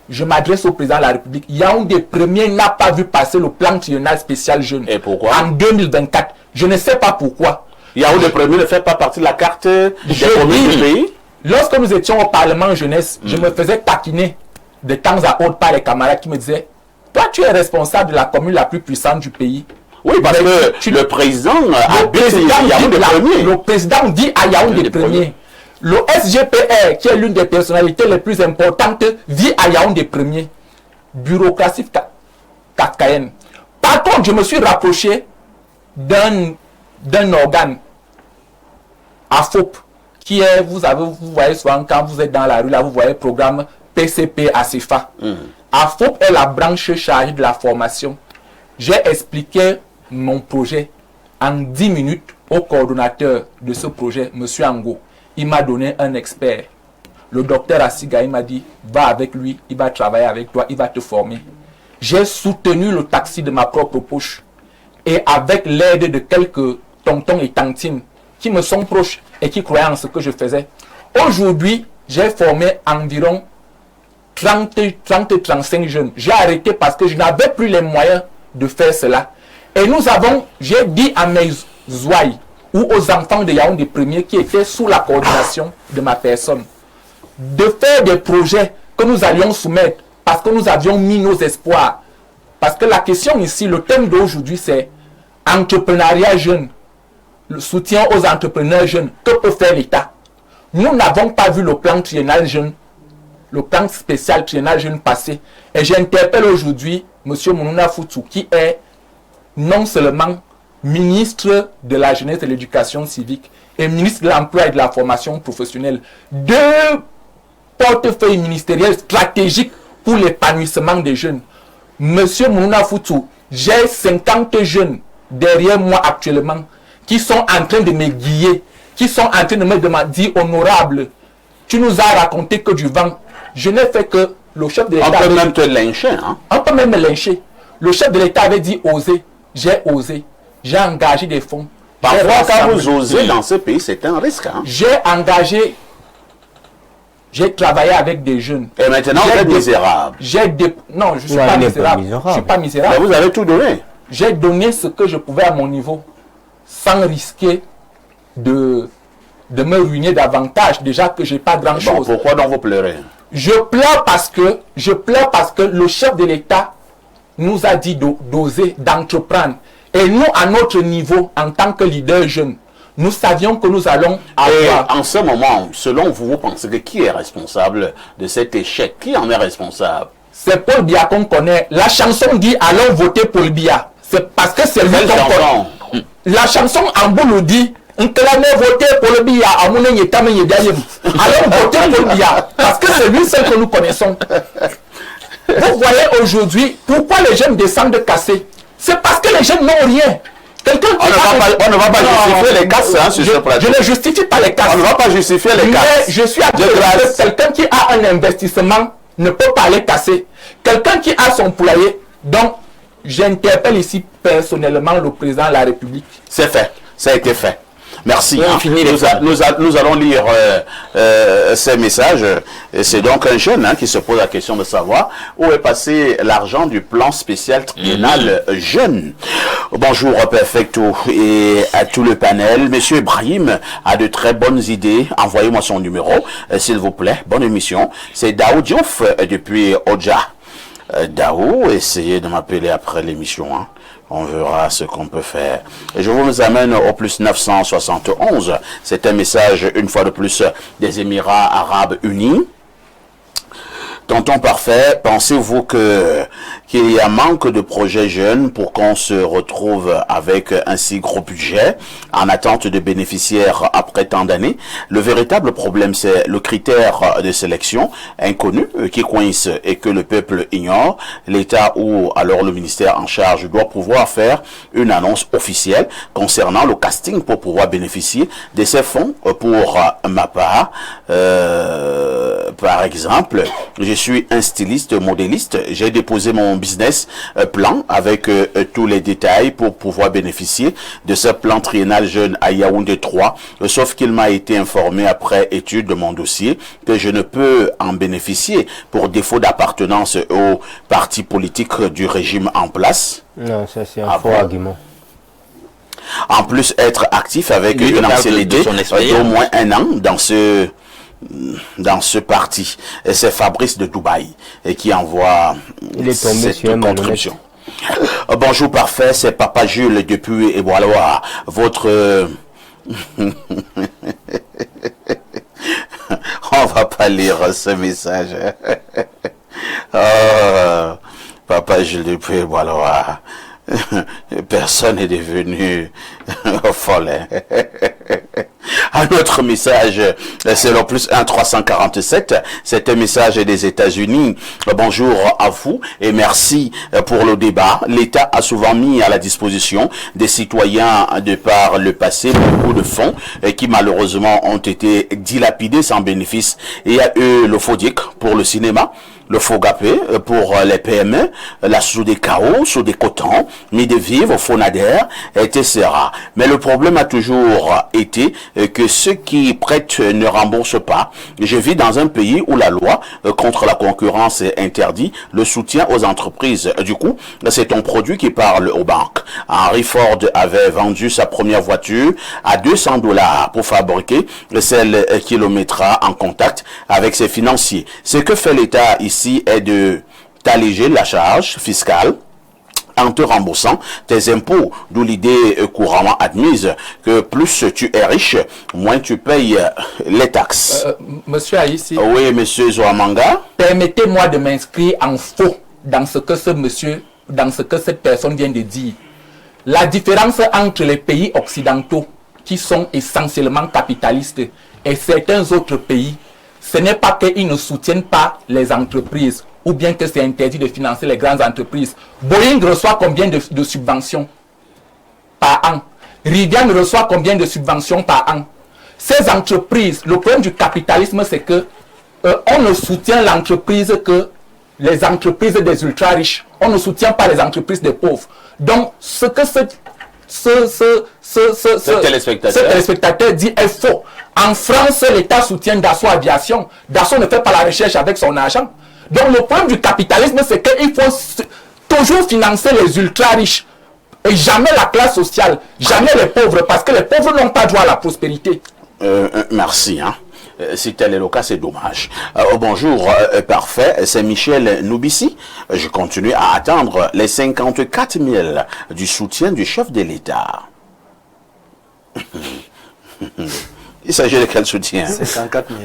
[SPEAKER 14] je m'adresse au président de la République. Yaoundé Premier n'a pas vu passer le plan triennal spécial jeune.
[SPEAKER 1] Et pourquoi?
[SPEAKER 14] En 2024. Je ne sais pas pourquoi.
[SPEAKER 1] Yaoundé Premier ne fait pas partie de la carte des communes du pays?
[SPEAKER 14] Lorsque nous étions au Parlement jeunesse, je me faisais taquiner de temps à autre par les camarades qui me disaient « Toi, tu es responsable de la commune la plus puissante du pays. »
[SPEAKER 1] Oui, parce que le président
[SPEAKER 14] le président dit à Yaoundé Premier. Le SGPR, qui est l'une des personnalités les plus importantes, vit à Yaoundé Premier. Bureaucratie kafkaïenne. Par contre, je me suis rapproché d'un organe, AFOP, qui est, vous voyez souvent quand vous êtes dans la rue, là, vous voyez le programme PCP ACFA. AFOP est la branche chargée de la formation. J'ai expliqué mon projet en 10 minutes au coordonnateur de ce projet, M. Ango. Il m'a donné un expert. Le docteur Asiga, il m'a dit, va avec lui, il va travailler avec toi, il va te former. J'ai soutenu le taxi de ma propre poche. Et avec l'aide de quelques tontons et tantines qui me sont proches et qui croyaient en ce que je faisais. Aujourd'hui, j'ai formé environ 30-35 jeunes. J'ai arrêté parce que je n'avais plus les moyens de faire cela. Et j'ai dit à mes ouailles ou aux enfants de Yaoundé Premier qui étaient sous la coordination de ma personne, de faire des projets que nous allions soumettre parce que nous avions mis nos espoirs. Parce que la question ici, le thème d'aujourd'hui, c'est entrepreneuriat jeune, le soutien aux entrepreneurs jeunes. Que peut faire l'État? Nous n'avons pas vu le plan triennal jeune, le plan spécial triennal jeune passé. Et j'interpelle aujourd'hui M. Mounouna Foutou, qui est non seulement ministre de la jeunesse et de l'éducation civique et ministre de l'emploi et de la formation professionnelle. Deux portefeuilles ministériels stratégiques pour l'épanouissement des jeunes. Monsieur Mounouna Foutou, j'ai 50 jeunes derrière moi actuellement qui sont en train de me guider, qui sont en train de me demander, honorable, tu nous as raconté que du vent. Je n'ai fait que le chef de l'État.
[SPEAKER 1] On peut même te lyncher. Hein?
[SPEAKER 14] On peut même me lyncher. Le chef de l'État avait dit oser. J'ai osé. J'ai engagé des fonds.
[SPEAKER 1] Parfois, quand vous osez dans ce pays, c'est un risque. Hein?
[SPEAKER 14] J'ai engagé. J'ai travaillé avec des jeunes.
[SPEAKER 1] Et maintenant, vous êtes misérable.
[SPEAKER 14] Non, je ne suis pas misérable. Je suis pas misérable.
[SPEAKER 1] Mais vous avez tout donné.
[SPEAKER 14] J'ai donné ce que je pouvais à mon niveau, sans risquer de me ruiner davantage. Déjà que j'ai pas grand chose.
[SPEAKER 1] Pourquoi donc vous pleurez?
[SPEAKER 14] Je pleure parce que le chef de l'État nous a dit d'oser, d'entreprendre. Et nous, à notre niveau, en tant que leader jeune, nous savions que nous allons avoir...
[SPEAKER 1] Et en ce moment, selon vous, vous pensez que qui est responsable de cet échec? Qui en est responsable?
[SPEAKER 14] C'est Paul Biya qu'on connaît. La chanson dit « Allons voter Paul Biya ». C'est parce que c'est lui qu'on connaît. La chanson en boulot dit « Allons voter Paul Biya ». Allons voter Paul Biya. Parce que c'est lui seul que nous connaissons. Vous voyez aujourd'hui, pourquoi les jeunes descendent cassés? C'est parce que les jeunes n'ont rien.
[SPEAKER 1] On ne va pas justifier les casses hein, sur ce plateau.
[SPEAKER 14] Je ne justifie pas les casses.
[SPEAKER 1] On ne va pas justifier les casses.
[SPEAKER 14] Mais je suis à dire que quelqu'un qui a un investissement ne peut pas les casser. Quelqu'un qui a son poulailler, donc j'interpelle ici personnellement le président de la République.
[SPEAKER 1] C'est fait, ça a été fait. Merci. Hein. Nous allons lire ces messages. C'est donc un jeune hein, qui se pose la question de savoir où est passé l'argent du plan spécial triennal jeune. Bonjour Perfecto et à tout le panel. Monsieur Ibrahim a de très bonnes idées. Envoyez-moi son numéro, s'il vous plaît. Bonne émission. C'est Daou Diouf depuis Oja. Daou, essayez de m'appeler après l'émission. Hein. On verra ce qu'on peut faire. Et je vous amène au plus 971. C'est un message, une fois de plus, des Émirats Arabes Unis. Tonton Parfait, pensez-vous qu'il y a manque de projets jeunes pour qu'on se retrouve avec un si gros budget en attente de bénéficiaires après tant d'années? Le véritable problème, c'est le critère de sélection inconnu qui coince et que le peuple ignore. L'État ou alors le ministère en charge doit pouvoir faire une annonce officielle concernant le casting pour pouvoir bénéficier de ces fonds. Pour ma part, par exemple, je suis un styliste modéliste. J'ai déposé mon business plan avec tous les détails pour pouvoir bénéficier de ce plan triennal jeune à Yaoundé 3. Sauf qu'il m'a été informé après étude de mon dossier que je ne peux en bénéficier pour défaut d'appartenance au parti politique du régime en place.
[SPEAKER 2] Non, ça c'est un faux argument.
[SPEAKER 1] En plus, être actif avec une ancienneté d'au moins 1 an dans ce parti. C'est Fabrice de Dubaï qui envoie cette contribution. Bonjour Parfait, c'est Papa Jules depuis Eboaloa. Votre... On va pas lire ce message. Oh, Papa Jules depuis Eboaloa. Personne n'est devenu folle. Un autre message, c'est le plus 1 347. C'est un message des États-Unis. Bonjour à vous et merci pour le débat. L'État a souvent mis à la disposition des citoyens de par le passé beaucoup de fonds qui malheureusement ont été dilapidés sans bénéfice. Il y a eu le FODIC pour le cinéma, le FOGAPé pour les PME, la Soudécao, Soudécoton, Midevivre, Fonader, etc. Mais le problème a toujours été que ceux qui prêtent ne remboursent pas. Je vis dans un pays où la loi contre la concurrence interdit le soutien aux entreprises. Du coup, c'est ton produit qui parle aux banques. Henry Ford avait vendu sa première voiture à $200 pour fabriquer celle qui le mettra en contact avec ses financiers. Ce que fait l'État ici est de t'alléger la charge fiscale en te remboursant tes impôts, d'où l'idée couramment admise que plus tu es riche, moins tu payes les taxes.
[SPEAKER 14] Monsieur Aïssi.
[SPEAKER 1] Oui, monsieur Zoamanga.
[SPEAKER 14] Permettez-moi de m'inscrire en faux dans ce que cette personne vient de dire. La différence entre les pays occidentaux, qui sont essentiellement capitalistes, et certains autres pays, ce n'est pas qu'ils ne soutiennent pas les entreprises, ou bien que c'est interdit de financer les grandes entreprises. Boeing reçoit combien de subventions par an? Rivian reçoit combien de subventions par an? ces entreprises, le problème du capitalisme, c'est que on ne soutient l'entreprise que les entreprises des ultra-riches. On ne soutient pas les entreprises des pauvres. Donc, ce que ce téléspectateur dit est faux. En France, l'État soutient Dassault Aviation. Dassault ne fait pas la recherche avec son argent. Donc, le problème du capitalisme, c'est qu'il faut toujours financer les ultra-riches. Et jamais la classe sociale, jamais les pauvres, parce que les pauvres n'ont pas droit à la prospérité.
[SPEAKER 1] Merci. Si tel est le cas, c'est dommage. Bonjour, parfait. C'est Michel Noubissi. Je continue à attendre les 54 000 du soutien du chef de l'État. Il s'agit de quel soutien?
[SPEAKER 4] 54 000.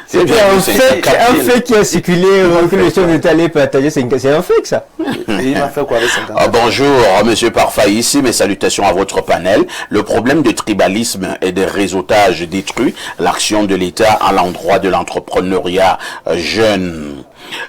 [SPEAKER 2] C'est un fait qui a circulé, que le chef d'État allait partager. C'est un fait, ça.
[SPEAKER 4] Et il m'a fait quoi avec 54 000?
[SPEAKER 1] Bonjour, monsieur Parfait, ici, mes salutations à votre panel. Le problème de tribalisme et de réseautage détruit l'action de l'État à l'endroit de l'entrepreneuriat jeune.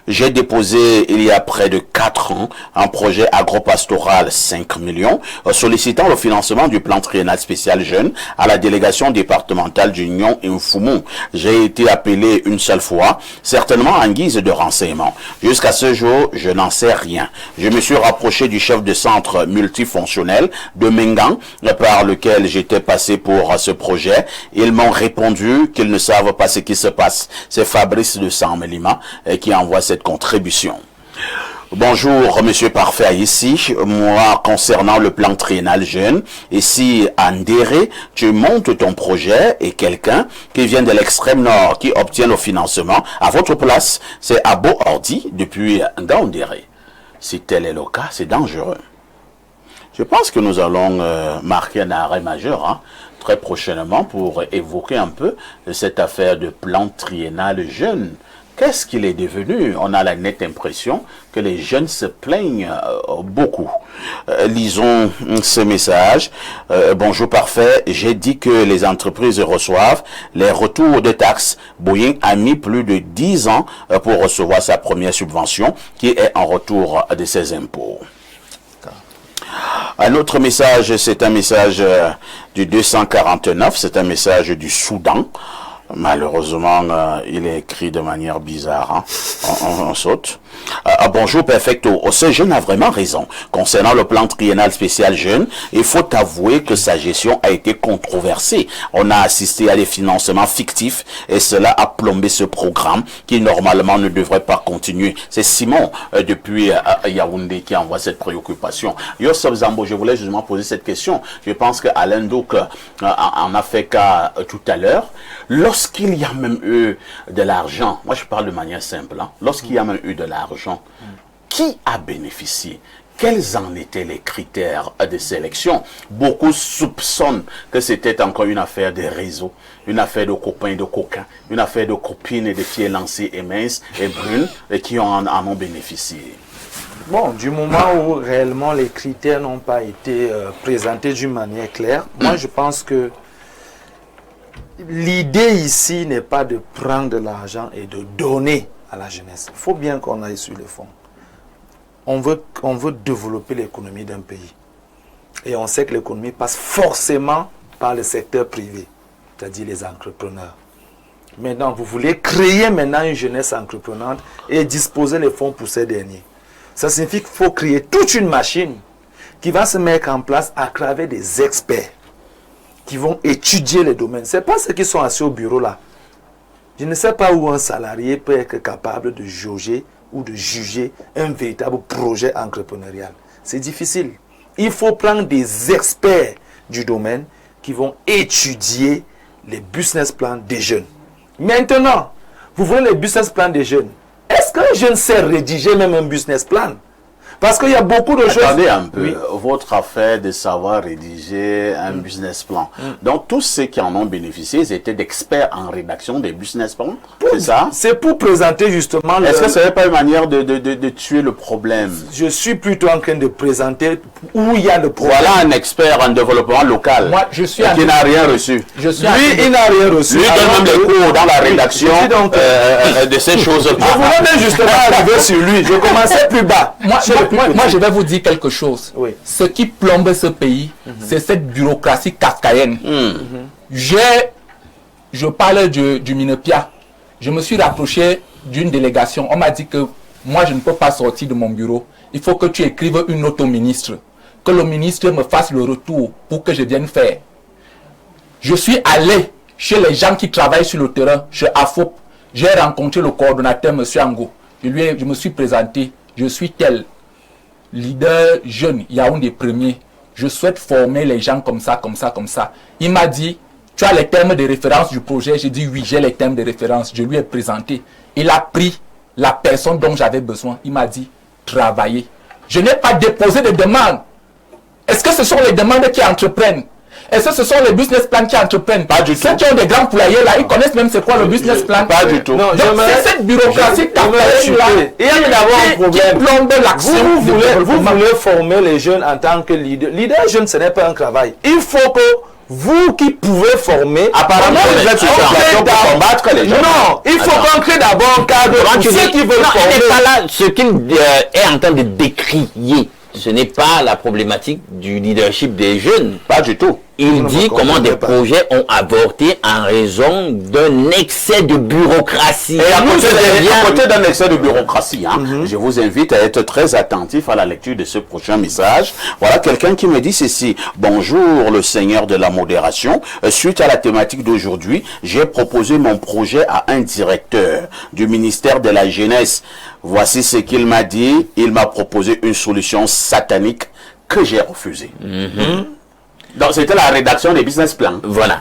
[SPEAKER 1] J'ai déposé il y a près de 4 ans un projet agropastoral 5 millions sollicitant le financement du plan triennal spécial jeune à la délégation départementale d'Union et Mfumu. J'ai été appelé une seule fois, certainement en guise de renseignement. Jusqu'à ce jour, je n'en sais rien. Je me suis rapproché du chef de centre multifonctionnel de Mengan par lequel j'étais passé pour ce projet. Ils m'ont répondu qu'ils ne savent pas ce qui se passe. C'est Fabrice de Saint-Mélima qui envoie cette contribution. Bonjour, monsieur Parfait, ici, moi, concernant le plan triennal jeune, ici, à Ndéré, tu montes ton projet et quelqu'un qui vient de l'extrême nord, qui obtient le financement à votre place, c'est Abo Ordi, depuis Ndéré. Si tel est le cas, c'est dangereux. Je pense que nous allons marquer un arrêt majeur, très prochainement, pour évoquer un peu cette affaire de plan triennal jeune. Qu'est-ce qu'il est devenu? On a la nette impression que les jeunes se plaignent beaucoup. Lisons ce message. Bonjour Parfait, j'ai dit que les entreprises reçoivent les retours de taxes. Boeing a mis plus de 10 ans pour recevoir sa première subvention qui est en retour de ses impôts. Un autre message, c'est un message du 249, c'est un message du Soudan. Malheureusement, il est écrit de manière bizarre. On saute. Bonjour Perfecto. Ce jeune a vraiment raison. Concernant le plan triennal spécial jeune, il faut avouer que sa gestion a été controversée. On a assisté à des financements fictifs et cela a plombé ce programme qui normalement ne devrait pas continuer. C'est Simon depuis Yaoundé qui envoie cette préoccupation. Yossef Zambo, je voulais justement poser cette question. Je pense que Alain Douk en a fait cas tout à l'heure. Lorsqu'il y a même eu de l'argent, moi je parle de manière simple, lorsqu'il y a même eu de l'argent, qui a bénéficié? Quels en étaient les critères de sélection? Beaucoup soupçonnent que c'était encore une affaire de réseau, une affaire de copains et de coquins, une affaire de copines et de filles lancées et minces et brunes et qui en ont bénéficié.
[SPEAKER 4] Bon, du moment où réellement les critères n'ont pas été présentés d'une manière claire, moi je pense que l'idée ici n'est pas de prendre de l'argent et de donner à la jeunesse. Il faut bien qu'on aille sur les fonds. On veut développer l'économie d'un pays. Et on sait que l'économie passe forcément par le secteur privé, c'est-à-dire les entrepreneurs. Maintenant, vous voulez créer maintenant une jeunesse entreprenante et disposer les fonds pour ces derniers. Ça signifie qu'il faut créer toute une machine qui va se mettre en place à travers des experts qui vont étudier les domaines. Ce n'est pas ceux qui sont assis au bureau là. Je ne sais pas où un salarié peut être capable de jauger ou de juger un véritable projet entrepreneurial. C'est difficile. Il faut prendre des experts du domaine qui vont étudier les business plans des jeunes. Maintenant, vous voyez les business plans des jeunes. Est-ce qu'un jeune sait rédiger même un business plan? Parce qu'il y a beaucoup de choses...
[SPEAKER 1] Attendez un peu, oui. Votre affaire de savoir rédiger un business plan. Donc, tous ceux qui en ont bénéficié, ils étaient d'experts en rédaction des business plans, c'est ça?
[SPEAKER 4] C'est pour présenter justement...
[SPEAKER 1] Est-ce que ce n'est pas une manière de tuer le problème?
[SPEAKER 4] Je suis plutôt en train de présenter où il y a le problème.
[SPEAKER 1] Voilà un expert en développement local.
[SPEAKER 14] Moi, je suis
[SPEAKER 1] qui n'a rien reçu.
[SPEAKER 4] Lui, il n'a rien reçu.
[SPEAKER 1] Lui donne même des cours dans la rédaction de ces choses-là.
[SPEAKER 4] Je voulais même justement arriver sur lui. Je commençais plus bas.
[SPEAKER 14] Moi, je vais vous dire quelque chose.
[SPEAKER 4] Oui.
[SPEAKER 14] Ce qui plombe ce pays, c'est cette bureaucratie kafkaïenne. J'ai je parle du Minepia, je me suis rapproché d'une délégation. On m'a dit que moi, je ne peux pas sortir de mon bureau. Il faut que tu écrives une note au ministre. Que le ministre me fasse le retour pour que je vienne faire. Je suis allé chez les gens qui travaillent sur le terrain, chez AFOP. J'ai rencontré le coordonnateur, M. Ango. Je me suis présenté. Je suis tel leader jeune, Yaoundé premier. Je souhaite former les gens comme ça, comme ça, comme ça. Il m'a dit, tu as les termes de référence du projet? J'ai dit oui, j'ai les termes de référence. Je lui ai présenté. Il a pris la personne dont j'avais besoin. Il m'a dit, travaillez. Je n'ai pas déposé de demande. Est-ce que ce sont les demandes qui entreprennent? Est-ce que ce sont les business plans qui entreprennent? Pas du tout. Ceux qui ont des grands poulaillers là, ils connaissent même c'est quoi le business plan?
[SPEAKER 1] Pas du tout.
[SPEAKER 14] Donc c'est cette bureaucratie capitalisme là
[SPEAKER 4] il y a d'abord un problème.
[SPEAKER 14] Qui plombe l'action.
[SPEAKER 4] Vous voulez former les jeunes en tant que leader. Leader jeune, ce n'est pas un travail. Il faut que vous qui pouvez former,
[SPEAKER 1] apparemment vous êtes sur pour combattre les jeunes.
[SPEAKER 4] Non, il faut qu'on crée d'abord un cadre pour ceux qui veulent former.
[SPEAKER 3] Il n'est pas là. Ce qu'il est en train de décrier, ce n'est pas la problématique du leadership des jeunes.
[SPEAKER 1] Pas du tout.
[SPEAKER 3] Il dit comment des projets ont avorté en raison d'un excès de bureaucratie.
[SPEAKER 1] Et à côté d'un excès de bureaucratie, je vous invite à être très attentif à la lecture de ce prochain message. Voilà quelqu'un qui me dit ceci. Bonjour le Seigneur de la modération. Suite à la thématique d'aujourd'hui, j'ai proposé mon projet à un directeur du ministère de la Jeunesse. Voici ce qu'il m'a dit. Il m'a proposé une solution satanique que j'ai refusée. Donc c'était la rédaction des business plans.
[SPEAKER 3] Voilà.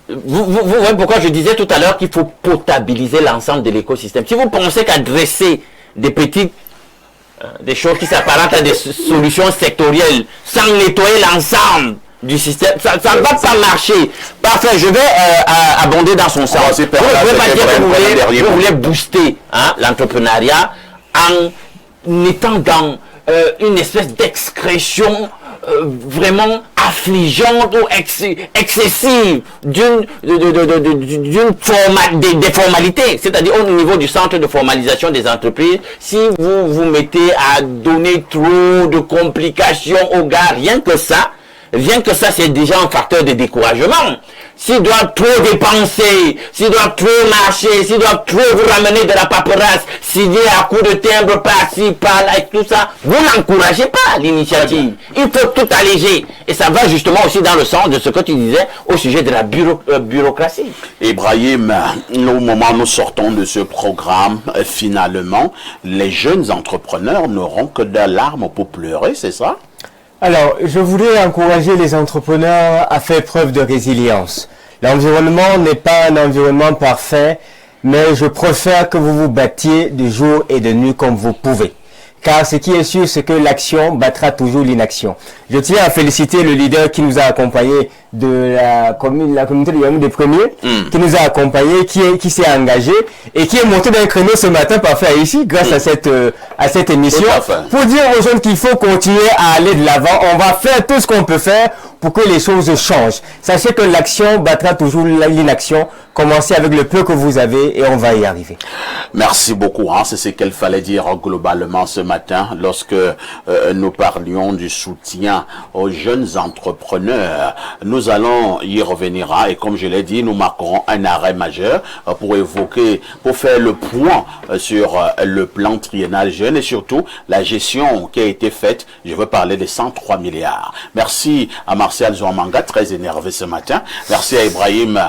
[SPEAKER 3] Vous voyez pourquoi je disais tout à l'heure qu'il faut potabiliser l'ensemble de l'écosystème. Si vous pensez qu'à dresser des petites, des choses qui s'apparentent à des solutions sectorielles, sans nettoyer l'ensemble du système, ça ne va pas marcher. Parfait, je vais abonder dans son sens. Vous ne pouvez pas dire que vous voulez booster l'entrepreneuriat en étant dans une espèce d'excrétion vraiment affligeante ou excessive des formalités, c'est-à-dire au niveau du centre de formalisation des entreprises. Si vous vous mettez à donner trop de complications aux gars, rien que ça c'est déjà un facteur de découragement. S'ils doivent trop dépenser, s'ils doivent trop marcher, s'ils doivent trop vous ramener de la paperasse, signer à coup de timbre par-ci, par-là et tout ça, vous n'encouragez pas l'initiative. Il faut tout alléger. Et ça va justement aussi dans le sens de ce que tu disais au sujet de la bureaucratie.
[SPEAKER 1] Ibrahim, au moment où nous sortons de ce programme, finalement, les jeunes entrepreneurs n'auront que de larmes pour pleurer, c'est ça?
[SPEAKER 2] Alors, je voudrais encourager les entrepreneurs à faire preuve de résilience. L'environnement n'est pas un environnement parfait, mais je préfère que vous vous battiez de jour et de nuit comme vous pouvez. Car ce qui est sûr, c'est que l'action battra toujours l'inaction. Je tiens à féliciter le leader qui nous a accompagnés de la communauté de Yaoundé Premier, qui nous a accompagnés, qui s'est engagé et qui est monté d'un créneau ce matin parfait ici, grâce à cette émission, pour dire aux jeunes qu'il faut continuer à aller de l'avant. On va faire tout ce qu'on peut faire pour que les choses changent. Sachez que l'action battra toujours l'inaction. Commencez avec le peu que vous avez et on va y arriver.
[SPEAKER 1] Merci beaucoup. C'est ce qu'il fallait dire globalement ce matin lorsque nous parlions du soutien aux jeunes entrepreneurs. Nous allons y revenir et comme je l'ai dit, nous marquerons un arrêt majeur pour faire le point sur le plan triennal jeune et surtout la gestion qui a été faite. Je veux parler des 103 milliards. Merci à Martial Zouamanga, très énervé ce matin. Merci à Ibrahim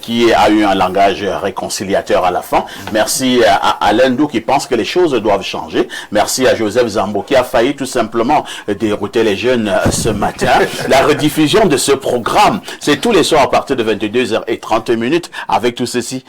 [SPEAKER 1] qui a eu un langage réconciliateur à la fin. Merci à Alain Dou qui pense que les choses doivent changer. Merci à Joseph Zambo qui a failli tout simplement dérouter les jeunes ce matin. La rediffusion de ce programme, c'est tous les soirs à partir de 22h30 avec tout ceci.